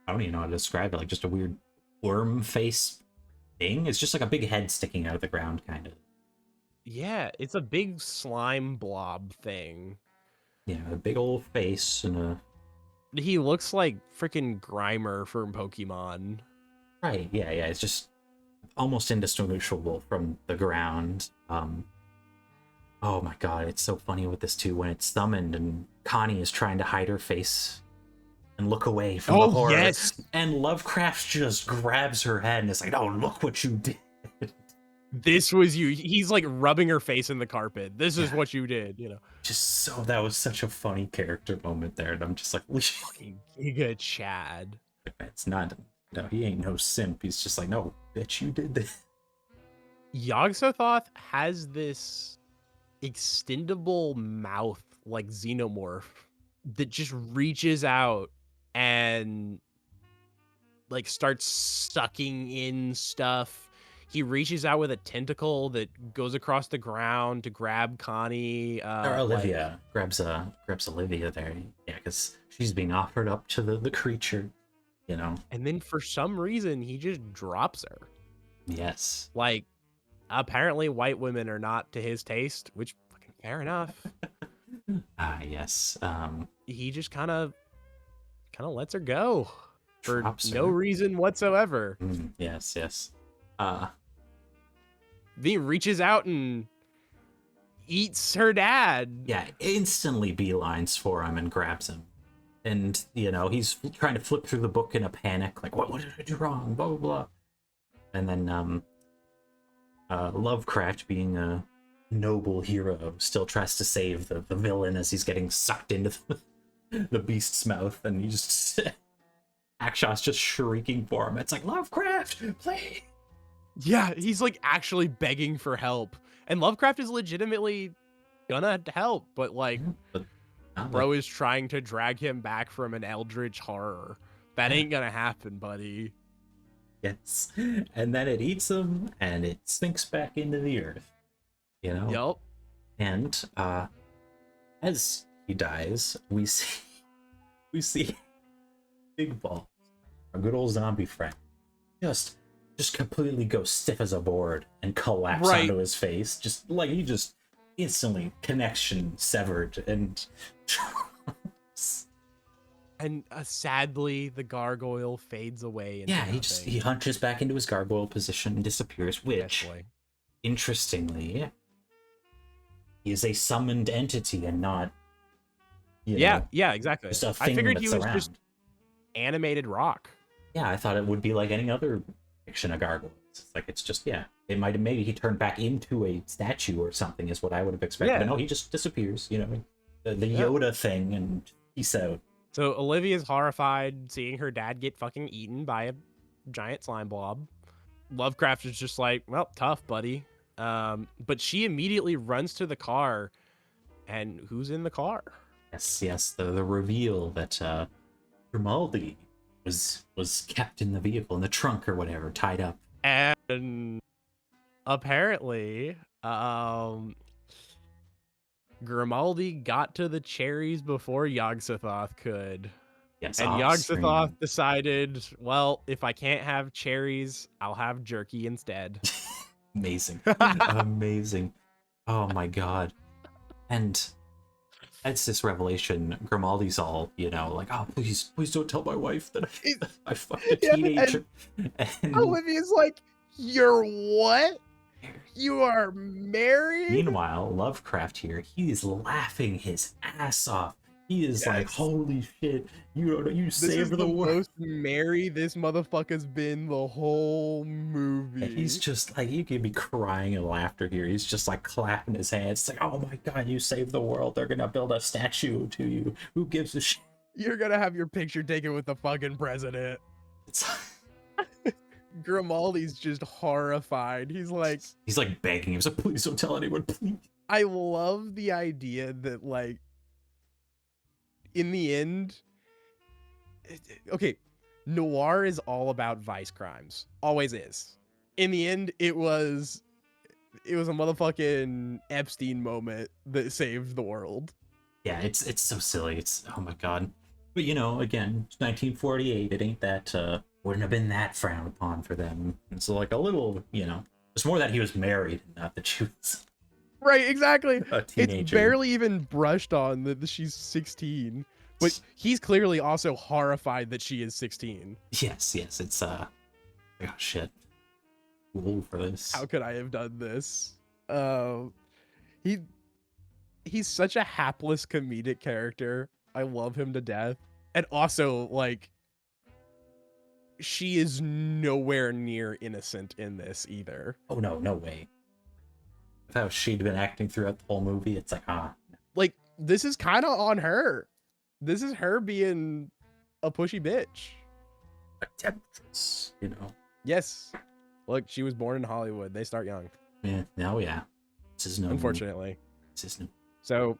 don't even know how to describe it, like just a weird worm face thing. It's just like a big head sticking out of the ground, kind of. Yeah, it's a big slime blob thing. Yeah, a big old face and a... He looks like freaking Grimer from Pokemon. Right, yeah, it's just almost indistinguishable from the ground. Oh my god, it's so funny with this too, when it's summoned and Connie is trying to hide her face and look away from the horror. Yes. And Lovecraft just grabs her head and is like, oh, look what you did. This was you. He's like rubbing her face in the carpet. This is what you did, you know. Just so, that was such a funny character moment there. And I'm just like, fucking Giga Chad. It's not, no, he ain't no simp. He's just like, no, bitch, you did this. Yog-Sothoth has this extendable mouth like xenomorph that just reaches out and like starts sucking in stuff. He reaches out with a tentacle that goes across the ground to grab Connie. Or Olivia grabs Olivia there. Yeah, because she's being offered up to the creature, you know. And then for some reason, he just drops her. Yes. Like, apparently white women are not to his taste, which fucking fair enough. Yes. He just kind of lets her go for no her. reason whatsoever. Yes. Then he reaches out and eats her dad. Yeah, instantly beelines for him and grabs him. And, you know, he's trying to flip through the book in a panic, like, what did I do wrong? Blah, blah, blah. And then Lovecraft, being a noble hero, still tries to save the villain as he's getting sucked into the beast's mouth. And he just... Akshot's just shrieking for him. It's like, Lovecraft, please! Yeah, he's like actually begging for help. And Lovecraft is legitimately gonna help, but like, bro is trying to drag him back from an eldritch horror. That ain't gonna happen, buddy. Yes. And then it eats him, and it sinks back into the earth. You know? Yup. And as he dies, we see Big Balls, our good old zombie friend, just completely go stiff as a board and collapse onto his face. Just like he just instantly connection severed and sadly the gargoyle fades away. Yeah, he hunches back into his gargoyle position and disappears, which interestingly is a summoned entity and not yeah, exactly. Just a thing I figured that's he was around. just animated rock. Yeah, I thought it would be like any other fiction of gargoyles. It's like, it's just, yeah, it might have, maybe he turned back into a statue or something is what I would have expected. But no, he just disappears, you know, the Yoda thing, and peace out. So Olivia's horrified seeing her dad get fucking eaten by a giant slime blob. Lovecraft is just like, well, tough, buddy. But she immediately runs to the car, and who's in the car? Yes, the reveal that Grimaldi was kept in the vehicle, in the trunk or whatever, tied up. And apparently, Grimaldi got to the cherries before Yog-Sothoth could. Yes, and Yog-Sothoth decided, well, if I can't have cherries, I'll have jerky instead. Amazing. Amazing. Oh my god. And It's this revelation. Grimaldi's all, like, oh, please don't tell my wife that I fucked a Yeah, teenager. And Olivia's like, you're what? You are married? meanwhile, Lovecraft here, he is laughing his ass off. He is like, holy shit, you saved the world. Most merry this motherfucker's been the whole movie. And he's just like, you can be crying in laughter here. He's just like clapping his hands. It's like, oh my god, you saved the world. They're gonna build a statue to you. Who gives a shit? You're gonna have your picture taken with the fucking president. Grimaldi's just horrified. He's like begging. He's like, please don't tell anyone, please. I love the idea that, like, in the end, okay, noir is all about vice crimes. Always is. In the end, it was a motherfucking Epstein moment that saved the world. Yeah, it's so silly. It's, oh my god. But again, 1948. It ain't that wouldn't have been that frowned upon for them. It's like a little, it's more that he was married, not that she was Right, exactly. a teenager. It's barely even brushed on that she's 16. But he's clearly also horrified that she is 16. Yes, it's oh shit. Ooh, for this. How could I have done this? He's such a hapless comedic character. I love him to death. And also, like, she is nowhere near innocent in this either. Oh no way. With how she'd been acting throughout the whole movie, it's like, Like, this is kind of on her. This is her being a pushy bitch. a temptress, Yes. Look, she was born in Hollywood. They start young. Yeah, yeah. This is no. Unfortunately. This is no. So,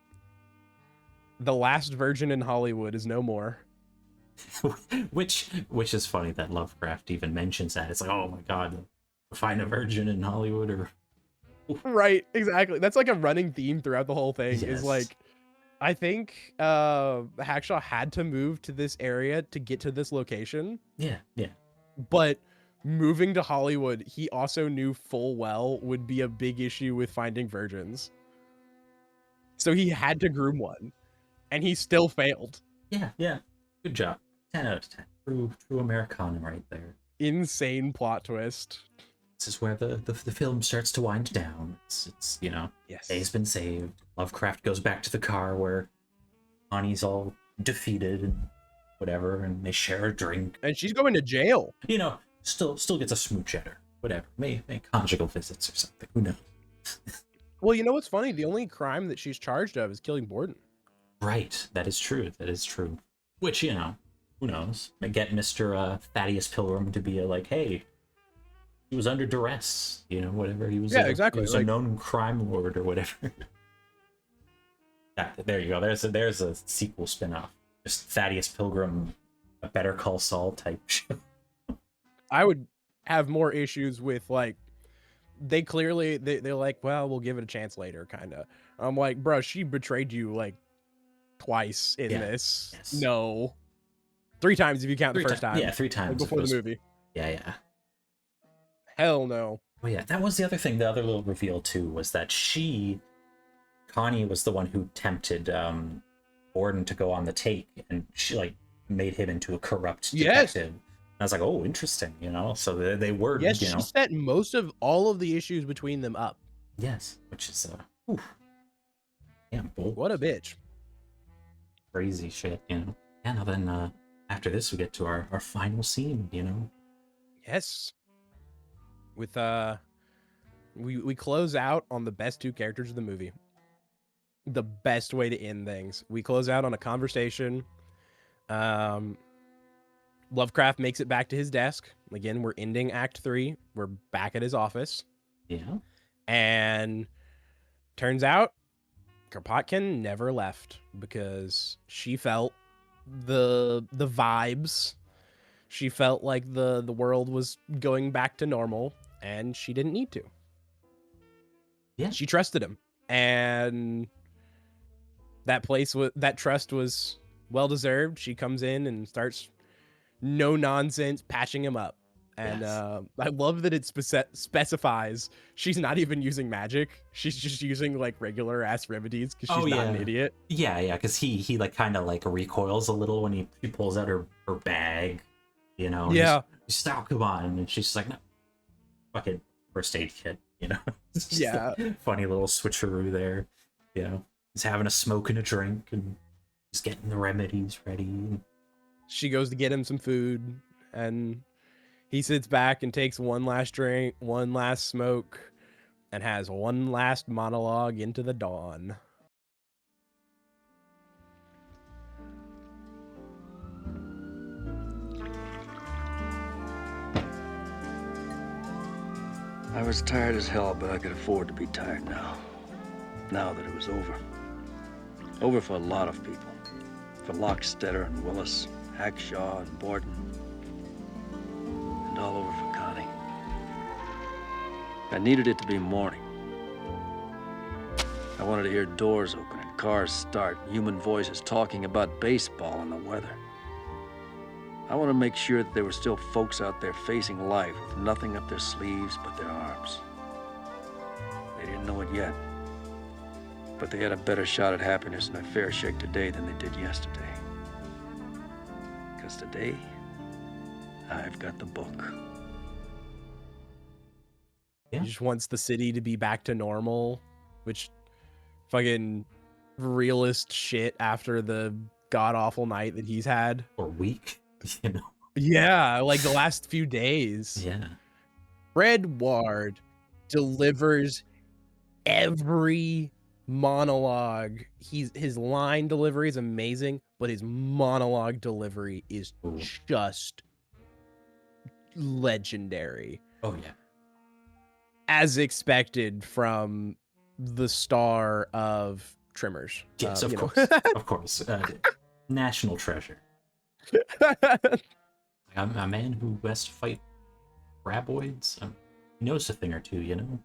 the last virgin in Hollywood is no more. which is funny that Lovecraft even mentions that. It's like, oh my god, find a virgin in Hollywood, or Right, exactly. That's like a running theme throughout the whole thing. Yes. Is like, I think Hackshaw had to move to this area to get to this location. yeah. But moving to Hollywood, he also knew full well would be a big issue with finding virgins. So he had to groom one, and he still failed. Yeah. Good job. 10 out of 10. True Americana right there. Insane plot twist. This is where the film starts to wind down. It's Yes. Day's been saved. Lovecraft goes back to the car where Connie's all defeated and whatever, and they share a drink. And she's going to jail. Still gets a smooch at her. Whatever. May conjugal visits or something. Who knows? Well, you know what's funny? The only crime that she's charged of is killing Borden. Right. That is true. Which, who knows? May get Mr. Thaddeus Pilgrim to be like, hey, he was under duress, whatever. He was exactly. He was a known crime lord or whatever. There you go. There's a sequel spinoff. Just Thaddeus Pilgrim, a Better Call Saul type show. I would have more issues with, like, they're like, well, we'll give it a chance later, kind of. I'm like, bro, she betrayed you like twice in this. Yes. No, 3 times if you count the first time. Yeah, 3 times before the movie. Yeah. Hell no. Oh yeah, that was the other thing. The other little reveal too was that Connie was the one who tempted Borden to go on the take, and she like made him into a corrupt detective. And I was like, oh, interesting, So they were, Yes, she set most of all of the issues between them up. Yes, which is damn bold. What a bitch. Crazy shit, Yeah, now then after this we get to our final scene, Yes. With we close out on the best 2 characters of the movie. The best way to end things. We close out on a conversation. Lovecraft makes it back to his desk. Again, we're ending Act 3. We're back at his office. Yeah. And turns out Kropotkin never left because she felt the vibes. She felt like the world was going back to normal, and she didn't need to. Yeah. She trusted him, and that trust was well deserved. She comes in and starts no nonsense patching him up. And Yes. I love that it specifies she's not even using magic. She's just using like regular ass remedies because she's not an idiot. Yeah, because he like kind of like recoils a little when he pulls out her bag, you know. And Yeah. he's just, oh, come on, and she's just like, no, fucking first aid kit, you know. It's just Yeah. a funny little switcheroo there, you know. He's having a smoke and a drink, and he's getting the remedies ready. She goes to get him some food, and he sits back and takes one last drink, one last smoke, and has one last monologue into the dawn. I was tired as hell, but I could afford to be tired now. Now that it was over. Over for a lot of people. For Lockstetter and Willis, Hackshaw and Borden. And all over for Connie. I needed it to be morning. I wanted to hear doors open and cars start, human voices talking about baseball and the weather. I want to make sure that there were still folks out there facing life with nothing up their sleeves but their arms. They didn't know it yet, but they had a better shot at happiness and a fair shake today than they did yesterday. Because today, I've got the book. He just wants the city to be back to normal, which fucking realist shit after the god-awful night that he's had. Or week, you know. Yeah, like the last few days. Yeah. Fred Ward delivers every monologue. His line delivery is amazing, but his monologue delivery is just legendary. Oh yeah. As expected from the star of Tremors. Yes, of course. Of course. National treasure. I'm a man who has to fight graboids. He knows a thing or two, you know?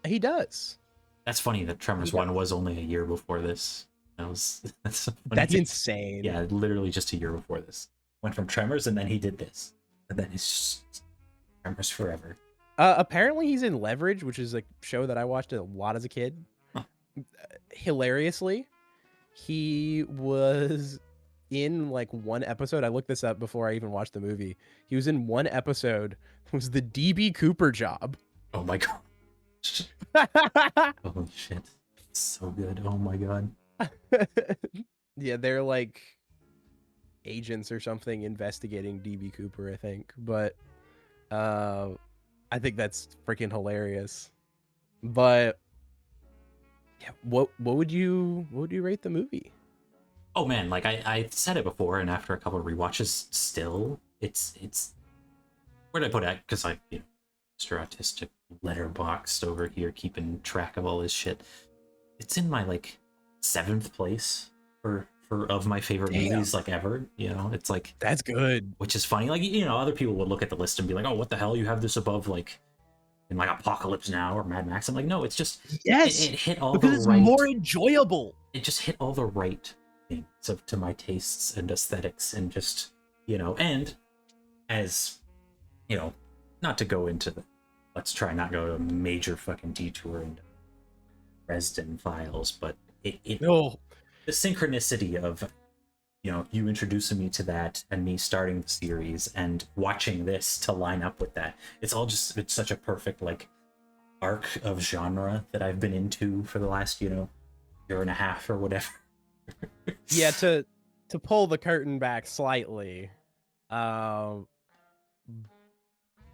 He does. That's funny that Tremors 1 was only a year before this. That's so funny. That's insane. Yeah, literally just a year before this. Went from Tremors and then he did this. And then it's just Tremors forever. Apparently he's in Leverage, which is a show that I watched a lot as a kid. Huh. Hilariously, he was in like one episode. I looked this up before I even watched the movie. He was in one episode. It was the DB Cooper job. Oh my god. Holy shit. It's so good. Oh my god. Yeah, they're like agents or something investigating DB Cooper, I think. But I think that's freaking hilarious. But yeah, what would you rate the movie? Oh man, like I said it before, and after a couple of rewatches, still it's where did I put it? Because I, you know, Mr. Autistic letterboxed over here, keeping track of all this shit. It's in my like 7th place for of my favorite movies like ever. You know, it's like That's good. which is funny. Like, you know, other people would look at the list and be like, "Oh, what the hell? You have this above like in like Apocalypse Now or Mad Max." I'm like, no, it's just Yes, it hit all because the it's right. more enjoyable. It just hit all the right things to my tastes and aesthetics, and just, you know, and as you know, not to go into the, let's try not go to a major fucking detour into Dresden Files, but it No, the synchronicity of, you know, you introducing me to that and me starting the series and watching this to line up with that, it's such a perfect like arc of genre that I've been into for the last, you know, year and a half or whatever. yeah. To pull the curtain back slightly, I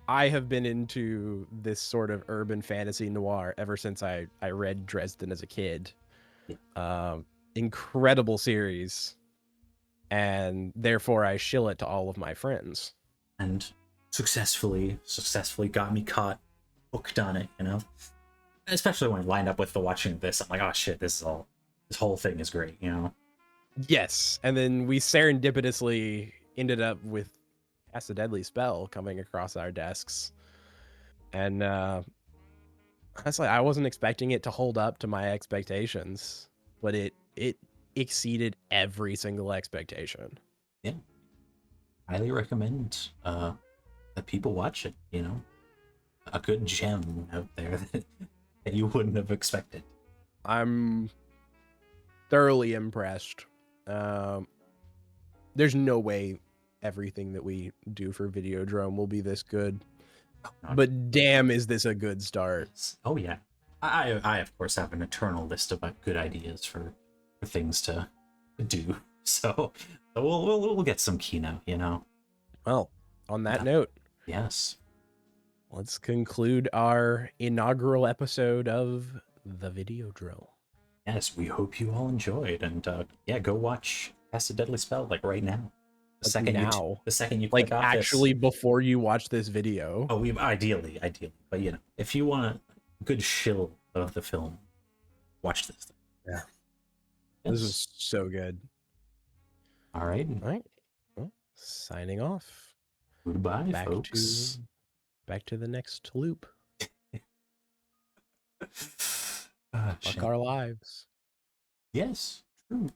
have been into this sort of urban fantasy noir ever since I read Dresden as a kid. Incredible series, and therefore I shill it to all of my friends. And successfully got me caught, hooked on it, you know? Especially when lined up with the watching of this, I'm like, oh shit, this whole thing is great, you know? Yes, and then we serendipitously ended up with Cast a Deadly Spell coming across our desks. And honestly, I wasn't expecting it to hold up to my expectations, but it exceeded every single expectation. Yeah. Highly recommend let people watch it. A good gem out there that you wouldn't have expected. I'm thoroughly impressed. There's no way everything that we do for Videodrome will be this good. But damn, is this a good start. Oh, yeah. I of course, have an eternal list of good ideas for things to do. So we'll get some Kino, Well, on that note, yes. Let's conclude our inaugural episode of The Videodrome. Yes, we hope you all enjoyed. And go watch Cast a Deadly Spell, right now. The second you click off actually this, before you watch this video. Oh, ideally. But if you want a good shill of the film, watch this thing. Yeah. Yes. This is so good. All right. Well, signing off. Goodbye, folks. Back to the next loop. Fuck our lives. Yes, true.